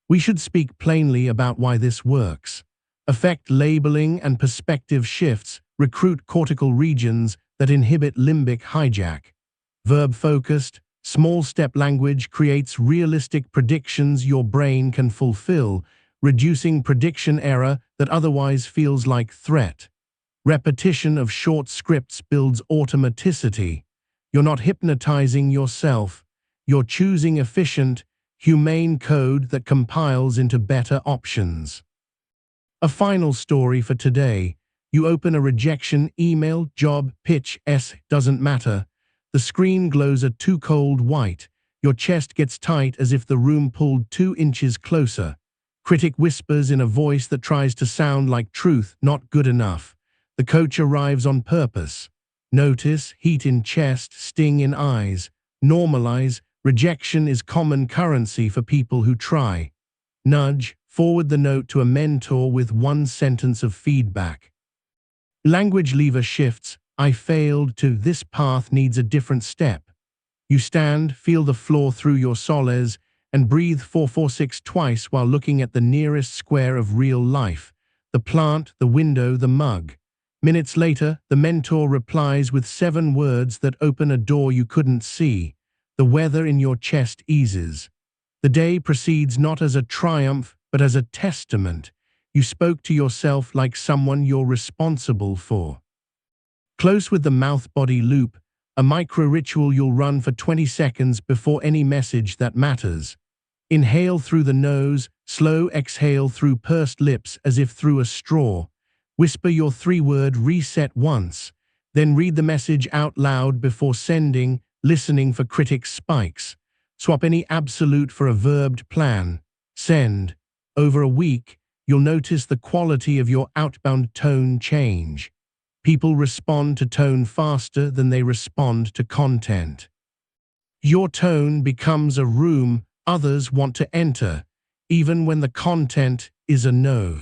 We should speak plainly about why this works. Affect labeling and perspective shifts, recruit cortical regions that inhibit limbic hijack. Verb-focused, small-step language creates realistic predictions your brain can fulfill, reducing prediction error that otherwise feels like threat. Repetition of short scripts builds automaticity. You're not hypnotizing yourself. You're choosing efficient, humane code that compiles into better options. A final story for today. You open a rejection email, job, pitch, doesn't matter. The screen glows a too cold white. Your chest gets tight as if the room pulled 2 inches closer. Critic whispers in a voice that tries to sound like truth, not good enough. The coach arrives on purpose. Notice, heat in chest, sting in eyes. Normalize, rejection is common currency for people who try. Nudge, forward the note to a mentor with 1 sentence of feedback. Language lever shifts, I failed, to this path needs a different step. You stand, feel the floor through your soles, and breathe 4-4-6 twice while looking at the nearest square of real life. The plant, the window, the mug. Minutes later, the mentor replies with 7 words that open a door you couldn't see. The weather in your chest eases. The day proceeds not as a triumph, but as a testament. You spoke to yourself like someone you're responsible for. Close with the mouth-body loop, a micro-ritual you'll run for 20 seconds before any message that matters. Inhale through the nose, slow exhale through pursed lips as if through a straw. Whisper your 3-word reset once, then read the message out loud before sending, listening for critic spikes. Swap any absolute for a verbed plan. Send. Over a week, you'll notice the quality of your outbound tone change. People respond to tone faster than they respond to content. Your tone becomes a room others want to enter, even when the content is a no.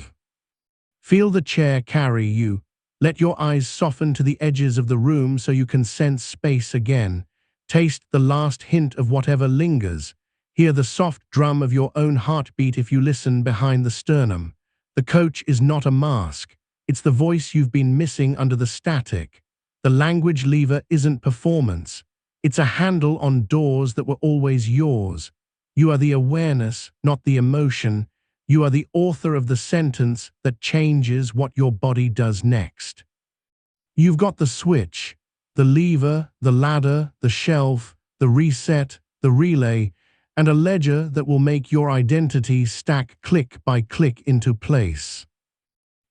Feel the chair carry you. Let your eyes soften to the edges of the room so you can sense space again. Taste the last hint of whatever lingers. Hear the soft drum of your own heartbeat if you listen behind the sternum. The coach is not a mask. It's the voice you've been missing under the static. The language lever isn't performance. It's a handle on doors that were always yours. You are the awareness, not the emotion. You are the author of the sentence that changes what your body does next. You've got the switch, the lever, the ladder, the shelf, the reset, the relay, and a ledger that will make your identity stack click by click into place.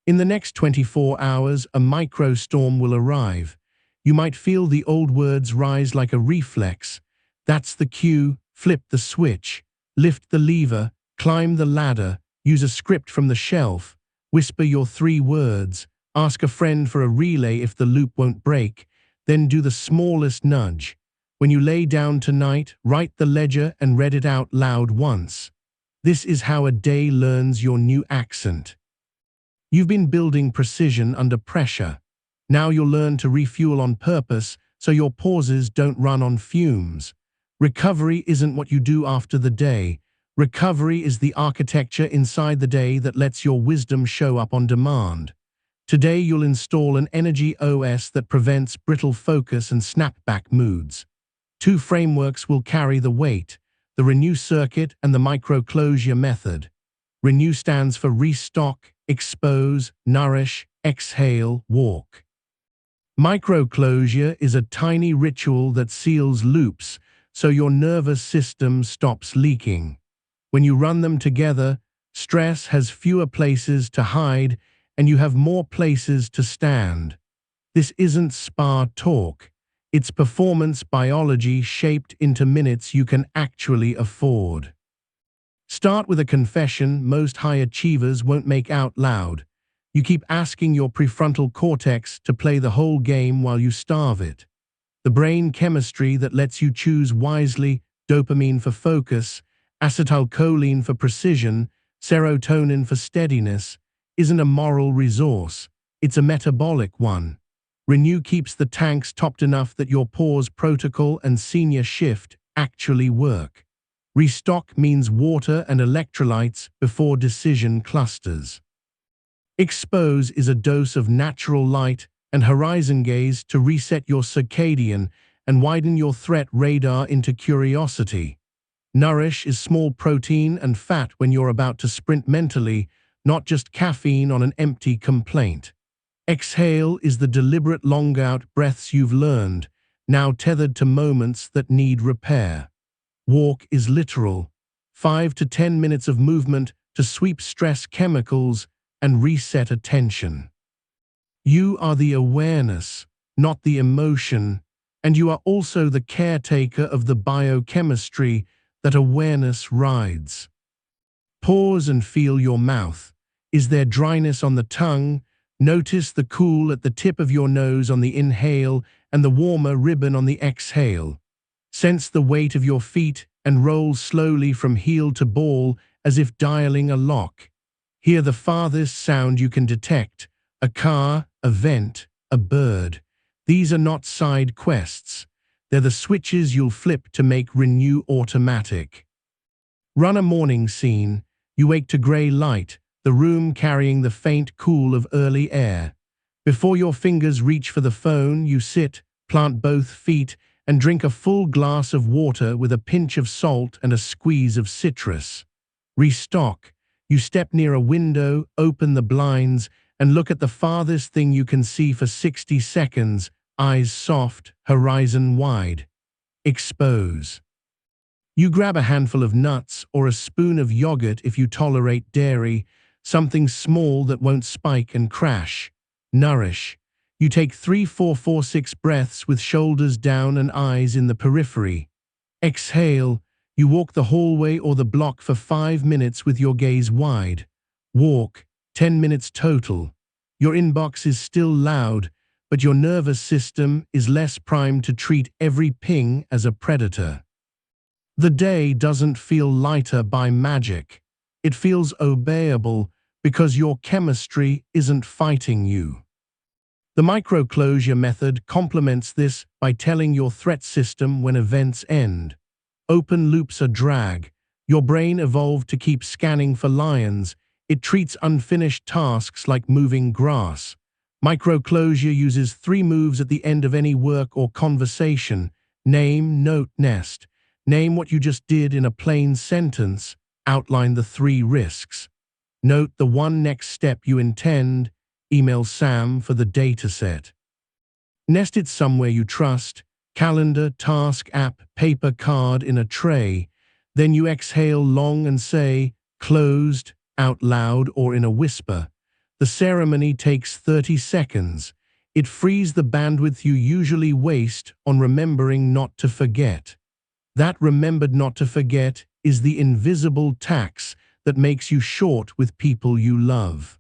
In the next 24 hours, a microstorm will arrive. You might feel the old words rise like a reflex. That's the cue. Flip the switch, lift the lever, climb the ladder, use a script from the shelf, whisper your 3 words, ask a friend for a relay if the loop won't break, then do the smallest nudge. When you lay down tonight, write the ledger and read it out loud once. This is how a day learns your new accent. You've been building precision under pressure. Now you'll learn to refuel on purpose so your pauses don't run on fumes. Recovery isn't what you do after the day. Recovery is the architecture inside the day that lets your wisdom show up on demand. Today you'll install an energy OS that prevents brittle focus and snapback moods. 2 frameworks will carry the weight: the Renew circuit and the micro-closure method. Renew stands for restock, expose, nourish, exhale, walk. Micro-closure is a tiny ritual that seals loops so your nervous system stops leaking. When you run them together, stress has fewer places to hide and you have more places to stand. This isn't spa talk. It's performance biology shaped into minutes you can actually afford. Start with a confession most high achievers won't make out loud. You keep asking your prefrontal cortex to play the whole game while you starve it. The brain chemistry that lets you choose wisely, dopamine for focus, acetylcholine for precision, serotonin for steadiness, isn't a moral resource, it's a metabolic one. Renew keeps the tanks topped enough that your pause protocol and senior shift actually work. Restock means water and electrolytes before decision clusters. Expose is a dose of natural light and horizon gaze to reset your circadian and widen your threat radar into curiosity. Nourish is small protein and fat when you're about to sprint mentally, not just caffeine on an empty complaint. Exhale is the deliberate long-out breaths you've learned, now tethered to moments that need repair. Walk is literal, 5 to 10 minutes of movement to sweep stress chemicals and reset attention. You are the awareness, not the emotion, and you are also the caretaker of the biochemistry that awareness rides. Pause and feel your mouth. Is there dryness on the tongue? Notice the cool at the tip of your nose on the inhale and the warmer ribbon on the exhale. Sense the weight of your feet and roll slowly from heel to ball as if dialing a lock. Hear the farthest sound you can detect: a car, a vent, a bird. These are not side quests. They're the switches you'll flip to make Renew automatic. Run a morning scene. You wake to grey light, the room carrying the faint cool of early air. Before your fingers reach for the phone, you sit, plant both feet, and drink a full glass of water with a pinch of salt and a squeeze of citrus. Restock. You step near a window, open the blinds, and look at the farthest thing you can see for 60 seconds, eyes soft, horizon wide. Expose. You grab a handful of nuts or a spoon of yogurt if you tolerate dairy, something small that won't spike and crash. Nourish. You take 3-4-4-6 breaths with shoulders down and eyes in the periphery. Exhale. You walk the hallway or the block for 5 minutes with your gaze wide. Walk, 10 minutes total. Your inbox is still loud, but your nervous system is less primed to treat every ping as a predator. The day doesn't feel lighter by magic. It feels obeyable because your chemistry isn't fighting you. The micro-closure method complements this by telling your threat system when events end. Open loops are drag. Your brain evolved to keep scanning for lions. It treats unfinished tasks like moving grass. Micro-closure uses 3 moves at the end of any work or conversation: name, note, nest. Name what you just did in a plain sentence. Outline the 3 risks. Note the 1 next step you intend. Email Sam for the dataset. Nest it somewhere you trust: calendar, task app, paper, card in a tray. Then you exhale long and say, closed, out loud or in a whisper. The ceremony takes 30 seconds. It frees the bandwidth you usually waste on remembering not to forget. That remembered not to forget is the invisible tax that makes you short with people you love.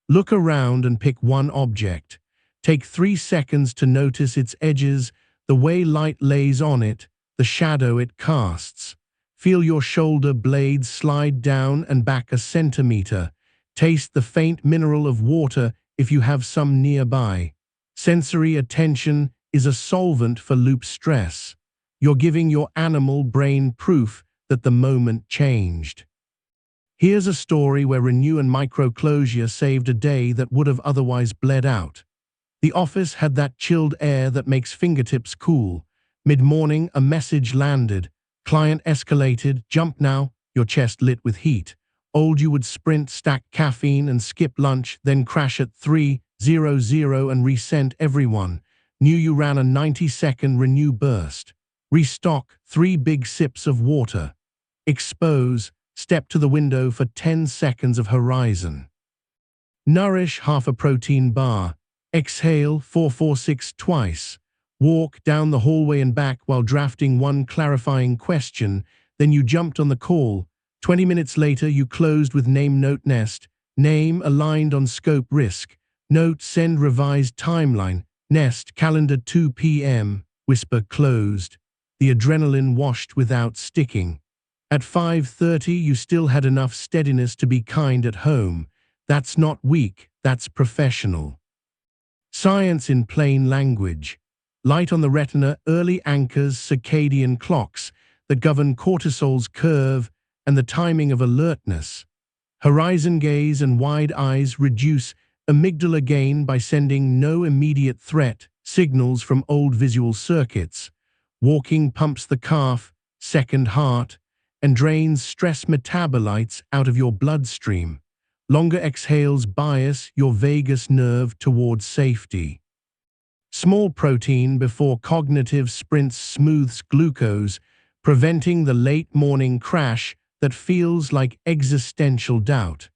Look around and pick one object. Take 3 seconds to notice its edges, the way light lays on it, the shadow it casts. Feel your shoulder blades slide down and back a centimeter. Taste the faint mineral of water if you have some nearby. Sensory attention is a solvent for loop stress. You're giving your animal brain proof that the moment changed. Here's a story where renew and microclosure saved a day that would have otherwise bled out. The office had that chilled air that makes fingertips cool. Mid-morning, a message landed. Client escalated, jump now, your chest lit with heat. Old you would sprint, stack caffeine and skip lunch, then crash at 3:00 and resend everyone. Knew you ran a 90-second renew burst. Restock, 3 big sips of water. Expose, step to the window for 10 seconds of horizon. Nourish, half a protein bar. Exhale, 4-4-6 twice. Walk down the hallway and back while drafting one clarifying question, then you jumped on the call. 20 minutes later, you closed with name note nest. Name aligned on scope risk. Note send revised timeline. Nest calendar 2 p.m. Whisper closed. The adrenaline washed without sticking. At 5:30, you still had enough steadiness to be kind at home. That's not weak, that's professional. Science in plain language. Light on the retina, early anchors circadian clocks that govern cortisol's curve and the timing of alertness. Horizon gaze and wide eyes reduce amygdala gain by sending no immediate threat signals from old visual circuits. Walking pumps the calf, second heart, and drains stress metabolites out of your bloodstream. Longer exhales bias your vagus nerve towards safety. Small protein before cognitive sprints smooths glucose, preventing the late morning crash that feels like existential doubt.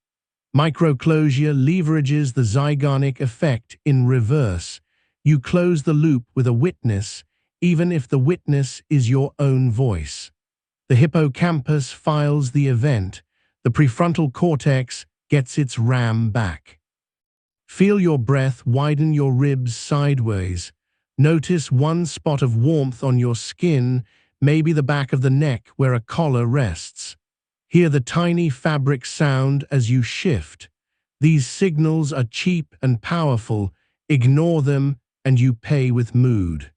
Microclosure leverages the Zeigarnik effect in reverse. You close the loop with a witness, even if the witness is your own voice. The hippocampus files the event. The prefrontal cortex gets its RAM back. Feel your breath widen your ribs sideways. Notice one spot of warmth on your skin, maybe the back of the neck where a collar rests. Hear the tiny fabric sound as you shift. These signals are cheap and powerful. Ignore them and you pay with mood.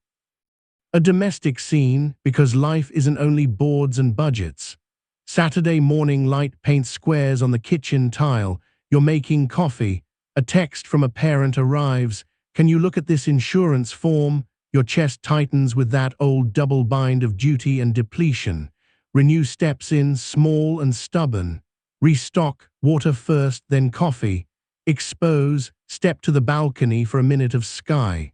A domestic scene, because life isn't only boards and budgets. Saturday morning light paints squares on the kitchen tile. You're making coffee. A text from a parent arrives. Can you look at this insurance form? Your chest tightens with that old double bind of duty and depletion. Renew steps in, small and stubborn. Restock, water first, then coffee. Expose, step to the balcony for a minute of sky.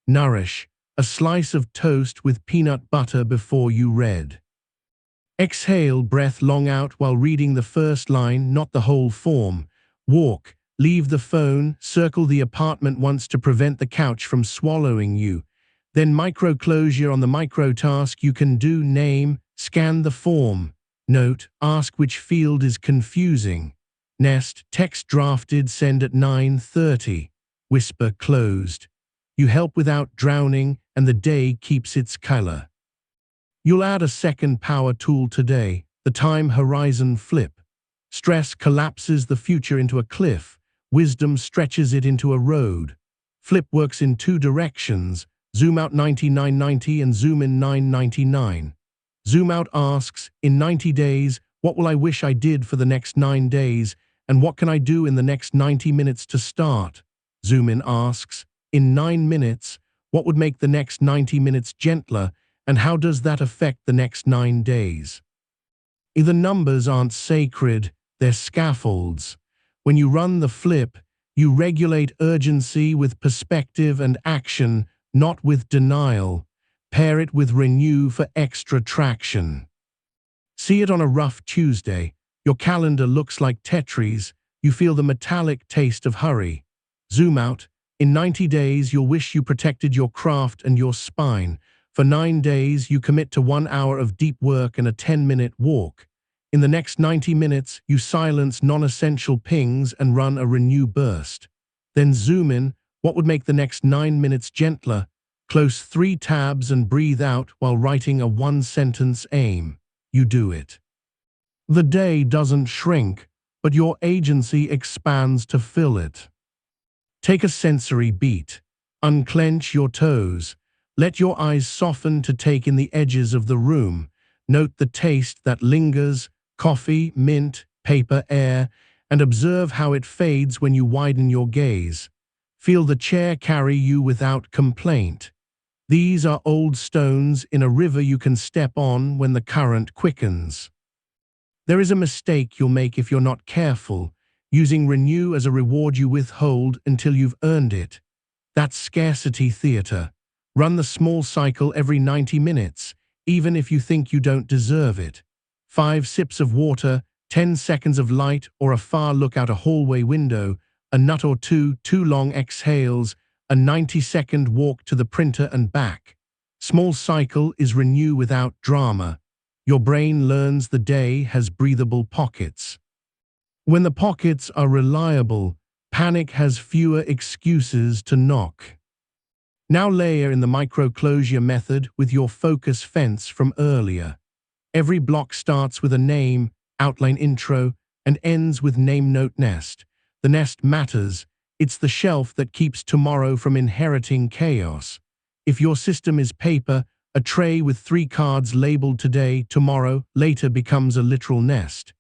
Nourish, a slice of toast with peanut butter before you read. Exhale, breath long out while reading the first line, not the whole form. Walk, leave the phone, circle the apartment once to prevent the couch from swallowing you. Then microclosure on the microtask you can do. Name, scan the form. Note, ask which field is confusing. Nest, text drafted, send at 9:30. Whisper closed. You help without drowning and the day keeps its color. You'll add a second power tool today, the time horizon flip. Stress collapses the future into a cliff. Wisdom stretches it into a road. Flip works in 2 directions. Zoom out 9990 and zoom in 999. Zoom out asks, in 90 days, what will I wish I did for the next 9 days, and what can I do in the next 90 minutes to start? Zoom in asks, in 9 minutes, what would make the next 90 minutes gentler, and how does that affect the next 9 days? The numbers aren't sacred, they're scaffolds. When you run the flip, you regulate urgency with perspective and action, not with denial. Pair it with renew for extra traction. See it on a rough Tuesday. Your calendar looks like Tetris. You feel the metallic taste of hurry. Zoom out, In 90 days, you'll wish you protected your craft and your spine. For 9 days, you commit to 1 hour of deep work and a 10-minute walk. In the next 90 minutes, you silence non-essential pings and run a renew burst. Then zoom in. What would make the next 9 minutes gentler? Close 3 tabs and breathe out while writing a 1-sentence aim. You do it. The day doesn't shrink, but your agency expands to fill it. Take a sensory beat. Unclench your toes. Let your eyes soften to take in the edges of the room. Note the taste that lingers, coffee, mint, paper, air, and observe how it fades when you widen your gaze. Feel the chair carry you without complaint. These are old stones in a river you can step on when the current quickens. There is a mistake you'll make if you're not careful, using renew as a reward you withhold until you've earned it. That's scarcity theater. Run the small cycle every 90 minutes, even if you think you don't deserve it. 5 sips of water, 10 seconds of light or a far look out a hallway window, a nut or two long exhales, a 90-second walk to the printer and back. Small cycle is renew without drama. Your brain learns the day has breathable pockets. When the pockets are reliable, panic has fewer excuses to knock. Now layer in the micro-closure method with your focus fence from earlier. Every block starts with a name, outline intro, and ends with name note nest. The nest matters. It's the shelf that keeps tomorrow from inheriting chaos. If your system is paper, a tray with 3 cards labeled today, tomorrow, later becomes a literal nest.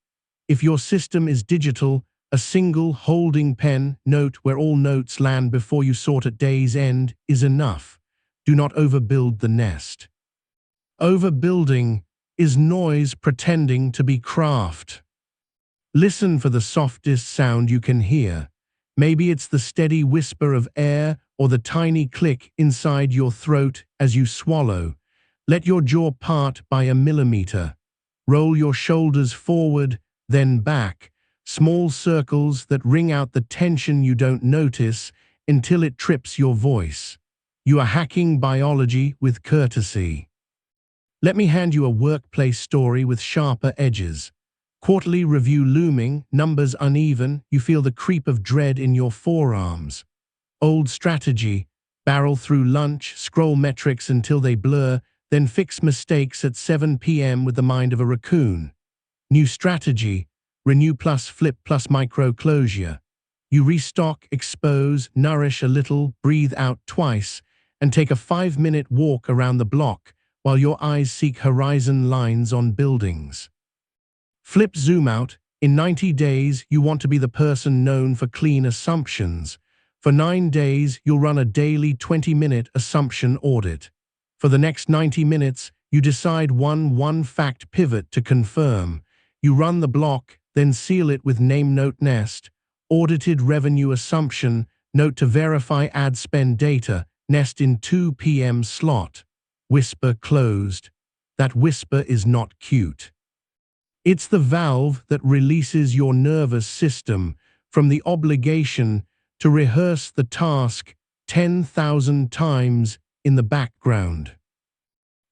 If your system is digital, a single holding pen note where all notes land before you sort at day's end is enough. Do not overbuild the nest. Overbuilding is noise pretending to be craft. Listen for the softest sound you can hear. Maybe it's the steady whisper of air or the tiny click inside your throat as you swallow. Let your jaw part by a millimeter. Roll your shoulders forward, then back. Small circles that wring out the tension you don't notice until it trips your voice. You are hacking biology with courtesy. Let me hand you a workplace story with sharper edges. Quarterly review looming, numbers uneven, you feel the creep of dread in your forearms. Old strategy, barrel through lunch, scroll metrics until they blur, then fix mistakes at 7 p.m. with the mind of a raccoon. New strategy, renew plus flip plus micro closure. You restock, expose, nourish a little, breathe out twice, and take a 5-minute walk around the block while your eyes seek horizon lines on buildings. Flip zoom out. In 90 days, you want to be the person known for clean assumptions. For 9 days, you'll run a daily 20-minute assumption audit. For the next 90 minutes, you decide one fact pivot to confirm. You run the block, then seal it with name note nest, audited revenue assumption, note to verify ad spend data, nest in 2 p.m. slot. Whisper closed. That whisper is not cute. It's the valve that releases your nervous system from the obligation to rehearse the task 10,000 times in the background.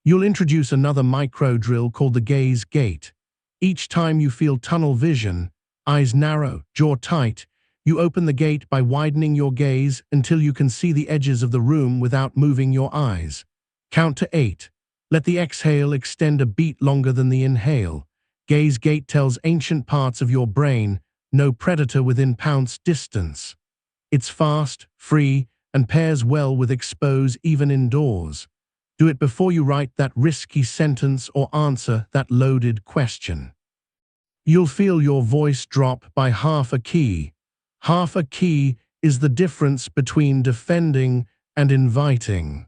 You'll introduce another micro drill called the gaze gate. Each time you feel tunnel vision, eyes narrow, jaw tight, you open the gate by widening your gaze until you can see the edges of the room without moving your eyes. Count to 8. Let the exhale extend a beat longer than the inhale. Gaze gate tells ancient parts of your brain, no predator within pounce distance. It's fast, free, and pairs well with expose even indoors. Do it before you write that risky sentence or answer that loaded question. You'll feel your voice drop by half a key. Half a key is the difference between defending and inviting.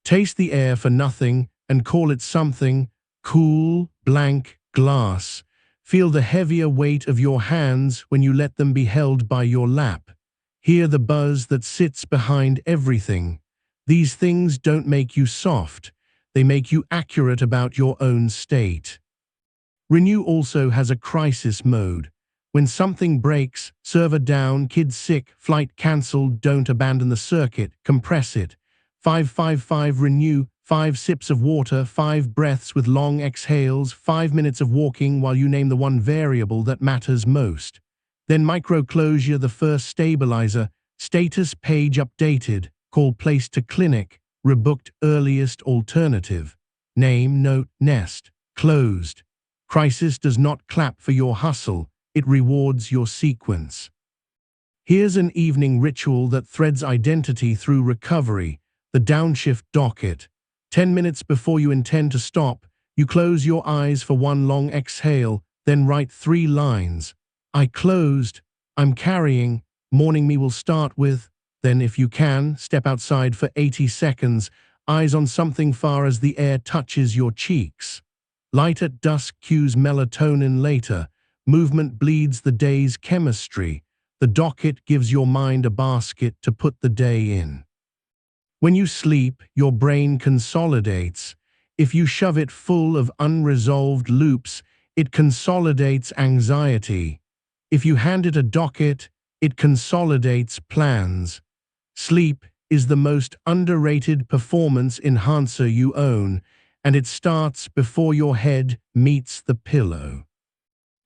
Taste the air for nothing and call it something. Cool, blank, glass. Feel the heavier weight of your hands when you let them be held by your lap. Hear the buzz that sits behind everything. These things don't make you soft. They make you accurate about your own state. Renew also has a crisis mode. When something breaks, server down, kid sick, flight cancelled, don't abandon the circuit, compress it. 555 renew, 5 sips of water, 5 breaths with long exhales, 5 minutes of walking while you name the one variable that matters most. Then micro-closure, the first stabilizer, status page updated, call place to clinic, rebooked earliest alternative. Name, note, nest, closed. Crisis does not clap for your hustle, it rewards your sequence. Here's an evening ritual that threads identity through recovery, the downshift docket. 10 minutes before you intend to stop, you close your eyes for one long exhale, then write 3 lines. I closed, I'm carrying, morning me will start with. Then if you can, step outside for 80 seconds, eyes on something far as the air touches your cheeks. Light at dusk cues melatonin later. Movement bleeds the day's chemistry. The docket gives your mind a basket to put the day in. When you sleep, your brain consolidates. If you shove it full of unresolved loops, it consolidates anxiety. If you hand it a docket, it consolidates plans. Sleep is the most underrated performance enhancer you own, and it starts before your head meets the pillow.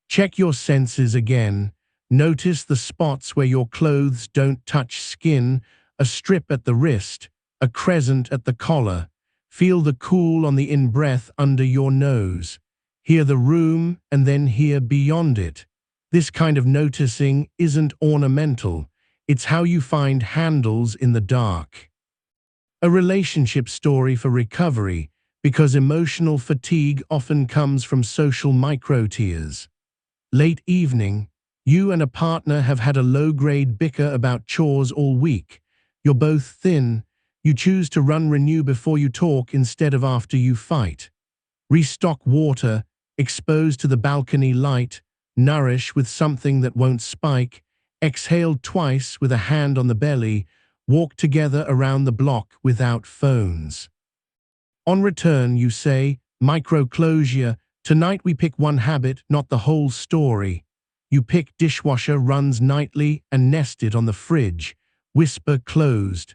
Check your senses again. Notice the spots where your clothes don't touch skin, a strip at the wrist, a crescent at the collar. Feel the cool on the in-breath under your nose. Hear the room and then hear beyond it. This kind of noticing isn't ornamental. It's how you find handles in the dark. A relationship story for recovery, because emotional fatigue often comes from social micro-tears. Late evening, you and a partner have had a low-grade bicker about chores all week. You're both thin. You choose to renew before you talk instead of after you fight. Restock water, expose to the balcony light, nourish with something that won't spike, exhale twice with a hand on the belly, walk together around the block without phones. On return, you say, micro-closure, tonight we pick one habit, not the whole story. You pick dishwasher runs nightly and nested on the fridge, whisper closed.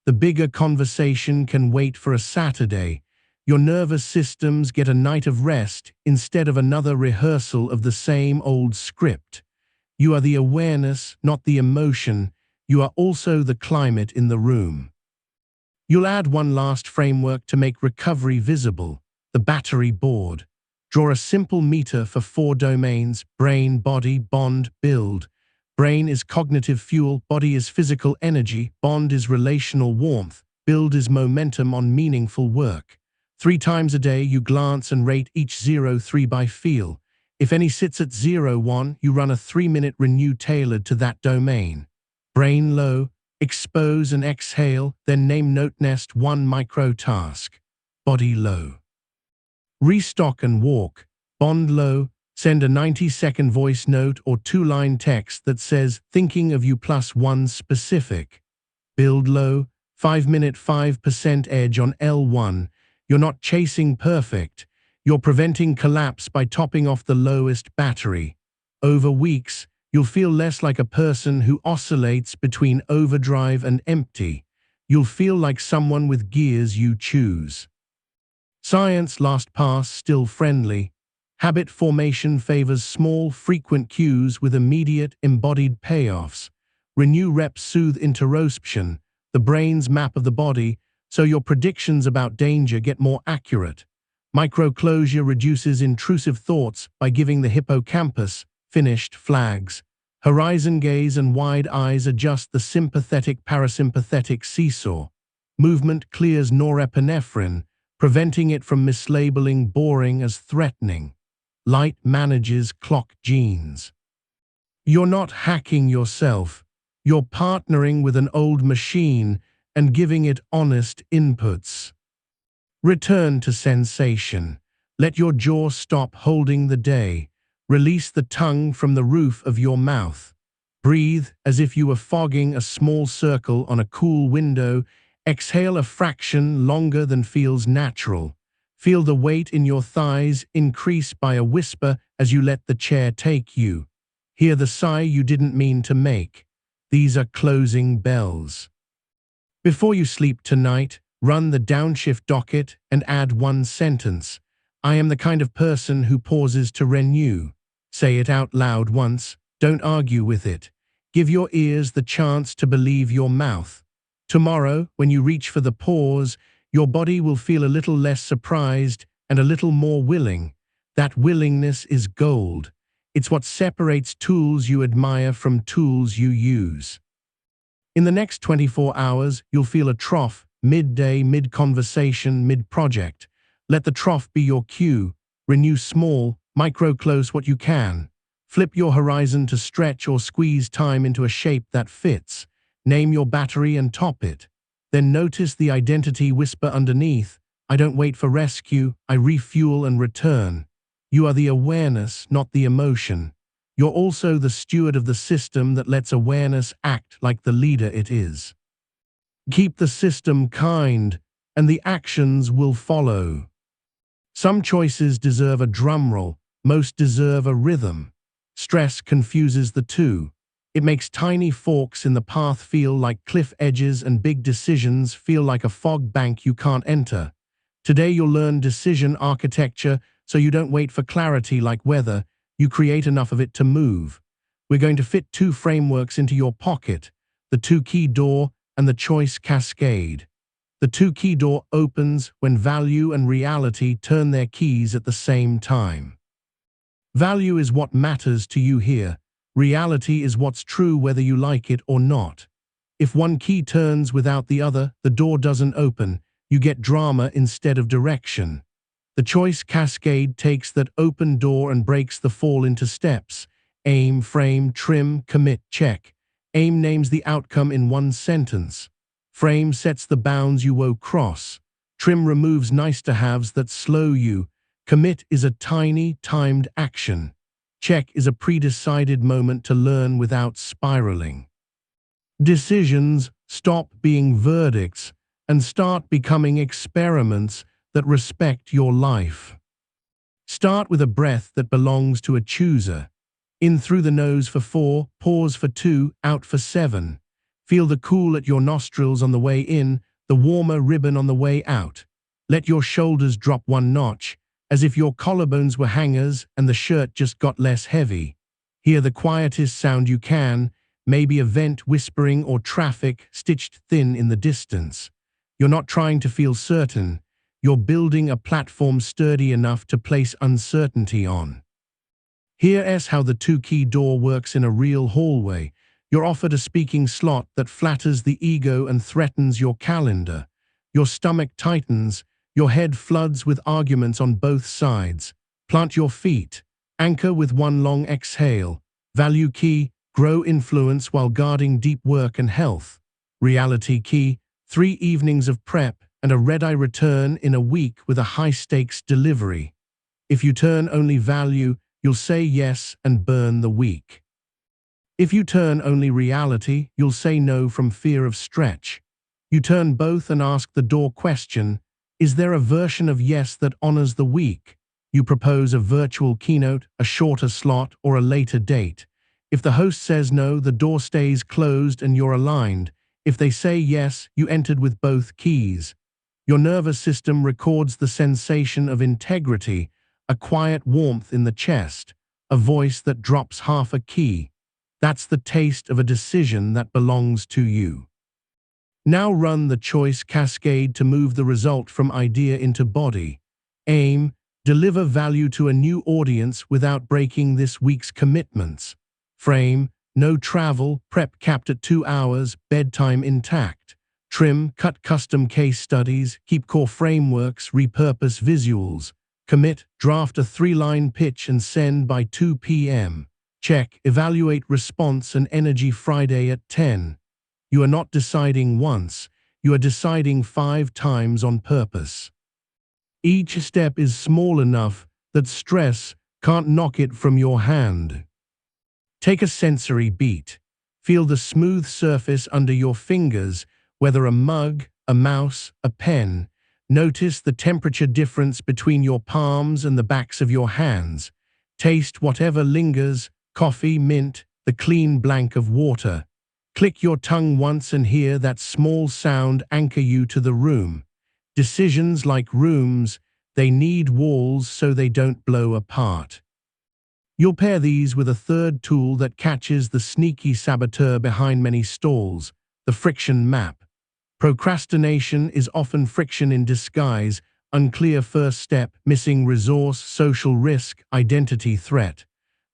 The bigger conversation can wait for a Saturday. Your nervous systems get a night of rest instead of another rehearsal of the same old script. You are the awareness, not the emotion. You are also the climate in the room. You'll add one last framework to make recovery visible, the battery board. Draw a simple meter for 4 domains: brain, body, bond, build. Brain is cognitive fuel, body is physical energy, bond is relational warmth, build is momentum on meaningful work. 3 times a day you glance and rate each 0-3 by feel. If any sits at 0-1, you run a 3-minute renew tailored to that domain. Brain low, expose and exhale, then name note nest 1 micro task. Body low. Restock and walk. Bond low, send a 90-second voice note or 2-line text that says, thinking of you +1 specific. Build low, 5-minute 5% edge on L1. You're not chasing perfect. You're preventing collapse by topping off the lowest battery. Over weeks, you'll feel less like a person who oscillates between overdrive and empty. You'll feel like someone with gears you choose. Science last pass still friendly. Habit formation favors small, frequent cues with immediate, embodied payoffs. Renew reps soothe interoception, the brain's map of the body, so your predictions about danger get more accurate. Micro-closure reduces intrusive thoughts by giving the hippocampus finished flags. Horizon gaze and wide eyes adjust the sympathetic-parasympathetic seesaw. Movement clears norepinephrine, preventing it from mislabeling boring as threatening. Light manages clock genes. You're not hacking yourself. You're partnering with an old machine and giving it honest inputs. Return to sensation. Let your jaw stop holding the day. Release the tongue from the roof of your mouth. Breathe as if you were fogging a small circle on a cool window. Exhale a fraction longer than feels natural. Feel the weight in your thighs increase by a whisper as you let the chair take you. Hear the sigh you didn't mean to make. These are closing bells. Before you sleep tonight, run the downshift docket and add one sentence. I am the kind of person who pauses to renew. Say it out loud once. Don't argue with it. Give your ears the chance to believe your mouth. Tomorrow, when you reach for the pause, your body will feel a little less surprised and a little more willing. That willingness is gold. It's what separates tools you admire from tools you use. In the next 24 hours, you'll feel a trough, midday, mid-conversation, mid-project. Let the trough be your cue. Renew small, micro-close what you can. Flip your horizon to stretch or squeeze time into a shape that fits. Name your battery and top it. Then notice the identity whisper underneath. I don't wait for rescue, I refuel and return. You are the awareness, not the emotion. You're also the steward of the system that lets awareness act like the leader it is. Keep the system kind, and the actions will follow. Some choices deserve a drum roll, most deserve a rhythm. Stress confuses the two. It makes tiny forks in the path feel like cliff edges and big decisions feel like a fog bank you can't enter. Today you'll learn decision architecture so you don't wait for clarity like weather, you create enough of it to move. We're going to fit two frameworks into your pocket, the two-key door and the choice cascade. The two-key door opens when value and reality turn their keys at the same time. Value is what matters to you here. Reality is what's true whether you like it or not. If one key turns without the other, the door doesn't open. You get drama instead of direction. The choice cascade takes that open door and breaks the fall into steps. Aim, frame, trim, commit, check. Aim names the outcome in one sentence. Frame sets the bounds you won't cross. Trim removes nice-to-haves that slow you. Commit is a tiny, timed action. Check is a pre-decided moment to learn without spiraling. Decisions stop being verdicts and start becoming experiments that respect your life. Start with a breath that belongs to a chooser. In through the nose for 4, pause for 2, out for 7. Feel the cool at your nostrils on the way in, the warmer ribbon on the way out. Let your shoulders drop one notch, as if your collarbones were hangers and the shirt just got less heavy. Hear the quietest sound you can, maybe a vent whispering or traffic stitched thin in the distance. You're not trying to feel certain. You're building a platform sturdy enough to place uncertainty on. Here's how the two-key door works in a real hallway. You're offered a speaking slot that flatters the ego and threatens your calendar. Your stomach tightens. Your head floods with arguments on both sides. Plant your feet. Anchor with one long exhale. Value key, grow influence while guarding deep work and health. Reality key, 3 evenings of prep and a red-eye return in a week with a high-stakes delivery. If you turn only value, you'll say yes and burn the week. If you turn only reality, you'll say no from fear of stretch. You turn both and ask the door question, is there a version of yes that honors the week? You propose a virtual keynote, a shorter slot, or a later date. If the host says no, the door stays closed and you're aligned. If they say yes, you entered with both keys. Your nervous system records the sensation of integrity, a quiet warmth in the chest, a voice that drops half a key. That's the taste of a decision that belongs to you. Now run the choice cascade to move the result from idea into body. Aim, deliver value to a new audience without breaking this week's commitments. Frame, no travel, prep capped at 2 hours, bedtime intact. Trim, cut custom case studies, keep core frameworks, repurpose visuals. Commit, draft a 3-line pitch and send by 2 p.m. Check, evaluate response and energy Friday at 10. You are not deciding once, you are deciding 5 times on purpose. Each step is small enough that stress can't knock it from your hand. Take a sensory beat. Feel the smooth surface under your fingers, whether a mug, a mouse, a pen. Notice the temperature difference between your palms and the backs of your hands. Taste whatever lingers, Coffee, mint, the clean blank of water. Click your tongue once and hear that small sound anchor you to the room. Decisions like rooms, they need walls so they don't blow apart. You'll pair these with a third tool that catches the sneaky saboteur behind many stalls, the friction map. Procrastination is often friction in disguise, unclear first step, missing resource, social risk, identity threat.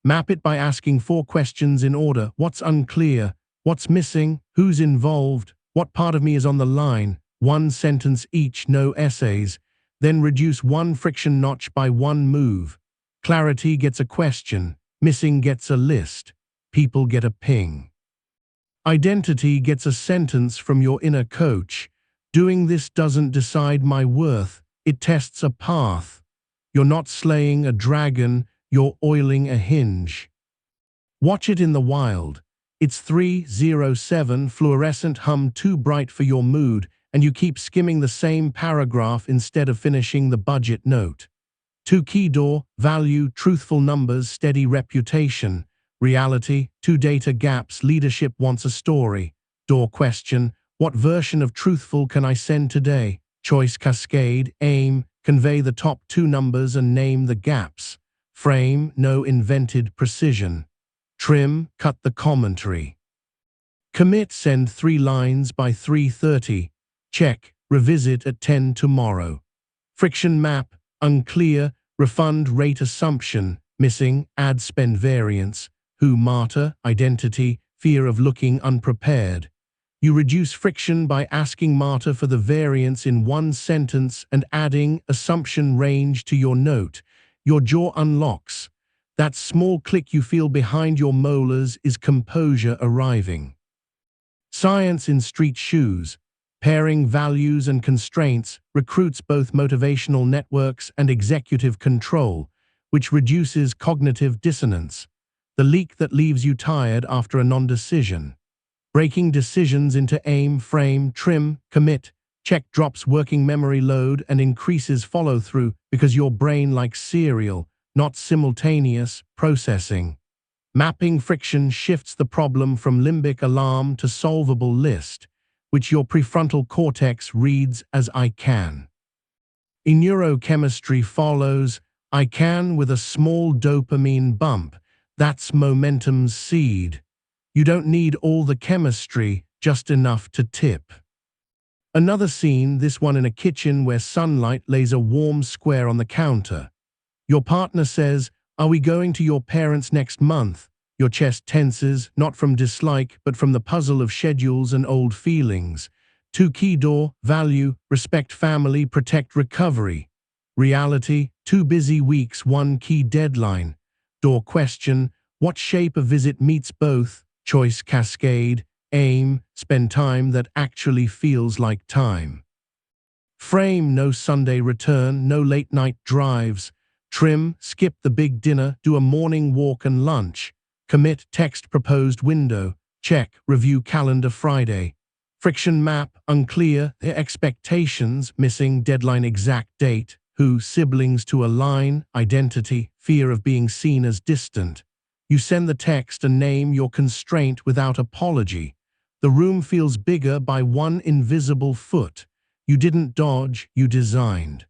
Map it by asking 4 questions in order. What's unclear? What's missing? Who's involved? What part of me is on the line? 1 sentence each, no essays. Then reduce 1 friction notch by 1 move. Clarity gets a question. Missing gets a list. People get a ping. Identity gets a sentence from your inner coach. Doing this doesn't decide my worth. It tests a path. You're not slaying a dragon, you're oiling a hinge. Watch it in the wild. It's 307, fluorescent hum too bright for your mood, and you keep skimming the same paragraph instead of finishing the budget note. 2 key door, value, truthful numbers, steady reputation. Reality, 2 data gaps, leadership wants a story. Door question, what version of truthful can I send today? Choice cascade, aim, convey the top 2 numbers and name the gaps. Frame, no invented precision. Trim, cut the commentary. Commit, send 3 lines by 3:30. Check, revisit at 10 tomorrow. Friction map, unclear, refund rate assumption, missing, ad spend variance. Who martyr, identity, fear of looking unprepared. You reduce friction by asking martyr for the variance in 1 sentence and adding assumption range to your note. Your jaw unlocks. That small click you feel behind your molars is composure arriving. Science in street shoes. Pairing values and constraints recruits both motivational networks and executive control, which reduces cognitive dissonance. The leak that leaves you tired after a non-decision. Breaking decisions into aim, frame, trim, commit, check drops working memory load and increases follow-through because your brain likes serial, not simultaneous, processing. Mapping friction shifts the problem from limbic alarm to solvable list, which your prefrontal cortex reads as I can. In neurochemistry follows, I can with a small dopamine bump. That's momentum's seed. You don't need all the chemistry, just enough to tip. Another scene, this one in a kitchen where sunlight lays a warm square on the counter. Your partner says, "Are we going to your parents next month?" Your chest tenses, not from dislike, but from the puzzle of schedules and old feelings. 2 key door, value, respect family, protect recovery. Reality, 2 busy weeks, 1 key deadline. Door question, what shape of visit meets both? Choice cascade, aim, spend time that actually feels like time. Frame, no Sunday return, no late night drives. Trim, skip the big dinner, do a morning walk and lunch. Commit, text proposed window. Check, review calendar Friday. Friction map, unclear, expectations, missing deadline exact date. Who, siblings to align, identity, fear of being seen as distant. You send the text and name your constraint without apology. The room feels bigger by 1 invisible foot. You didn't dodge, you designed.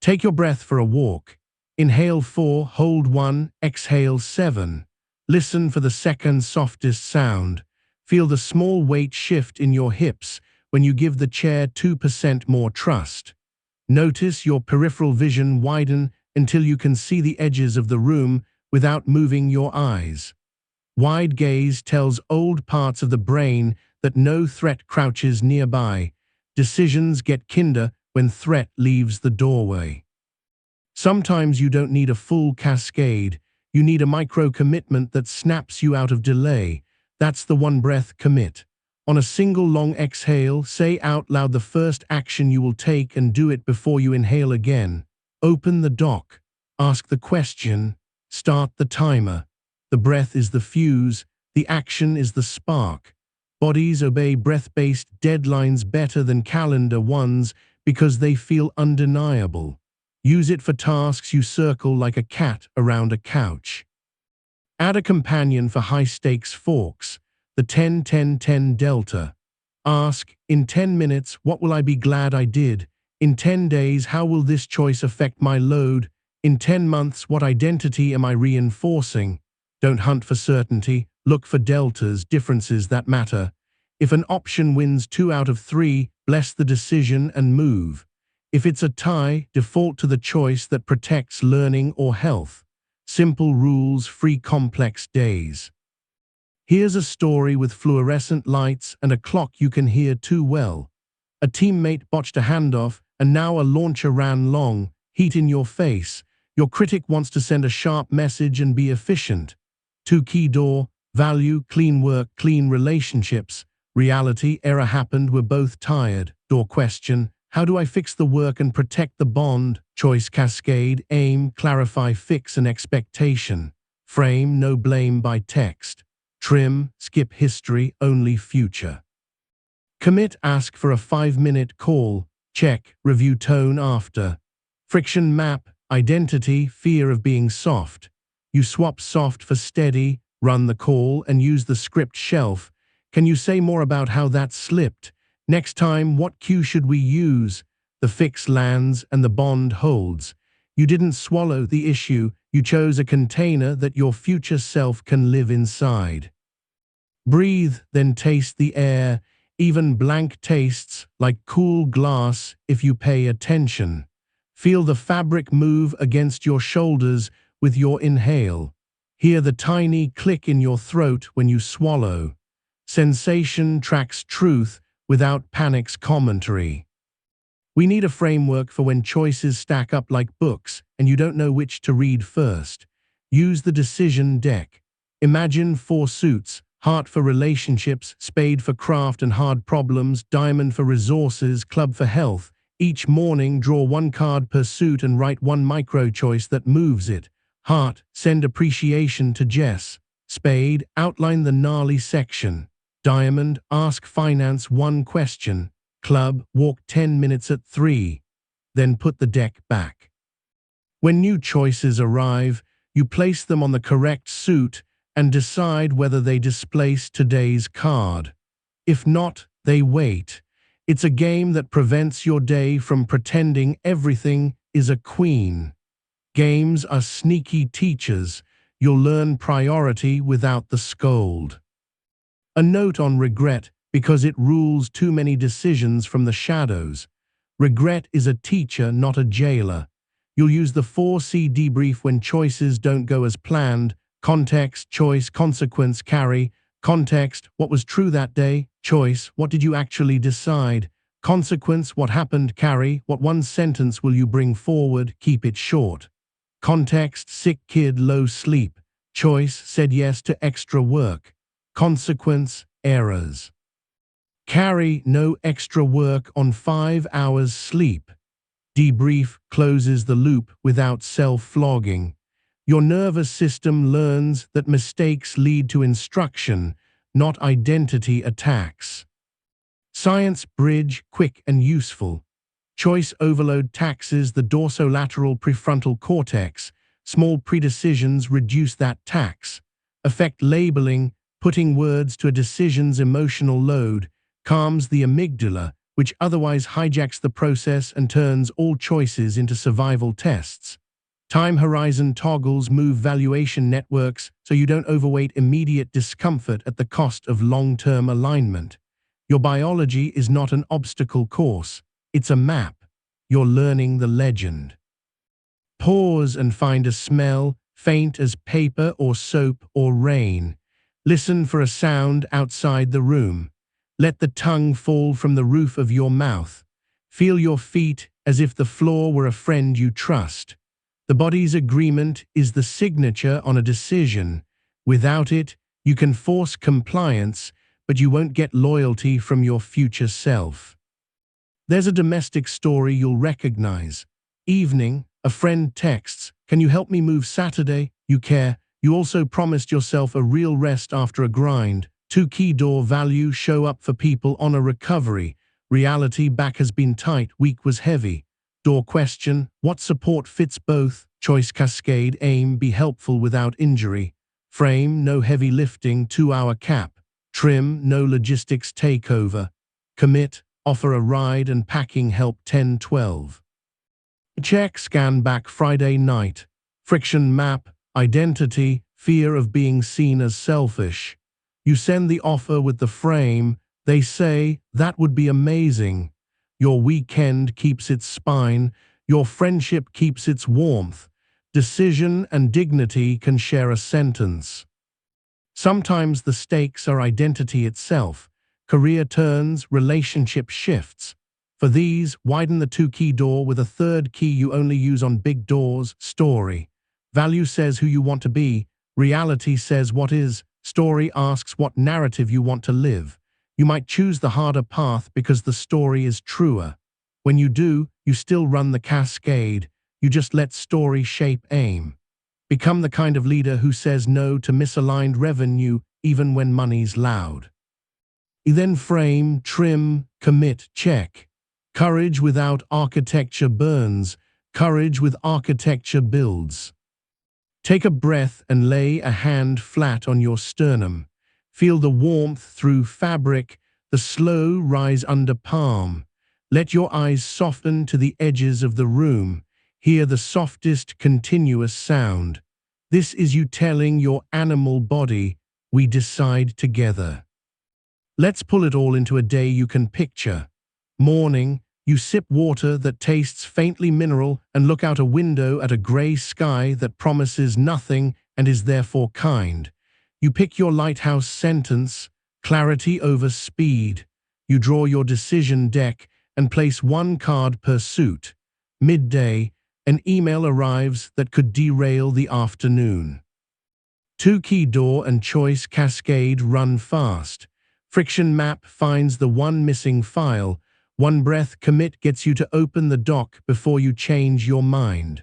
Take your breath for a walk. Inhale 4, hold 1, exhale 7. Listen for the second softest sound. Feel the small weight shift in your hips when you give the chair 2% more trust. Notice your peripheral vision widen until you can see the edges of the room without moving your eyes. Wide gaze tells old parts of the brain that no threat crouches nearby. Decisions get kinder when threat leaves the doorway. Sometimes you don't need a full cascade. You need a micro-commitment that snaps you out of delay. That's the 1 breath commit. On a single long exhale, say out loud the first action you will take and do it before you inhale again. Open the dock. Ask the question. Start the timer. The breath is the fuse. The action is the spark. Bodies obey breath-based deadlines better than calendar ones because they feel undeniable. Use it for tasks you circle like a cat around a couch. Add a companion for high-stakes forks, the 10-10-10 delta. Ask, in 10 minutes, what will I be glad I did? In 10 days, how will this choice affect my load? In 10 months, what identity am I reinforcing? Don't hunt for certainty, look for deltas, differences that matter. If an option wins 2 out of 3, bless the decision and move. If it's a tie, default to the choice that protects learning or health. Simple rules, free complex days. Here's a story with fluorescent lights and a clock you can hear too well. A teammate botched a handoff, and now a launcher ran long, heat in your face. Your critic wants to send a sharp message and be efficient. 2 key door, value, clean work, clean relationships. Reality, error happened, we're both tired. Door question, how do I fix the work and protect the bond? Choice cascade, aim, clarify, fix an expectation. Frame, no blame by text. Trim, skip history, only future. Commit, ask for a 5-minute call. Check, review tone after. Friction map, identity, fear of being soft. You swap soft for steady, run the call and use the script shelf. Can you say more about how that slipped? Next time, what cue should we use? The fix lands and the bond holds. You didn't swallow the issue, you chose a container that your future self can live inside. Breathe, then taste the air, even blank tastes like cool glass if you pay attention. Feel the fabric move against your shoulders with your inhale. Hear the tiny click in your throat when you swallow. Sensation tracks truth without panic's commentary. We need a framework for when choices stack up like books and you don't know which to read first. Use the decision deck. Imagine 4 suits, heart for relationships, spade for craft and hard problems, diamond for resources, club for health. Each morning, draw 1 card per suit and write 1 micro-choice that moves it. Heart, send appreciation to Jess. Spade, outline the gnarly section. Diamond, ask finance 1 question. Club, walk 10 minutes at 3. Then put the deck back. When new choices arrive, you place them on the correct suit and decide whether they displace today's card. If not, they wait. It's a game that prevents your day from pretending everything is a queen. Games are sneaky teachers. You'll learn priority without the scold. A note on regret, because it rules too many decisions from the shadows. Regret is a teacher, not a jailer. You'll use the 4C debrief when choices don't go as planned. Context, choice, consequence, carry. Context, what was true that day? Choice, what did you actually decide? Consequence, what happened? Carry, what 1 sentence will you bring forward? Keep it short. Context, sick kid, low sleep. Choice, said yes to extra work. Consequence, errors. Carry, no extra work on 5 hours sleep. Debrief, closes the loop without self-flogging. Your nervous system learns that mistakes lead to instruction, not identity attacks. Science bridge, quick and useful. Choice overload taxes the dorsolateral prefrontal cortex. Small predecisions reduce that tax. Effect labeling, putting words to a decision's emotional load, calms the amygdala, which otherwise hijacks the process and turns all choices into survival tests. Time horizon toggles move valuation networks so you don't overweight immediate discomfort at the cost of long-term alignment. Your biology is not an obstacle course, it's a map. You're learning the legend. Pause and find a smell, faint as paper or soap or rain. Listen for a sound outside the room. Let the tongue fall from the roof of your mouth. Feel your feet as if the floor were a friend you trust. The body's agreement is the signature on a decision. Without it, you can force compliance, but you won't get loyalty from your future self. There's a domestic story you'll recognize. Evening, a friend texts, "Can you help me move Saturday?" You care. You also promised yourself a real rest after a grind. 2 key door value, show up for people on a recovery. Reality, back has been tight, week was heavy. Door question, what support fits both? Choice cascade, aim, be helpful without injury. Frame, no heavy lifting, 2-hour cap. Trim, no logistics takeover. Commit, offer a ride and packing help 10-12. Check, scan back Friday night. Friction map, identity, fear of being seen as selfish. You send the offer with the frame. They say, that would be amazing. Your weekend keeps its spine. Your friendship keeps its warmth. Decision and dignity can share a sentence. Sometimes the stakes are identity itself. Career turns, relationship shifts. For these, widen the 2-key door with a 3rd key you only use on big doors. Story. Value says who you want to be. Reality says what is. Story asks what narrative you want to live. You might choose the harder path because the story is truer. When you do, you still run the cascade. You just let story shape aim. Become the kind of leader who says no to misaligned revenue even when money's loud. You then frame, trim, commit, check. Courage without architecture burns. Courage with architecture builds. Take a breath and lay a hand flat on your sternum. Feel the warmth through fabric, the slow rise under palm. Let your eyes soften to the edges of the room. Hear the softest continuous sound. This is you telling your animal body, we decide together. Let's pull it all into a day you can picture. Morning, you sip water that tastes faintly mineral and look out a window at a gray sky that promises nothing and is therefore kind. You pick your lighthouse sentence, clarity over speed. You draw your decision deck and place 1 card per suit. Midday, an email arrives that could derail the afternoon. 2-key door and choice cascade run fast. Friction map finds the one missing file. 1 breath commit gets you to open the dock before you change your mind.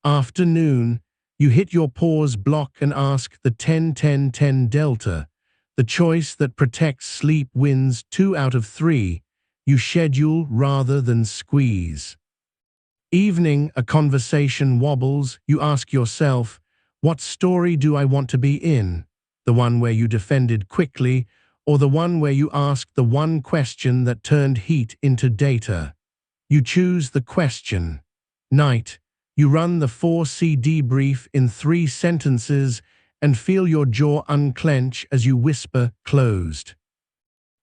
Afternoon, you hit your pause block and ask the 10-10-10 delta. The choice that protects sleep wins 2 out of 3. You schedule rather than squeeze. Evening, a conversation wobbles. You ask yourself, what story do I want to be in? The one where you defended quickly, or the one where you asked the one question that turned heat into data? You choose the question. Night, you run the 4C debrief in 3 sentences and feel your jaw unclench as you whisper, closed.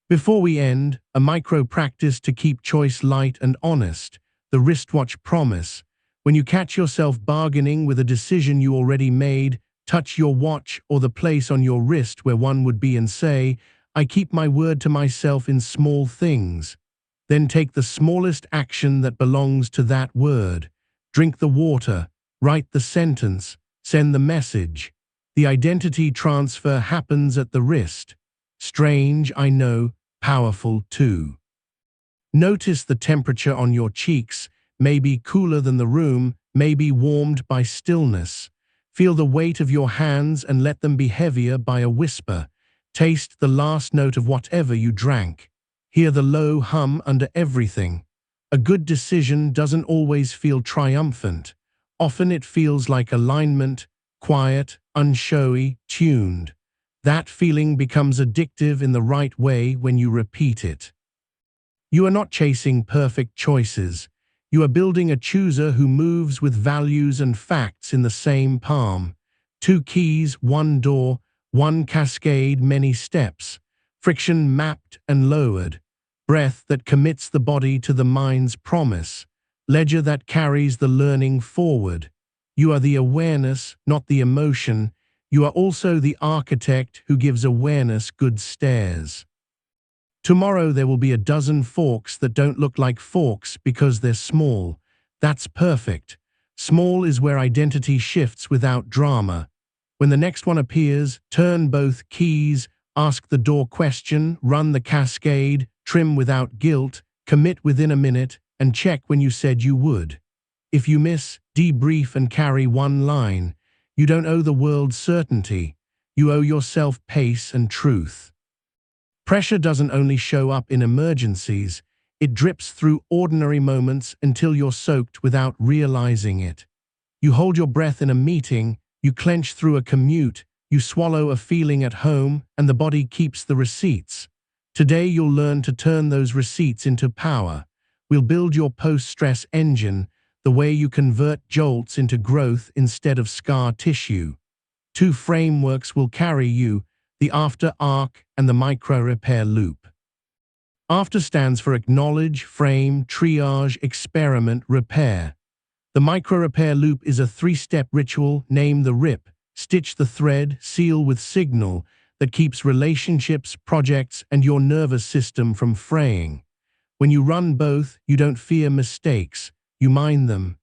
Before we end, a micro practice to keep choice light and honest, the wristwatch promise. When you catch yourself bargaining with a decision you already made, touch your watch or the place on your wrist where one would be and say, I keep my word to myself in small things. Then take the smallest action that belongs to that word. Drink the water, write the sentence, send the message. The identity transfer happens at the wrist. Strange, I know, powerful too. Notice the temperature on your cheeks, maybe cooler than the room, maybe warmed by stillness. Feel the weight of your hands and let them be heavier by a whisper. Taste the last note of whatever you drank. Hear the low hum under everything. A good decision doesn't always feel triumphant. Often it feels like alignment, quiet, unshowy, tuned. That feeling becomes addictive in the right way when you repeat it. You are not chasing perfect choices. You are building a chooser who moves with values and facts in the same palm. 2 keys, 1 door, 1 cascade, many steps. Friction mapped and lowered. Breath that commits the body to the mind's promise. Ledger that carries the learning forward. You are the awareness, not the emotion. You are also the architect who gives awareness good stairs. Tomorrow there will be a dozen forks that don't look like forks because they're small. That's perfect. Small is where identity shifts without drama. When the next one appears, turn both keys, ask the door question, run the cascade, trim without guilt, commit within a minute, and check when you said you would. If you miss, debrief and carry 1 line. You don't owe the world certainty. You owe yourself pace and truth. Pressure doesn't only show up in emergencies, it drips through ordinary moments until you're soaked without realizing it. You hold your breath in a meeting, you clench through a commute, You swallow a feeling at home, and the body keeps the receipts. Today you'll learn to turn those receipts into power. We'll build your post-stress engine, the way you convert jolts into growth instead of scar tissue. 2 frameworks will carry you, the after arc and the micro-repair loop. After stands for acknowledge, frame, triage, experiment, repair. The micro-repair loop is a 3-step ritual: name the rip, stitch the thread, seal with signal, that keeps relationships, projects, and your nervous system from fraying. When you run both, you don't fear mistakes, you mind them.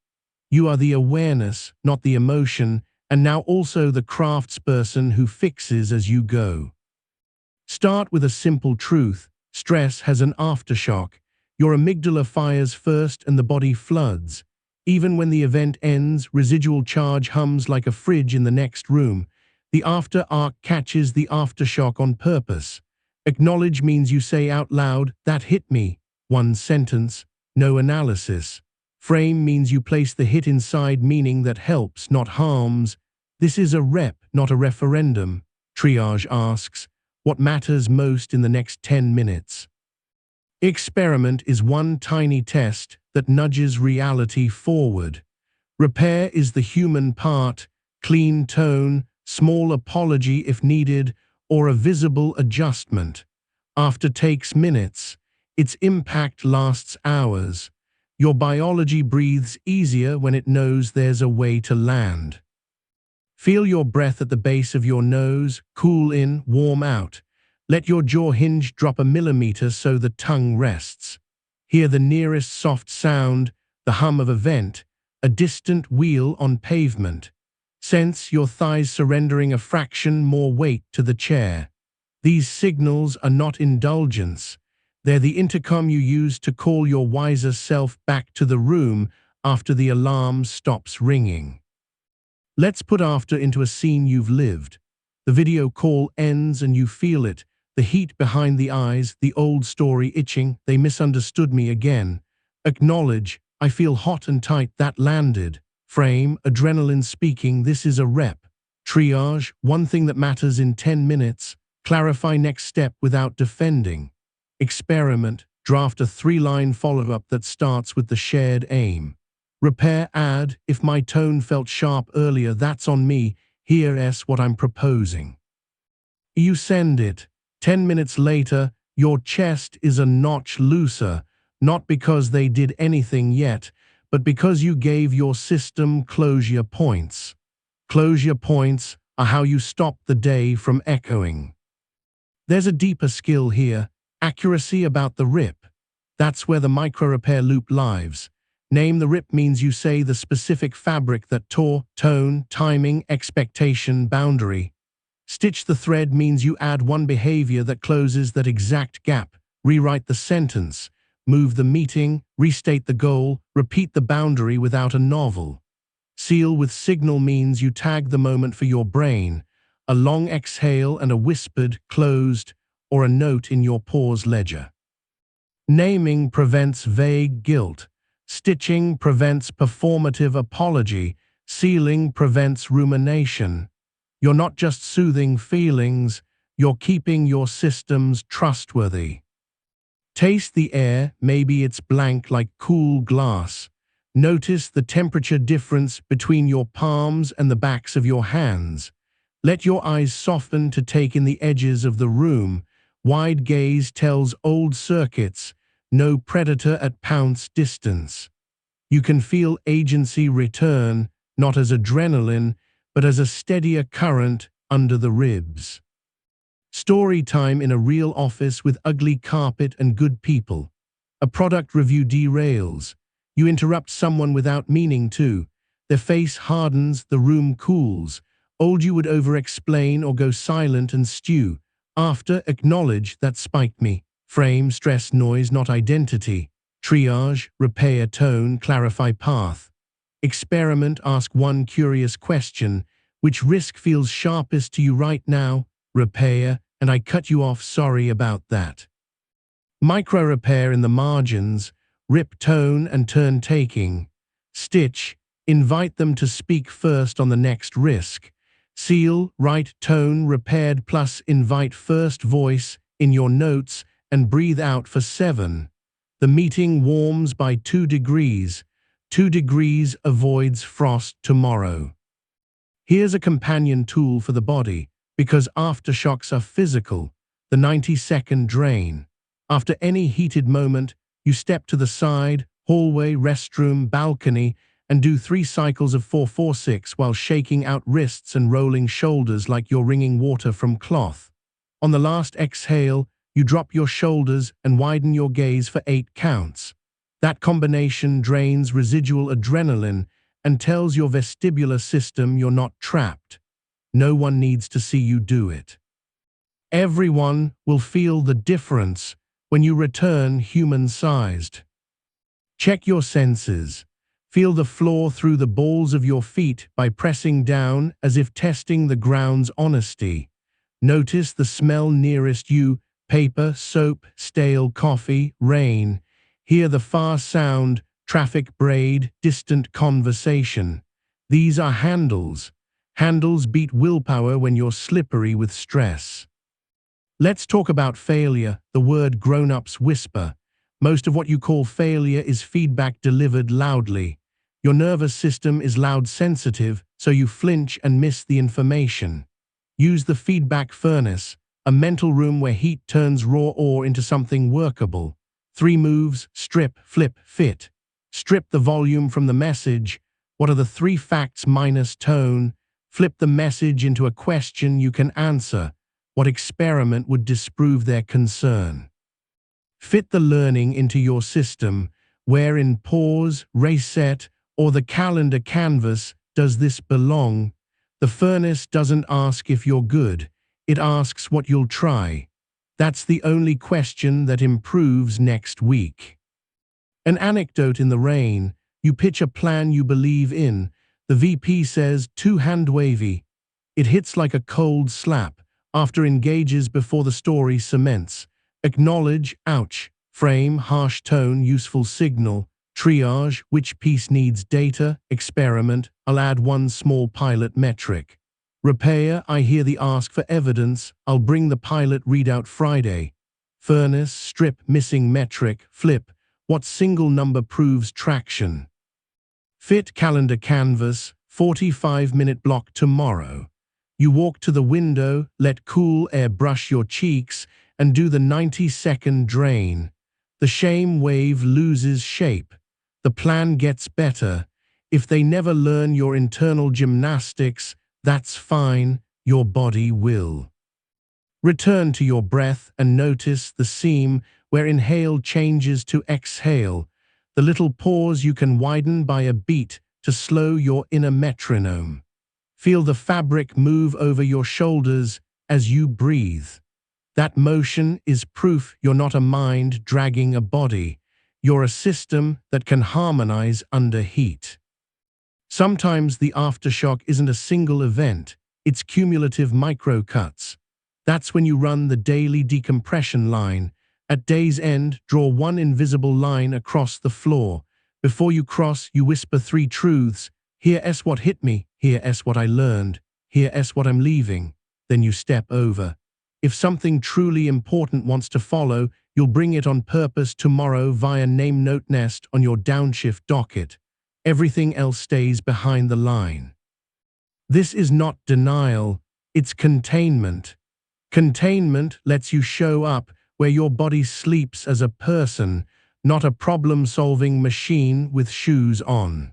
You are the awareness, not the emotion, and now also the craftsperson who fixes as you go. Start with a simple truth: stress has an aftershock. Your amygdala fires first and the body floods. Even when the event ends, residual charge hums like a fridge in the next room. The after arc catches the aftershock on purpose. Acknowledge means you say out loud, "That hit me." 1 sentence, no analysis. Frame means you place the hit inside meaning that helps, not harms. This is a rep, not a referendum. Triage asks, what matters most in the next 10 minutes? Experiment is 1 tiny test that nudges reality forward. Repair is the human part: clean tone, small apology if needed, or a visible adjustment. After takes minutes, its impact lasts hours. Your biology breathes easier when it knows there's a way to land. Feel your breath at the base of your nose, cool in, warm out. Let your jaw hinge drop a millimeter so the tongue rests. Hear the nearest soft sound, the hum of a vent, a distant wheel on pavement. Sense your thighs surrendering a fraction more weight to the chair. These signals are not indulgence. They're the intercom you use to call your wiser self back to the room after the alarm stops ringing. Let's put after into a scene you've lived. The video call ends and you feel it, the heat behind the eyes, the old story itching, they misunderstood me again. Acknowledge, I feel hot and tight, that landed. Frame, adrenaline speaking, this is a rep. Triage, 1 thing that matters in 10 minutes. Clarify next step without defending. Experiment, draft a 3-line follow-up that starts with the shared aim. Repair, add, if my tone felt sharp earlier, that's on me. Here's what I'm proposing. You send it. 10 minutes later, your chest is a notch looser, not because they did anything yet, but because you gave your system closure points. Closure points are how you stop the day from echoing. There's a deeper skill here: accuracy about the rip. That's where the micro-repair loop lives. Name the rip means you say the specific fabric that tore: tone, timing, expectation, boundary. Stitch the thread means you add 1 behavior that closes that exact gap. Rewrite the sentence, move the meeting, restate the goal, repeat the boundary without a novel. Seal with signal means you tag the moment for your brain: a long exhale and a whispered, closed, or a note in your pause ledger. Naming prevents vague guilt. Stitching prevents performative apology. Sealing prevents rumination. You're not just soothing feelings, you're keeping your systems trustworthy. Taste the air, maybe it's blank like cool glass. Notice the temperature difference between your palms and the backs of your hands. Let your eyes soften to take in the edges of the room. Wide gaze tells old circuits, no predator at pounce distance. You can feel agency return, not as adrenaline, but as a steadier current under the ribs. Story time in a real office with ugly carpet and good people. A product review derails. You interrupt someone without meaning to. Their face hardens, the room cools. Old you would over-explain or go silent and stew. After, acknowledge, that spiked me. Frame, stress, noise, not identity. Triage, repair, tone, clarify path. Experiment, ask 1 curious question. Which risk feels sharpest to you right now? Repair, and I cut you off, sorry about that. Micro-repair in the margins, rip tone and turn taking. Stitch, invite them to speak first on the next risk. Seal, right tone repaired plus invite first voice in your notes and breathe out for 7. The meeting warms by 2 degrees. 2 degrees avoids frost tomorrow. Here's a companion tool for the body, because aftershocks are physical. The 90-second drain. After any heated moment, you step to the side, hallway, restroom, balcony, and do 3 cycles of 4-4-6 while shaking out wrists and rolling shoulders like you're wringing water from cloth. On the last exhale, you drop your shoulders and widen your gaze for 8 counts. That combination drains residual adrenaline and tells your vestibular system you're not trapped. No one needs to see you do it. Everyone will feel the difference when you return human-sized. Check your senses. Feel the floor through the balls of your feet by pressing down as if testing the ground's honesty. Notice the smell nearest you: paper, soap, stale coffee, rain. Hear the far sound: traffic braid, distant conversation. These are handles. Handles beat willpower when you're slippery with stress. Let's talk about failure, the word grown-ups whisper. Most of what you call failure is feedback delivered loudly. Your nervous system is loud-sensitive, so you flinch and miss the information. Use the feedback furnace, a mental room where heat turns raw ore into something workable. 3 moves: strip, flip, fit. Strip the volume from the message. What are the 3 facts minus tone? Flip the message into a question you can answer. What experiment would disprove their concern? Fit the learning into your system. Where in pause, reset, or the calendar canvas does this belong? The furnace doesn't ask if you're good. It asks what you'll try. That's the only question that improves next week. An anecdote in the rain. You pitch a plan you believe in. The VP says, too hand-wavy. It hits like a cold slap. After engages before the story cements. Acknowledge, ouch. Frame, harsh tone, useful signal. Triage, which piece needs data. Experiment, I'll add 1 small pilot metric. Repair, I hear the ask for evidence. I'll bring the pilot readout Friday. Furnace, strip, missing metric. Flip, what single number proves traction? Fit calendar canvas, 45-minute block tomorrow. You walk to the window, let cool air brush your cheeks, and do the 90-second drain. The shame wave loses shape. The plan gets better. If they never learn your internal gymnastics, that's fine, your body will. Return to your breath and notice the seam where inhale changes to exhale, the little pause you can widen by a beat to slow your inner metronome. Feel the fabric move over your shoulders as you breathe. That motion is proof you're not a mind dragging a body. You're a system that can harmonize under heat. Sometimes the aftershock isn't a single event, it's cumulative micro-cuts. That's when you run the daily decompression line. At day's end, draw 1 invisible line across the floor. Before you cross, you whisper 3 truths. Here's what hit me, here's what I learned, here's what I'm leaving. Then you step over. If something truly important wants to follow, you'll bring it on purpose tomorrow via name note nest on your downshift docket. Everything else stays behind the line. This is not denial, it's containment. Containment lets you show up where your body sleeps as a person, not a problem-solving machine with shoes on.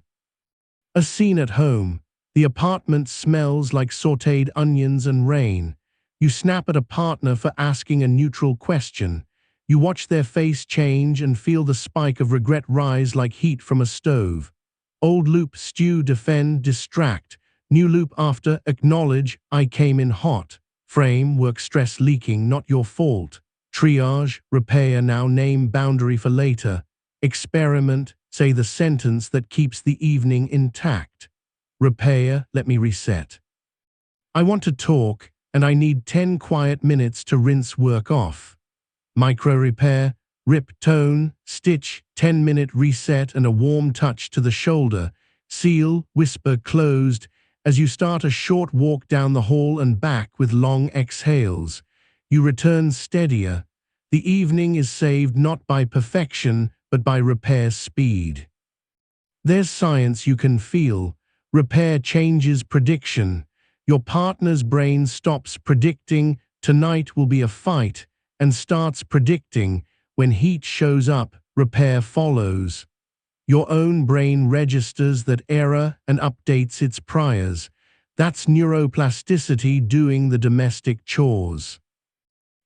A scene at home. The apartment smells like sautéed onions and rain. You snap at a partner for asking a neutral question. You watch their face change and feel the spike of regret rise like heat from a stove. Old loop: stew, defend, distract. New loop after: acknowledge, I came in hot. Frame: work stress leaking, not your fault. Triage: repair now, name boundary for later. Experiment: say the sentence that keeps the evening intact. Repair: let me reset. I want to talk, and I need 10 quiet minutes to rinse work off. Micro repair: rip, tone, stitch, 10-minute reset and a warm touch to the shoulder. Seal: whisper, closed, As you start a short walk down the hall and back with long exhales, you return steadier. The evening is saved not by perfection, but by repair speed. There's science you can feel. Repair changes prediction. Your partner's brain stops predicting tonight will be a fight and starts predicting when heat shows up, repair follows. Your own brain registers that error and updates its priors. That's neuroplasticity doing the domestic chores.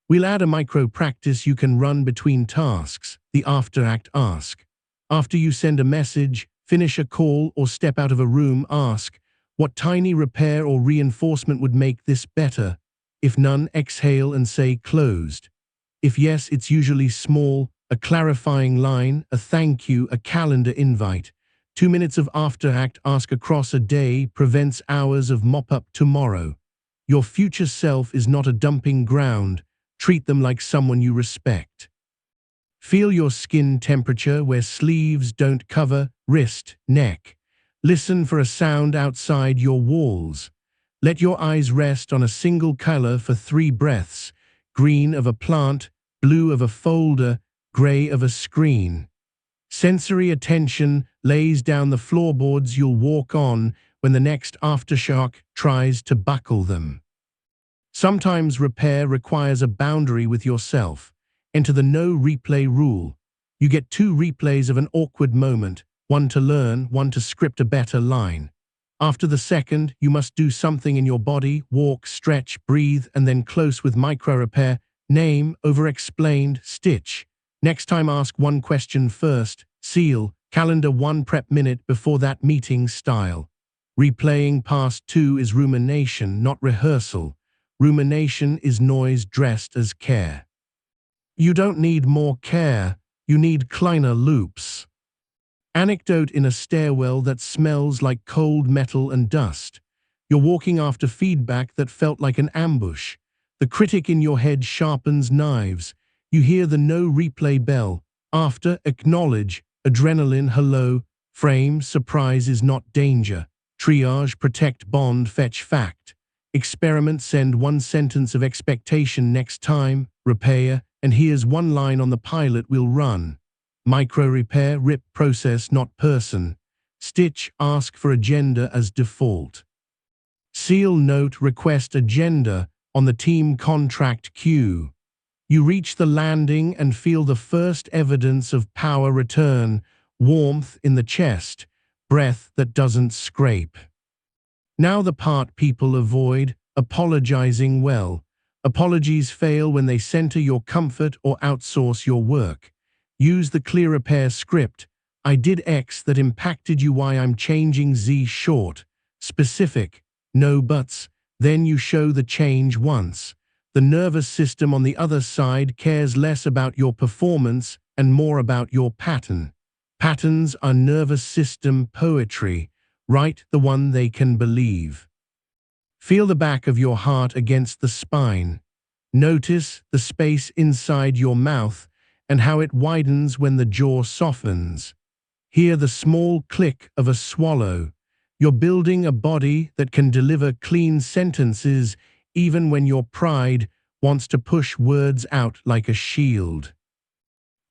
We'll add a micro-practice you can run between tasks, the after-act ask. After you send a message, finish a call, or step out of a room, ask, what tiny repair or reinforcement would make this better? If none, exhale and say closed. If yes, it's usually small, a clarifying line, a thank you, a calendar invite. 2 minutes of after-act ask across a day prevents hours of mop-up tomorrow. Your future self is not a dumping ground. Treat them like someone you respect. Feel your skin temperature where sleeves don't cover, wrist, neck. Listen for a sound outside your walls. Let your eyes rest on a single color for 3 breaths. Green of a plant, blue of a folder, gray of a screen. Sensory attention lays down the floorboards you'll walk on when the next aftershock tries to buckle them. Sometimes repair requires a boundary with yourself. Enter the no replay rule. You get 2 replays of an awkward moment, one to learn, one to script a better line. After the second, you must do something in your body, walk, stretch, breathe, and then close with micro-repair, name, over-explained, stitch. Next time ask 1 question first, seal, calendar 1 prep minute before that meeting style. Replaying past 2 is rumination, not rehearsal. Rumination is noise dressed as care. You don't need more care, you need kleiner loops. Anecdote in a stairwell that smells like cold metal and dust. You're walking after feedback that felt like an ambush. The critic in your head sharpens knives. You hear the no replay bell. After, acknowledge, adrenaline, hello, frame, surprise is not danger. Triage, protect, bond, fetch, fact. Experiment, send 1 sentence of expectation next time, repair, and here's 1 line on the pilot we'll run. Micro-repair, rip, process, not person. Stitch, ask for agenda as default. Seal, note, request agenda on the team contract queue. You reach the landing and feel the first evidence of power return, warmth in the chest, breath that doesn't scrape. Now the part people avoid, apologizing well. Apologies fail when they center your comfort or outsource your work. Use the clear repair script. I did X that impacted you, why I'm changing Z. Short, specific, no buts. Then you show the change once. The nervous system on the other side cares less about your performance and more about your pattern. Patterns are nervous system poetry. Write the one they can believe. Feel the back of your heart against the spine. Notice the space inside your mouth and how it widens when the jaw softens. Hear the small click of a swallow. You're building a body that can deliver clean sentences even when your pride wants to push words out like a shield.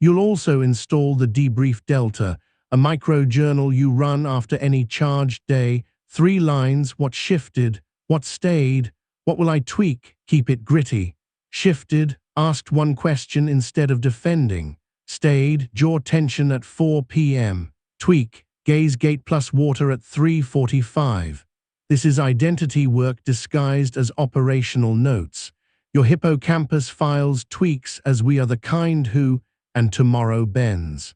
You'll also install the debrief delta, a micro-journal you run after any charged day. 3 lines, what shifted, what stayed, what will I tweak, keep it gritty. Shifted, asked 1 question instead of defending. Stayed, jaw tension at 4 p.m. Tweak, gaze gate plus water at 3:45. This is identity work disguised as operational notes. Your hippocampus files tweaks as we are the kind who, and tomorrow bends.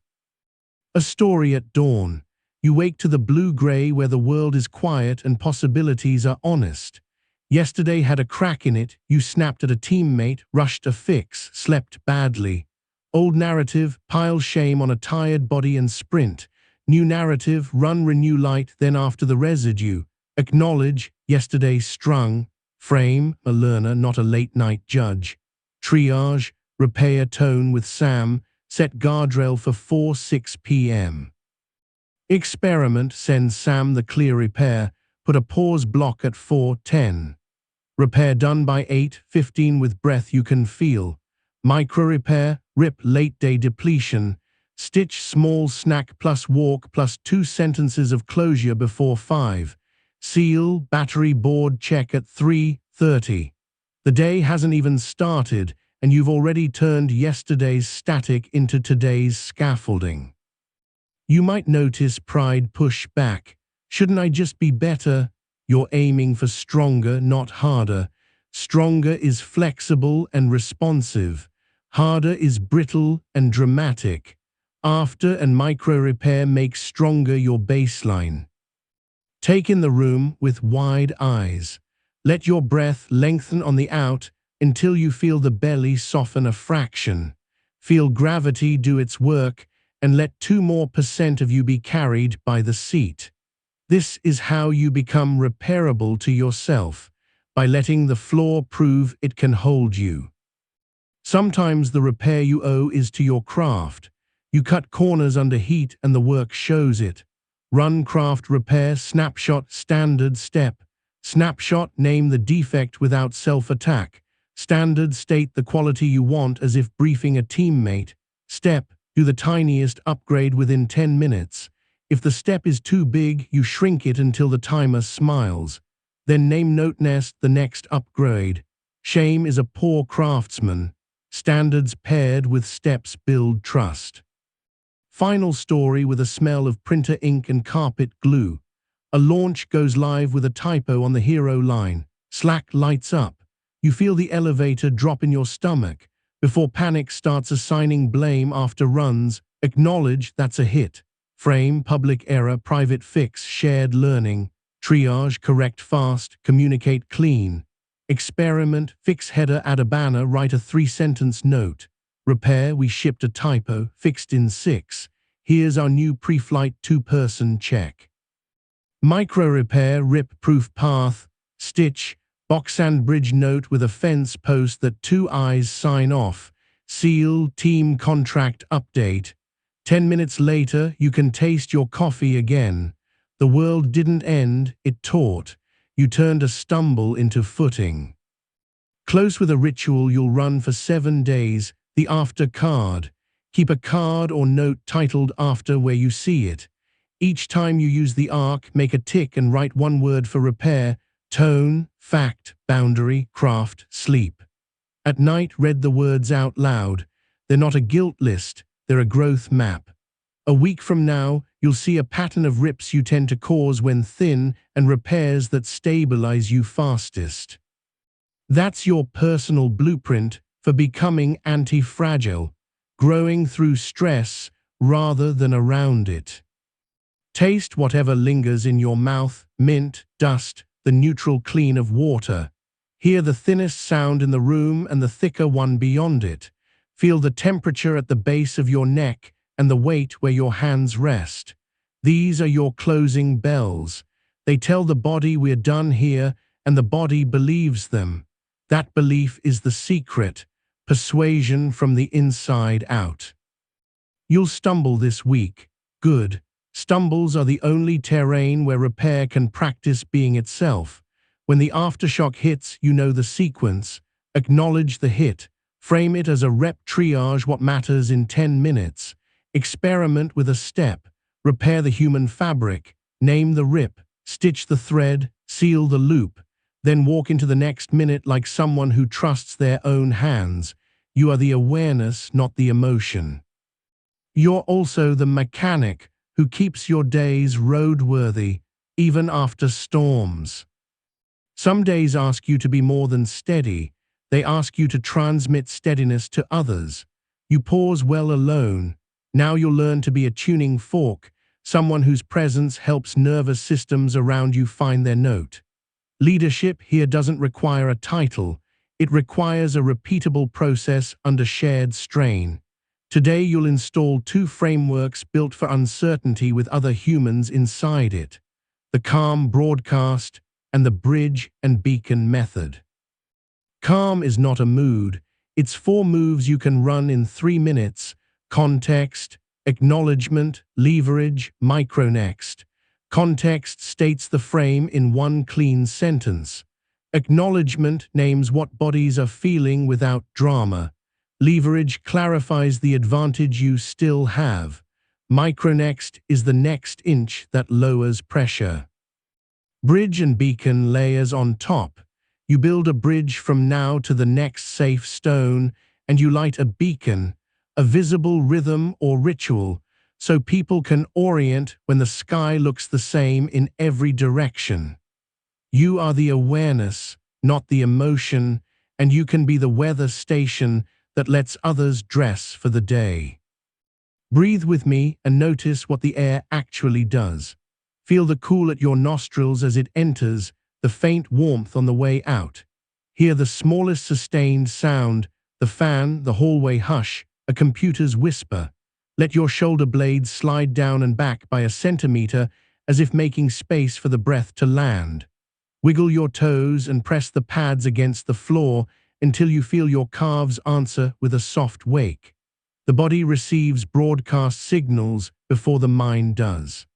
A story at dawn. You wake to the blue-gray where the world is quiet and possibilities are honest. Yesterday had a crack in it, you snapped at a teammate, rushed a fix, slept badly. Old narrative, pile shame on a tired body and sprint. New narrative, run, renew light, then after the residue. Acknowledge, yesterday strung. Frame, a learner, not a late-night judge. Triage, repair tone with Sam, set guardrail for 4:06 p.m. Experiment, send Sam the clear repair, Put a pause block at 4:10. Repair done by 8:15 with breath you can feel. Micro repair, rip late day depletion. Stitch small snack plus walk plus 2 sentences of closure before 5. Seal, battery board check at 3:30. The day hasn't even started, and you've already turned yesterday's static into today's scaffolding. You might notice pride push back. Shouldn't I just be better? You're aiming for stronger, not harder. Stronger is flexible and responsive. Harder is brittle and dramatic. After and micro repair make stronger your baseline. Take in the room with wide eyes. Let your breath lengthen on the out until you feel the belly soften a fraction. Feel gravity do its work and let 2% more of you be carried by the seat. This is how you become repairable to yourself, by letting the floor prove it can hold you. Sometimes the repair you owe is to your craft. You cut corners under heat and the work shows it. Run craft repair snapshot standard step. Snapshot name the defect without self-attack. Standard state the quality you want as if briefing a teammate. Step do the tiniest upgrade within 10 minutes. If the step is too big, you shrink it until the timer smiles. Then name note nest the next upgrade. Shame is a poor craftsman. Standards paired with steps build trust. Final story with a smell of printer ink and carpet glue. A launch goes live with a typo on the hero line. Slack lights up. You feel the elevator drop in your stomach. Before panic starts assigning blame after runs, acknowledge that's a hit. Frame, public error, private fix, shared learning. Triage, correct fast, communicate clean. Experiment, fix header, add a banner, write a 3-sentence note. Repair, we shipped a typo, fixed in 6. Here's our new pre-flight 2-person check. Micro repair, rip proof path. Stitch, box and bridge note with a fence post that 2 eyes sign off. Seal, team contract update. 10 minutes later, you can taste your coffee again. The world didn't end, it taught. You turned a stumble into footing. Close with a ritual you'll run for 7 days, the after card. Keep a card or note titled after where you see it. Each time you use the arc, make a tick and write 1 word for repair: tone, fact, boundary, craft, sleep. At night, read the words out loud. They're not a guilt list. They're a growth map. A week from now, you'll see a pattern of rips you tend to cause when thin and repairs that stabilize you fastest. That's your personal blueprint for becoming anti-fragile, growing through stress rather than around it. Taste whatever lingers in your mouth: mint, dust, the neutral clean of water. Hear the thinnest sound in the room and the thicker one beyond it. Feel the temperature at the base of your neck and the weight where your hands rest. These are your closing bells. They tell the body we're done here, and the body believes them. That belief is the secret, persuasion from the inside out. You'll stumble this week. Good. Stumbles are the only terrain where repair can practice being itself. When the aftershock hits, you know the sequence. Acknowledge the hit. Frame it as a rep triage what matters in 10 minutes. Experiment with a step. Repair the human fabric. Name the rip. Stitch the thread. Seal the loop. Then walk into the next minute like someone who trusts their own hands. You are the awareness, not the emotion. You're also the mechanic who keeps your days roadworthy, even after storms. Some days ask you to be more than steady. They ask you to transmit steadiness to others. You pause well alone. Now you'll learn to be a tuning fork, someone whose presence helps nervous systems around you find their note. Leadership here doesn't require a title. It requires a repeatable process under shared strain. Today you'll install 2 frameworks built for uncertainty with other humans inside it: the calm broadcast and the bridge and beacon method. Calm is not a mood. It's 4 moves you can run in 3 minutes: context, acknowledgement, leverage, micronext. Context states the frame in one clean sentence. Acknowledgement names what bodies are feeling without drama. Leverage clarifies the advantage you still have. Micronext is the next inch that lowers pressure. Bridge and beacon layers on top. You build a bridge from now to the next safe stone, and you light a beacon, a visible rhythm or ritual, so people can orient when the sky looks the same in every direction. You are the awareness, not the emotion, and you can be the weather station that lets others dress for the day. Breathe with me and notice what the air actually does. Feel the cool at your nostrils as it enters, the faint warmth on the way out. Hear the smallest sustained sound, the fan, the hallway hush, a computer's whisper. Let your shoulder blades slide down and back by a centimeter as if making space for the breath to land. Wiggle your toes and press the pads against the floor until you feel your calves answer with a soft wake. The body receives broadcast signals before the mind does.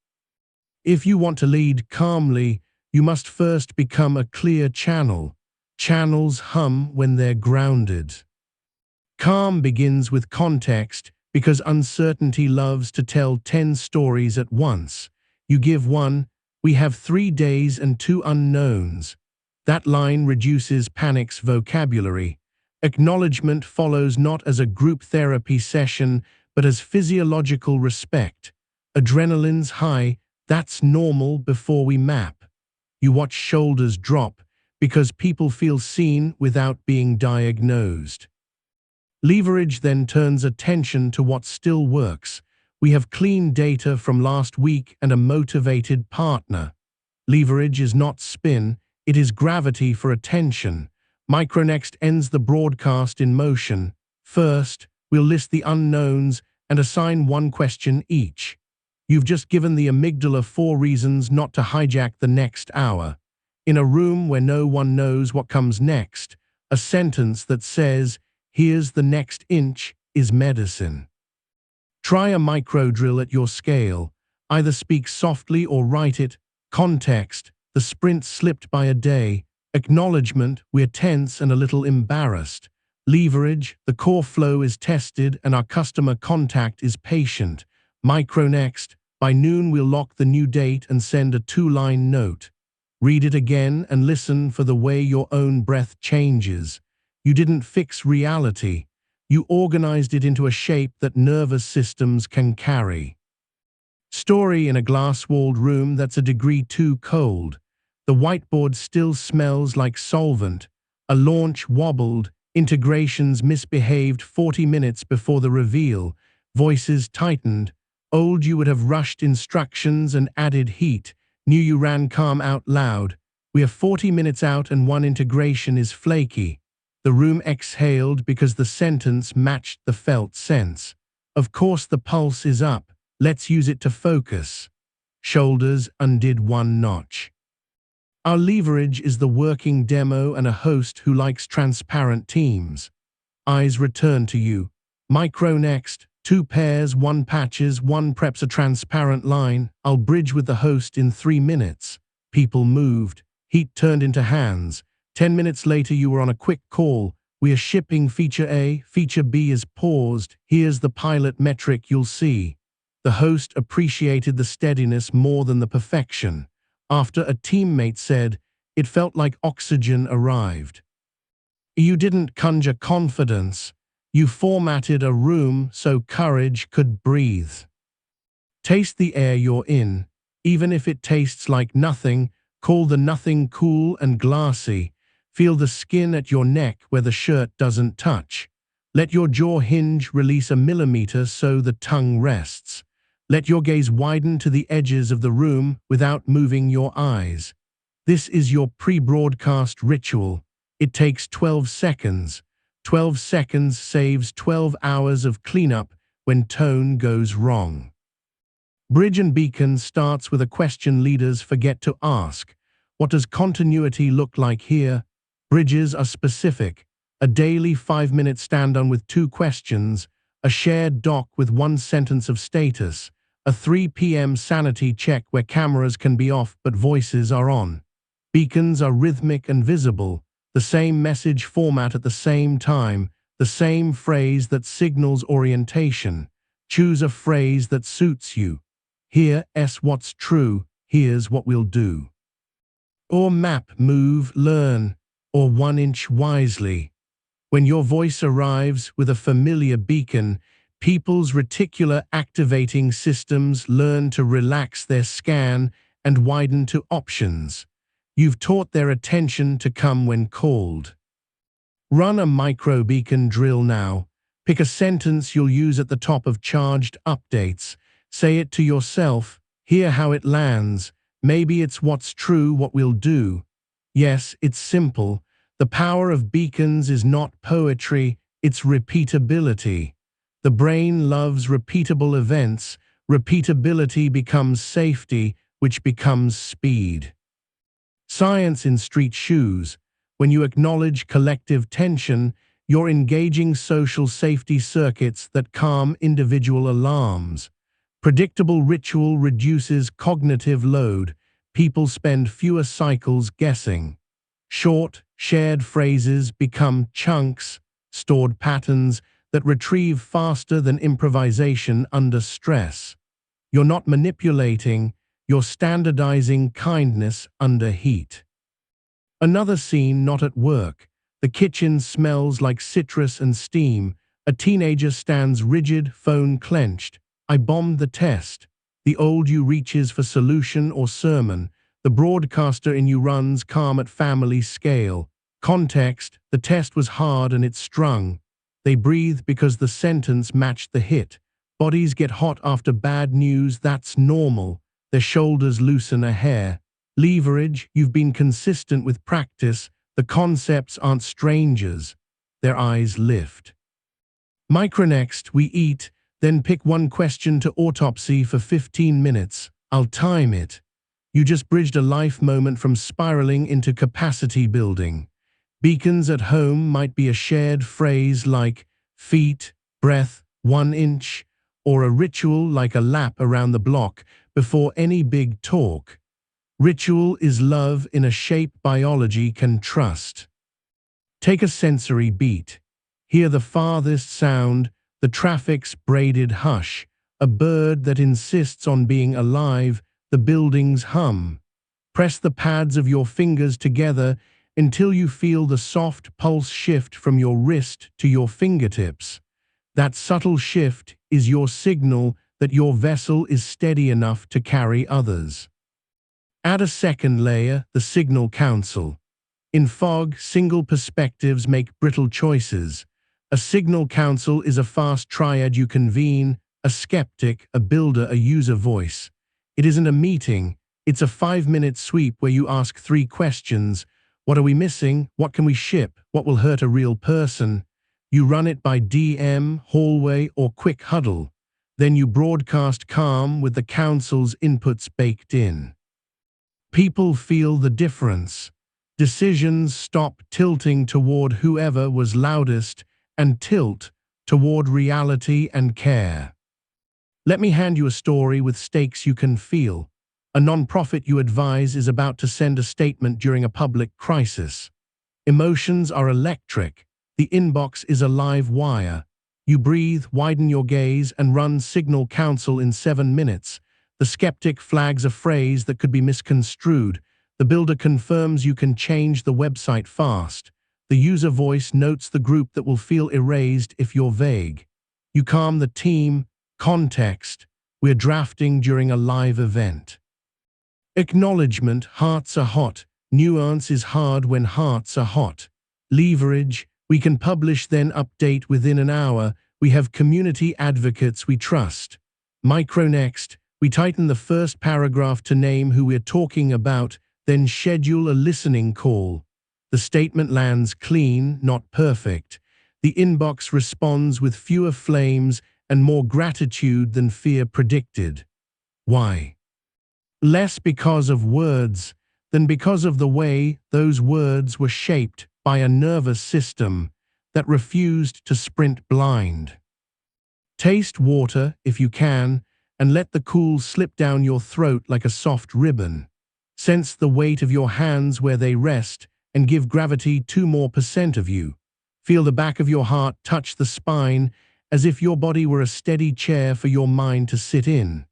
If you want to lead calmly, you must first become a clear channel. Channels hum when they're grounded. Calm begins with context because uncertainty loves to tell 10 stories at once. You give one, "We have 3 days and 2 unknowns." That line reduces panic's vocabulary. Acknowledgement follows not as a group therapy session, but as physiological respect. Adrenaline's high, that's normal before we map. You watch shoulders drop because people feel seen without being diagnosed. Leverage then turns attention to what still works. We have clean data from last week and a motivated partner. Leverage is not spin, it is gravity for attention. Micronext ends the broadcast in motion. First, we'll list the unknowns and assign 1 question each. You've just given the amygdala 4 reasons not to hijack the next hour. In a room where no one knows what comes next, a sentence that says, "Here's the next inch," is medicine. Try a micro drill at your scale. Either speak softly or write it. Context, the sprint slipped by a day. Acknowledgement, we're tense and a little embarrassed. Leverage, the core flow is tested and our customer contact is patient. Micronext, by noon we'll lock the new date and send a 2-line note. Read it again and listen for the way your own breath changes. You didn't fix reality. You organized it into a shape that nervous systems can carry. Story in a glass-walled room that's a degree too cold. The whiteboard still smells like solvent. A launch wobbled. Integrations misbehaved 40 minutes before the reveal. Voices tightened. Old you would have rushed instructions and added heat. New you ran calm out loud. We are 40 minutes out and 1 integration is flaky. The room exhaled because the sentence matched the felt sense. Of course the pulse is up. Let's use it to focus. Shoulders undid 1 notch. Our leverage is the working demo and a host who likes transparent teams. Eyes return to you. Micronext, 2 pairs, 1 patches, 1 preps a transparent line. I'll bridge with the host in 3 minutes. People moved. Heat turned into hands. 10 minutes later you were on a quick call. We are shipping feature A, feature B is paused. Here's the pilot metric you'll see. The host appreciated the steadiness more than the perfection. After a teammate said, it felt like oxygen arrived. You didn't conjure confidence. You formatted a room so courage could breathe. Taste the air you're in. Even if it tastes like nothing, call the nothing cool and glassy. Feel the skin at your neck where the shirt doesn't touch. Let your jaw hinge, release a millimeter so the tongue rests. Let your gaze widen to the edges of the room without moving your eyes. This is your pre-broadcast ritual. It takes 12 seconds. 12 seconds saves 12 hours of cleanup when tone goes wrong. Bridge and beacon starts with a question leaders forget to ask. What does continuity look like here? Bridges are specific. A daily 5-minute stand-on with 2 questions. A shared doc with 1 sentence of status. A 3 p.m. sanity check where cameras can be off but voices are on. Beacons are rhythmic and visible, the same message format at the same time, the same phrase that signals orientation. Choose a phrase that suits you. Here, what's true, here's what we'll do. Or map, move, learn, or 1 inch wisely. When your voice arrives with a familiar beacon, people's reticular activating systems learn to relax their scan and widen to options. You've taught their attention to come when called. Run a micro-beacon drill now. Pick a sentence you'll use at the top of charged updates. Say it to yourself. Hear how it lands. Maybe it's what's true, what we'll do. Yes, it's simple. The power of beacons is not poetry, it's repeatability. The brain loves repeatable events. Repeatability becomes safety, which becomes speed. Science in street shoes. When you acknowledge collective tension, you're engaging social safety circuits that calm individual alarms. Predictable ritual reduces cognitive load. People spend fewer cycles guessing. Short, shared phrases become chunks, stored patterns that retrieve faster than improvisation under stress. You're not manipulating, you're standardizing kindness under heat. Another scene not at work. The kitchen smells like citrus and steam. A teenager stands rigid, phone clenched. I bombed the test. The old you reaches for solution or sermon. The broadcaster in you runs calm at family scale. Context, the test was hard and it strung. They breathe because the sentence matched the hit. Bodies get hot after bad news, that's normal. Their shoulders loosen a hair. Leverage, you've been consistent with practice. The concepts aren't strangers. Their eyes lift. Micronext, we eat, then pick one question to autopsy for 15 minutes. I'll time it. You just bridged a life moment from spiraling into capacity building. Beacons at home might be a shared phrase like feet, breath, 1 inch, or a ritual like a lap around the block before any big talk. Ritual is love in a shape biology can trust. Take a sensory beat. Hear the farthest sound, the traffic's braided hush, a bird that insists on being alive, the building's hum. Press the pads of your fingers together until you feel the soft pulse shift from your wrist to your fingertips. That subtle shift is your signal that your vessel is steady enough to carry others. Add a second layer, the signal council. In fog, single perspectives make brittle choices. A signal council is a fast triad you convene, a skeptic, a builder, a user voice. It isn't a meeting, it's a 5-minute sweep where you ask 3 questions. What are we missing? What can we ship? What will hurt a real person? You run it by DM, hallway, or quick huddle. Then you broadcast calm with the council's inputs baked in. People feel the difference. Decisions stop tilting toward whoever was loudest and tilt toward reality and care. Let me hand you a story with stakes you can feel. A nonprofit you advise is about to send a statement during a public crisis. Emotions are electric. The inbox is a live wire. You breathe, widen your gaze, and run signal council in 7 minutes. The skeptic flags a phrase that could be misconstrued. The builder confirms you can change the website fast. The user voice notes the group that will feel erased if you're vague. You calm the team. Context, we're drafting during a live event. Acknowledgement, hearts are hot. Nuance is hard when hearts are hot. Leverage, we can publish then update within an hour. We have community advocates we trust. Micronext, we tighten the first paragraph to name who we're talking about, then schedule a listening call. The statement lands clean, not perfect. The inbox responds with fewer flames and more gratitude than fear predicted. Why? Less because of words than because of the way those words were shaped by a nervous system that refused to sprint blind. Taste water if you can, and let the cool slip down your throat like a soft ribbon. Sense the weight of your hands where they rest and give gravity 2% more of you. Feel the back of your heart touch the spine as if your body were a steady chair for your mind to sit in.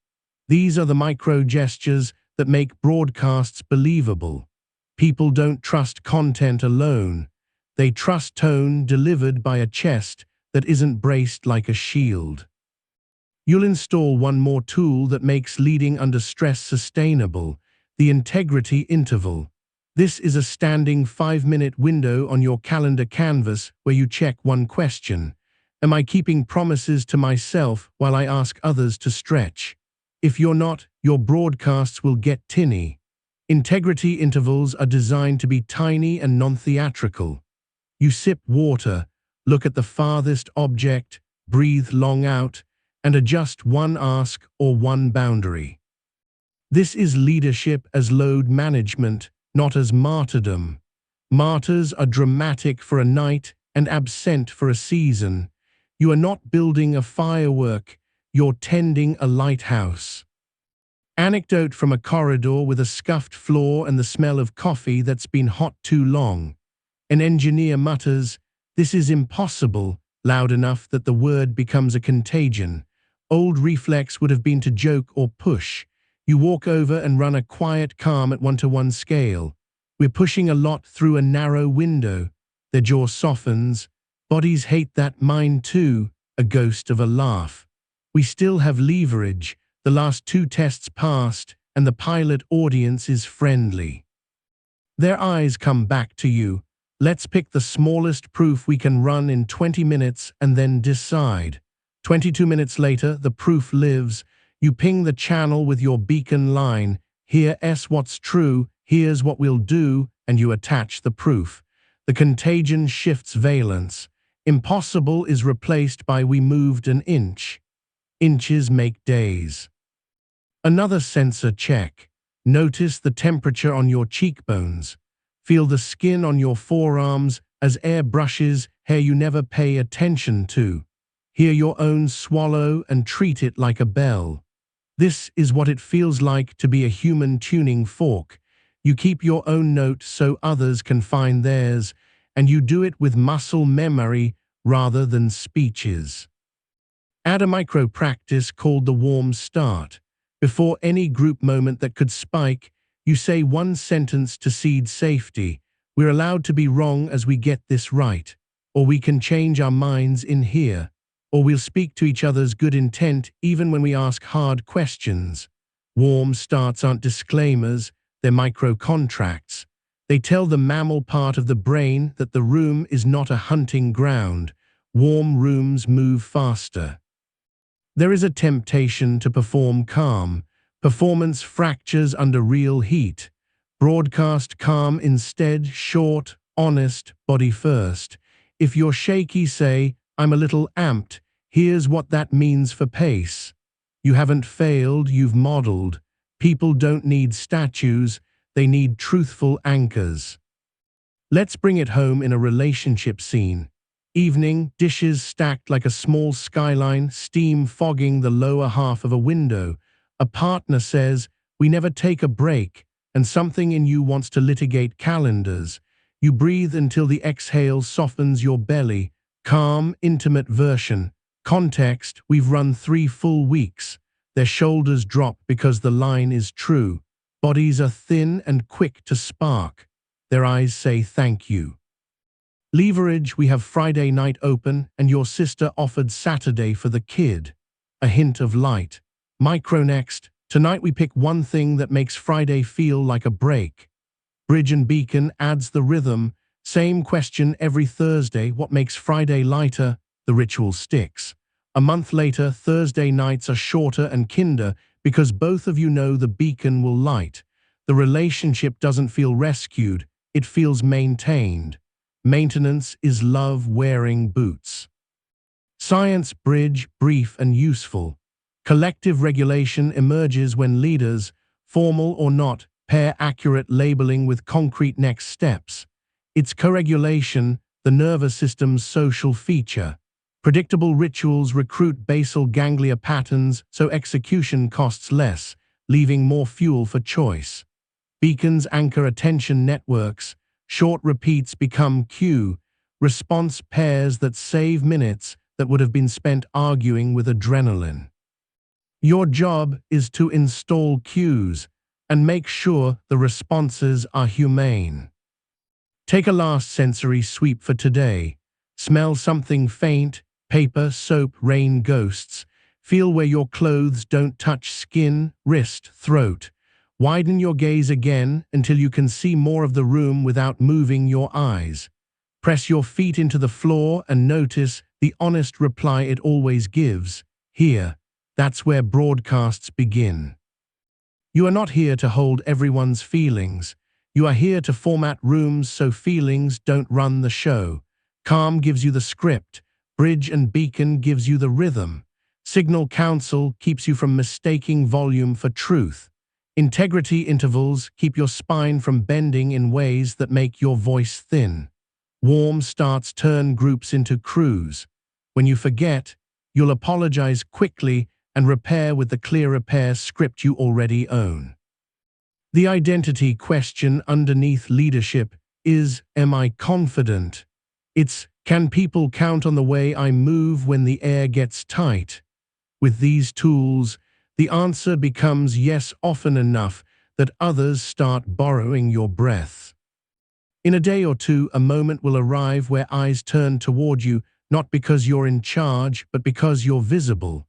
These are the micro gestures that make broadcasts believable. People don't trust content alone. They trust tone delivered by a chest that isn't braced like a shield. You'll install one more tool that makes leading under stress sustainable: the integrity interval. This is a standing 5-minute window on your calendar canvas where you check one question: am I keeping promises to myself while I ask others to stretch? If you're not, your broadcasts will get tinny. Integrity intervals are designed to be tiny and non-theatrical. You sip water, look at the farthest object, breathe long out, and adjust one ask or one boundary. This is leadership as load management, not as martyrdom. Martyrs are dramatic for a night and absent for a season. You are not building a firework, you're tending a lighthouse. Anecdote from a corridor with a scuffed floor and the smell of coffee that's been hot too long. An engineer mutters, "This is impossible," loud enough that the word becomes a contagion. Old reflex would have been to joke or push. You walk over and run a quiet calm at 1-to-1 scale. "We're pushing a lot through a narrow window." Their jaw softens. "Bodies hate that, mine too," a ghost of a laugh. We still have leverage. The last 2 tests passed, and the pilot audience is friendly. Their eyes come back to you. "Let's pick the smallest proof we can run in 20 minutes and then decide." 22 minutes later, the proof lives. You ping the channel with your beacon line: "Here's what's true, here's what we'll do," and you attach the proof. The contagion shifts valence. Impossible is replaced by "we moved an inch." Inches make days. Another sensor check. Notice the temperature on your cheekbones. Feel the skin on your forearms as air brushes hair you never pay attention to. Hear your own swallow and treat it like a bell. This is what it feels like to be a human tuning fork. You keep your own note so others can find theirs, and you do it with muscle memory rather than speeches. Add a micro practice called the warm start. Before any group moment that could spike, you say one sentence to seed safety: "We're allowed to be wrong as we get this right," or "we can change our minds in here," or "we'll speak to each other's good intent even when we ask hard questions." Warm starts aren't disclaimers, they're micro contracts. They tell the mammal part of the brain that the room is not a hunting ground. Warm rooms move faster. There is a temptation to perform calm. Performance fractures under real heat. Broadcast calm instead: short, honest, body first. If you're shaky, say, "I'm a little amped. Here's what that means for pace." You haven't failed, you've modeled. People don't need statues, they need truthful anchors. Let's bring it home in a relationship scene. Evening, dishes stacked like a small skyline, steam fogging the lower half of a window. A partner says, "We never take a break," and something in you wants to litigate calendars. You breathe until the exhale softens your belly. Calm, intimate version. Context: we've run 3 full weeks. Their shoulders drop because the line is true. Bodies are thin and quick to spark. Their eyes say thank you. Leverage: we have Friday night open and your sister offered Saturday for the kid. A hint of light. Micronext: tonight we pick one thing that makes Friday feel like a break. Bridge and beacon adds the rhythm. Same question every Thursday: what makes Friday lighter? The ritual sticks. A month later, Thursday nights are shorter and kinder because both of you know the beacon will light. The relationship doesn't feel rescued, it feels maintained. Maintenance is love wearing boots. Science: bridge, brief and useful. Collective regulation emerges when leaders, formal or not, pair accurate labeling with concrete next steps. It's co-regulation, the nervous system's social feature. Predictable rituals recruit basal ganglia patterns so execution costs less, leaving more fuel for choice. Beacons anchor attention networks, short repeats become cue, response pairs that save minutes that would have been spent arguing with adrenaline. Your job is to install cues and make sure the responses are humane. Take a last sensory sweep for today. Smell something faint, paper, soap, rain, ghosts. Feel where your clothes don't touch skin, wrist, throat. Widen your gaze again until you can see more of the room without moving your eyes. Press your feet into the floor and notice the honest reply it always gives. Here, that's where broadcasts begin. You are not here to hold everyone's feelings. You are here to format rooms so feelings don't run the show. Calm gives you the script. Bridge and beacon gives you the rhythm. Signal counsel keeps you from mistaking volume for truth. Integrity intervals keep your spine from bending in ways that make your voice thin. Warm starts turn groups into crews. When you forget, you'll apologize quickly and repair with the clear repair script you already own. The identity question underneath leadership is, am I confident? It's, can people count on the way I move when the air gets tight? With these tools, the answer becomes yes often enough that others start borrowing your breath. In a day or two, a moment will arrive where eyes turn toward you, not because you're in charge, but because you're visible.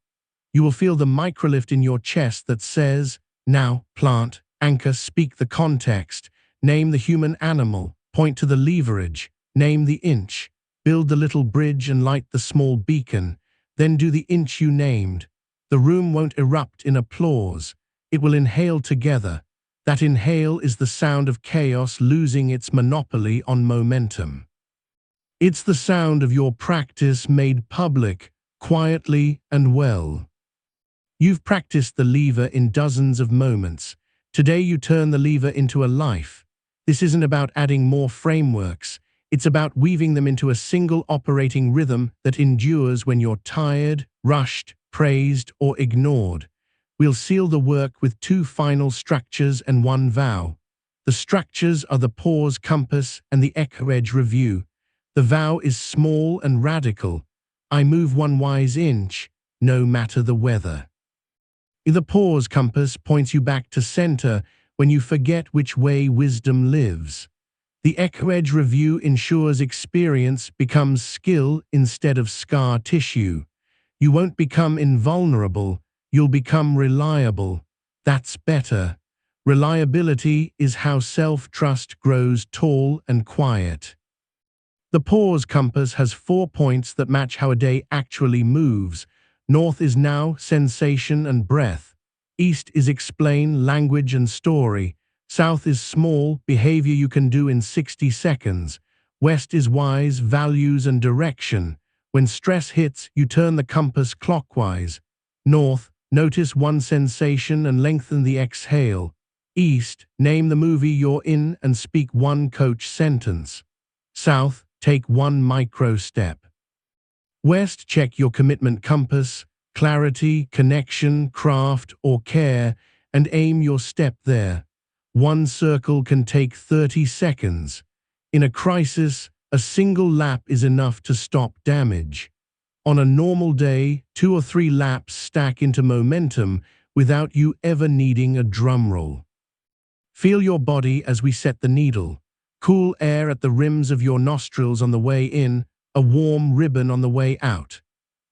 You will feel the microlift in your chest that says, now, plant, anchor, speak the context, name the human animal, point to the leverage, name the inch, build the little bridge and light the small beacon, then do the inch you named. The room won't erupt in applause. It will inhale together. That inhale is the sound of chaos losing its monopoly on momentum. It's the sound of your practice made public, quietly and well. You've practiced the lever in dozens of moments. Today you turn the lever into a life. This isn't about adding more frameworks. It's about weaving them into a single operating rhythm that endures when you're tired, rushed, praised, or ignored. We'll seal the work with 2 final structures and 1 vow. The structures are the pause compass and the echo edge review. The vow is small and radical. I move 1 wise inch, no matter the weather. The pause compass points you back to center when you forget which way wisdom lives. The echo edge review ensures experience becomes skill instead of scar tissue. You won't become invulnerable, you'll become reliable. That's better. Reliability is how self-trust grows tall and quiet. The pause compass has 4 points that match how a day actually moves. North is now, sensation and breath. East is explain, language and story. South is small, behavior you can do in 60 seconds. West is wise, values and direction. When stress hits, you turn the compass clockwise. North, notice 1 sensation and lengthen the exhale. East, name the movie you're in and speak 1 coach sentence. South, take 1 micro step. West, check your commitment compass, clarity, connection, craft, or care, and aim your step there. 1 circle can take 30 seconds. In a crisis, a single lap is enough to stop damage. On a normal day, 2 or 3 laps stack into momentum without you ever needing a drum roll. Feel your body as we set the needle. Cool air at the rims of your nostrils on the way in, a warm ribbon on the way out.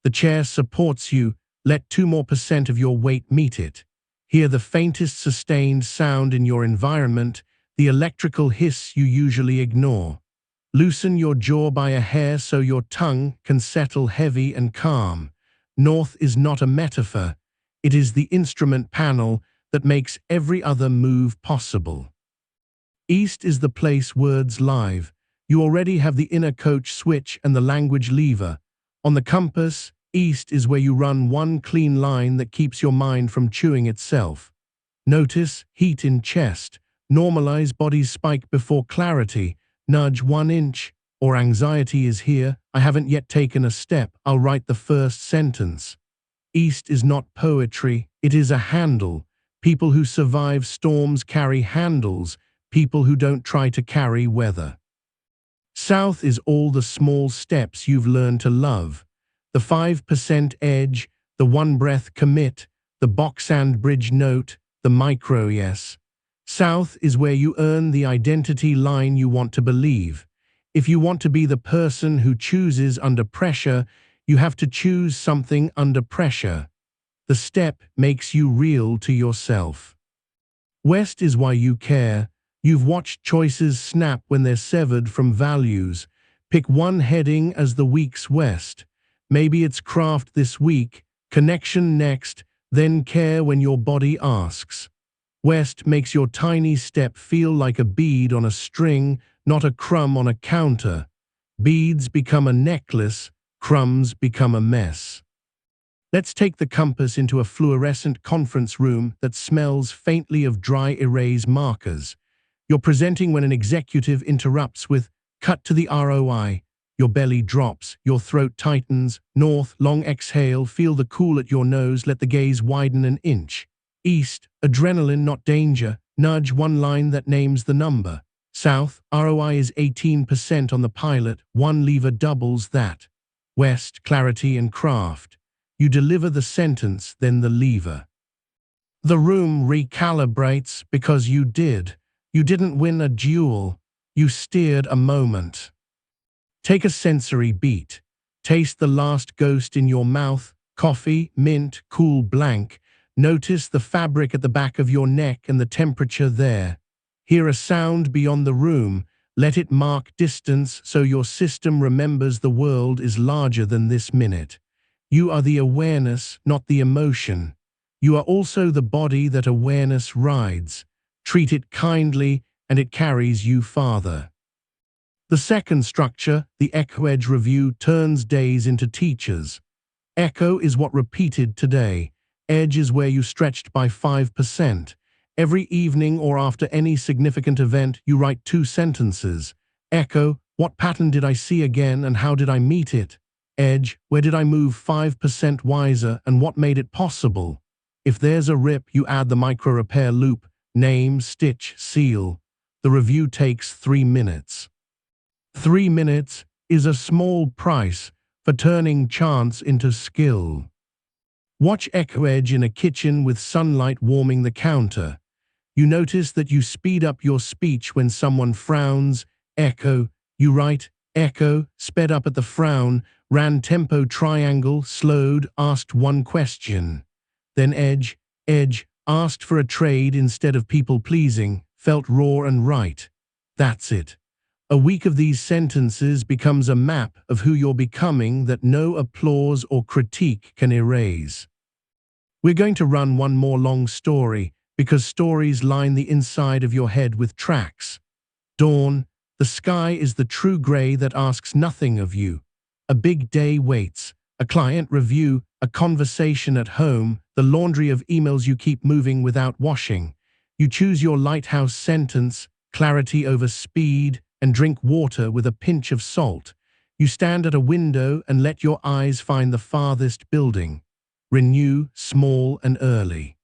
The chair supports you, let 2% more of your weight meet it. Hear the faintest sustained sound in your environment, the electrical hiss you usually ignore. Loosen your jaw by a hair so your tongue can settle heavy and calm. North is not a metaphor, it is the instrument panel that makes every other move possible. East is the place words live. You already have the inner coach switch and the language lever. On the compass, East is where you run 1 clean line that keeps your mind from chewing itself. Notice heat in chest. Normalize body's spike before clarity. Nudge 1 inch. or anxiety is here, I haven't yet taken a step, I'll write the first sentence. East is not poetry, it is a handle. People who survive storms carry handles, people who don't try to carry weather. South is all the small steps you've learned to love. The 5% edge, the one-breath commit, the box and bridge note, the micro yes. South is where you earn the identity line you want to believe. If you want to be the person who chooses under pressure, you have to choose something under pressure. The step makes you real to yourself. West is why you care. You've watched choices snap when they're severed from values. Pick one heading as the week's West. Maybe it's craft this week, connection next, then care when your body asks. West makes your tiny step feel like a bead on a string, not a crumb on a counter. Beads become a necklace, crumbs become a mess. Let's take the compass into a fluorescent conference room that smells faintly of dry erase markers. You're presenting when an executive interrupts with, "Cut to the ROI." Your belly drops, your throat tightens. North, long exhale, feel the cool at your nose, let the gaze widen an inch. East, adrenaline, not danger. Nudge one line that names the number. South, ROI is 18% on the pilot, one lever doubles that. West, clarity and craft. You deliver the sentence, then the lever. The room recalibrates because you did. You didn't win a duel. You steered a moment. Take a sensory beat. Taste the last ghost in your mouth, coffee, mint, cool blank. Notice the fabric at the back of your neck and the temperature there. Hear a sound beyond the room. Let it mark distance so your system remembers the world is larger than this minute. You are the awareness, not the emotion. You are also the body that awareness rides. Treat it kindly, and it carries you farther. The second structure, the echo edge review, turns days into teachers. Echo is what repeated today. Edge is where you stretched by 5%. Every evening or after any significant event, you write 2 sentences. Echo, what pattern did I see again and how did I meet it? Edge, where did I move 5% wiser and what made it possible? If there's a rip, you add the micro repair loop, name, stitch, seal. The review takes 3 minutes. 3 minutes is a small price for turning chance into skill. Watch Echo Edge in a kitchen with sunlight warming the counter. You notice that you speed up your speech when someone frowns. Echo, you write, echo, sped up at the frown, ran tempo triangle, slowed, asked one question. Then edge, asked for a trade instead of people-pleasing, felt raw and right. That's it. A week of these sentences becomes a map of who you're becoming that no applause or critique can erase. We're going to run one more long story, because stories line the inside of your head with tracks. Dawn, the sky is the true gray that asks nothing of you. A big day waits, a client review, a conversation at home, the laundry of emails you keep moving without washing. You choose your lighthouse sentence, clarity over speed, and drink water with a pinch of salt. You stand at a window and let your eyes find the farthest building. Renew, small and early.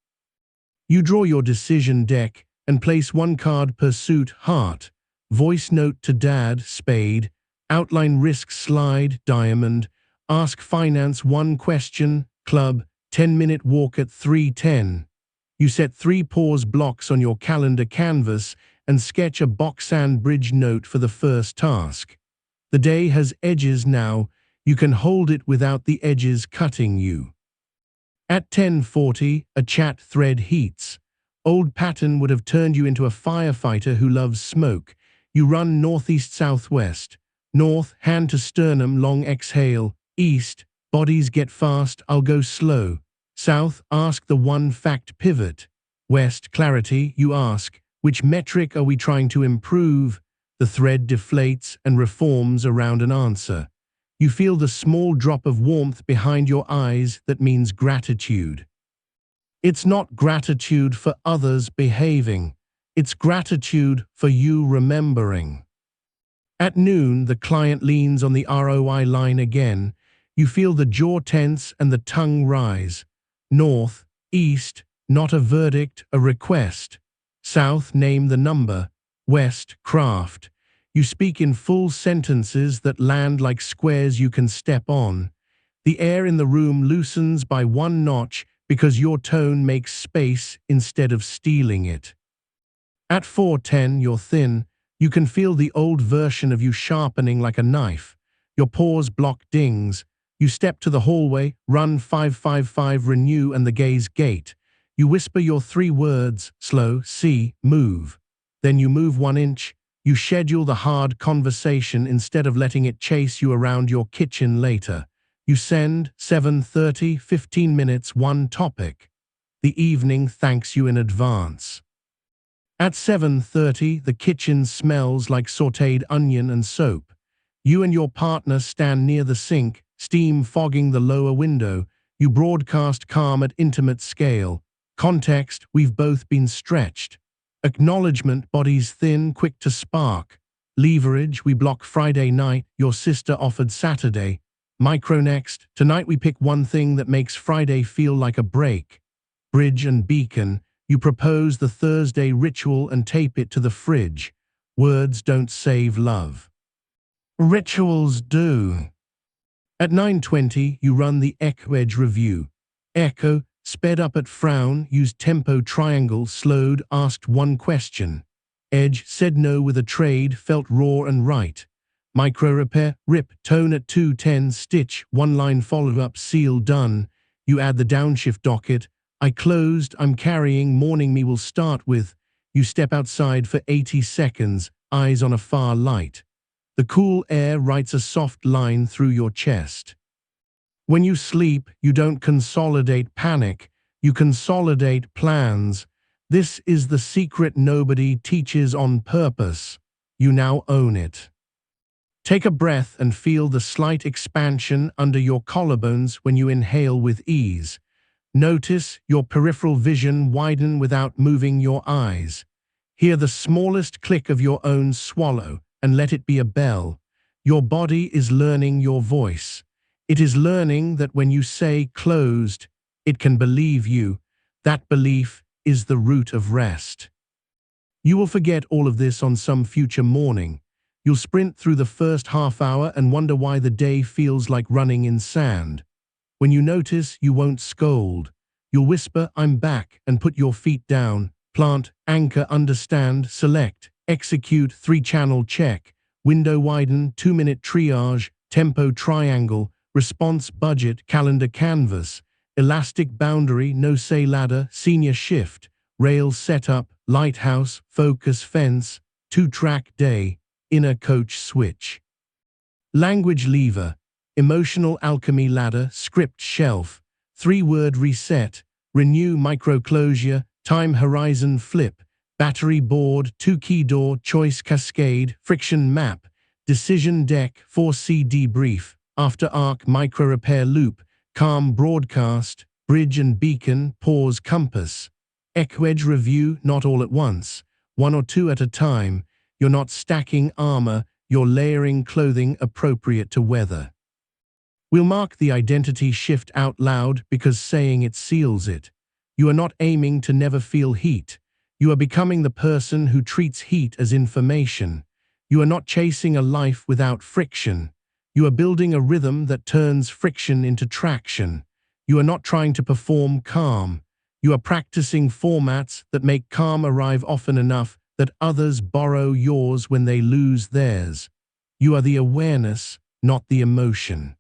You draw your decision deck and place 1 card per suit, heart. Voice note to dad, spade. Outline risk, slide, diamond. Ask finance 1 question, club. 10-minute walk at 3:10. You set 3 pause blocks on your calendar canvas and sketch a box and bridge note for the first task. The day has edges now. You can hold it without the edges cutting you. At 10:40, a chat thread heats. Old pattern would have turned you into a firefighter who loves smoke. You run northeast-southwest. North, hand to sternum, long exhale. East, bodies get fast, I'll go slow. South, ask the 1 fact pivot. West, clarity, you ask, which metric are we trying to improve? The thread deflates and reforms around an answer. You feel the small drop of warmth behind your eyes that means gratitude. It's not gratitude for others behaving. It's gratitude for you remembering. At noon, the client leans on the ROI line again. You feel the jaw tense and the tongue rise. North, east, not a verdict, a request. South, name the number. West, craft. You speak in full sentences that land like squares you can step on. The air in the room loosens by one notch because your tone makes space instead of stealing it. At 4:10, you're thin. You can feel the old version of you sharpening like a knife. Your pause block dings. You step to the hallway, run 555, renew, and the gaze gate. You whisper your 3 words, slow, see, move. Then you move 1 inch. You schedule the hard conversation instead of letting it chase you around your kitchen later. You send 7:30, 15 minutes, 1 topic. The evening thanks you in advance. At 7:30, the kitchen smells like sautéed onion and soap. You and your partner stand near the sink, steam fogging the lower window. You broadcast calm at intimate scale. Context, we've both been stretched. Acknowledgement, bodies thin, quick to spark. Leverage, we block Friday night, your sister offered Saturday. Micronext, tonight we pick one thing that makes Friday feel like a break. Bridge and beacon, you propose the Thursday ritual and tape it to the fridge. Words don't save love. Rituals do. At 9:20, you run the Echo Edge review. Echo, sped up at frown, used tempo triangle, slowed, asked 1 question. Edge, said no with a trade, felt raw and right. Micro repair, rip, tone at 2:10, stitch, 1-line follow-up, seal, done. You add the downshift docket. I closed, I'm carrying, morning me will start with. You step outside for 80 seconds, eyes on a far light. The cool air writes a soft line through your chest. When you sleep, you don't consolidate panic, you consolidate plans. This is the secret nobody teaches on purpose. You now own it. Take a breath and feel the slight expansion under your collarbones when you inhale with ease. Notice your peripheral vision widen without moving your eyes. Hear the smallest click of your own swallow and let it be a bell. Your body is learning your voice. It is learning that when you say closed, it can believe you. That belief is the root of rest. You will forget all of this on some future morning. You'll sprint through the first half hour and wonder why the day feels like running in sand. When you notice, you won't scold. You'll whisper, I'm back, and put your feet down. Plant, anchor, understand, select, execute, 3-channel check, Window-Widen, 2-minute triage, tempo triangle, response budget, calendar canvas, elastic boundary, no-say ladder, senior shift, rail setup, lighthouse, focus fence, 2-track day, inner coach switch. Language lever, emotional alchemy ladder, script shelf, 3-word reset, renew microclosure, time horizon flip, battery board, 2-key door, choice cascade, friction map, decision deck, 4C debrief, after arc micro repair loop, calm broadcast, bridge and beacon, pause compass, Echo Edge review, not all at once, 1 or 2 at a time. You're not stacking armor, you're layering clothing appropriate to weather. We'll mark the identity shift out loud because saying it seals it. You are not aiming to never feel heat. You are becoming the person who treats heat as information. You are not chasing a life without friction. You are building a rhythm that turns friction into traction. You are not trying to perform calm. You are practicing formats that make calm arrive often enough that others borrow yours when they lose theirs. You are the awareness, not the emotion.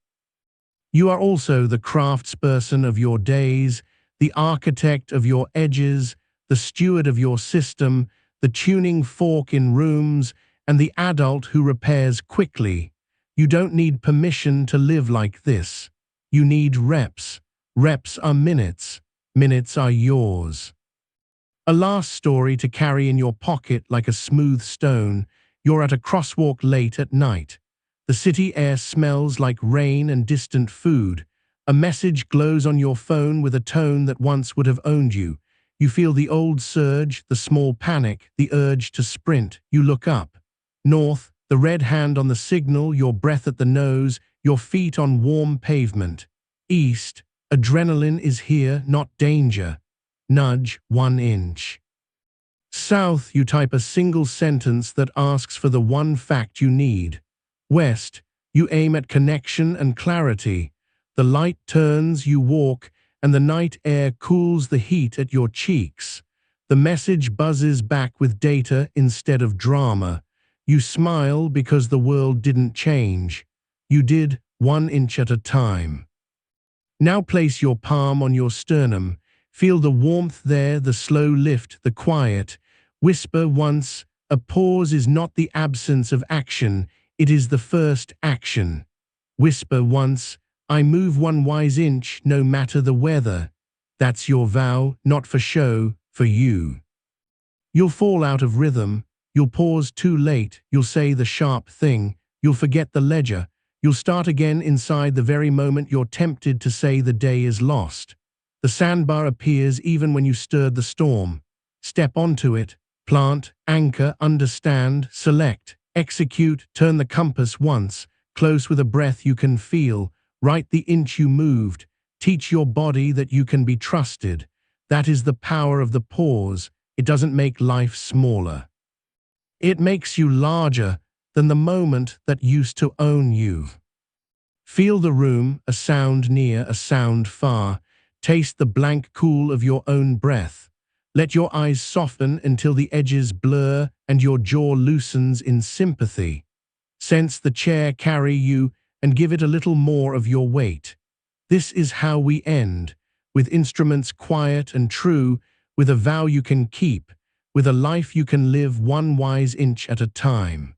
You are also the craftsperson of your days, the architect of your edges, the steward of your system, the tuning fork in rooms, and the adult who repairs quickly. You don't need permission to live like this. You need reps. Reps are minutes. Minutes are yours. A last story to carry in your pocket like a smooth stone. You're at a crosswalk late at night. The city air smells like rain and distant food. A message glows on your phone with a tone that once would have owned you. You feel the old surge, the small panic, the urge to sprint. You look up. North, The red hand on the signal, your breath at the nose, your feet on warm pavement. East, adrenaline is here, not danger. Nudge 1 inch. South, you type a single sentence that asks for the one fact you need. West, you aim at connection and clarity. The light turns, you walk, and the night air cools the heat at your cheeks. The message buzzes back with data instead of drama. You smile because the world didn't change. You did 1 inch at a time. Now place your palm on your sternum. Feel the warmth there, the slow lift, the quiet. Whisper once, a pause is not the absence of action, it is the first action. Whisper once, I move 1 wise inch no matter the weather. That's your vow, not for show, for you. You'll fall out of rhythm, you'll pause too late, you'll say the sharp thing, you'll forget the ledger, you'll start again inside the very moment you're tempted to say the day is lost. The sandbar appears even when you stirred the storm. Step onto it, plant, anchor, understand, select, execute, turn the compass once, close with a breath you can feel, write the inch you moved, teach your body that you can be trusted. That is the power of the pause. It doesn't make life smaller. It makes you larger than the moment that used to own you. Feel the room, a sound near, a sound far. Taste the blank cool of your own breath. Let your eyes soften until the edges blur and your jaw loosens in sympathy. Sense the chair carry you and give it a little more of your weight. This is how we end, with instruments quiet and true, with a vow you can keep, with a life you can live 1 wise inch at a time.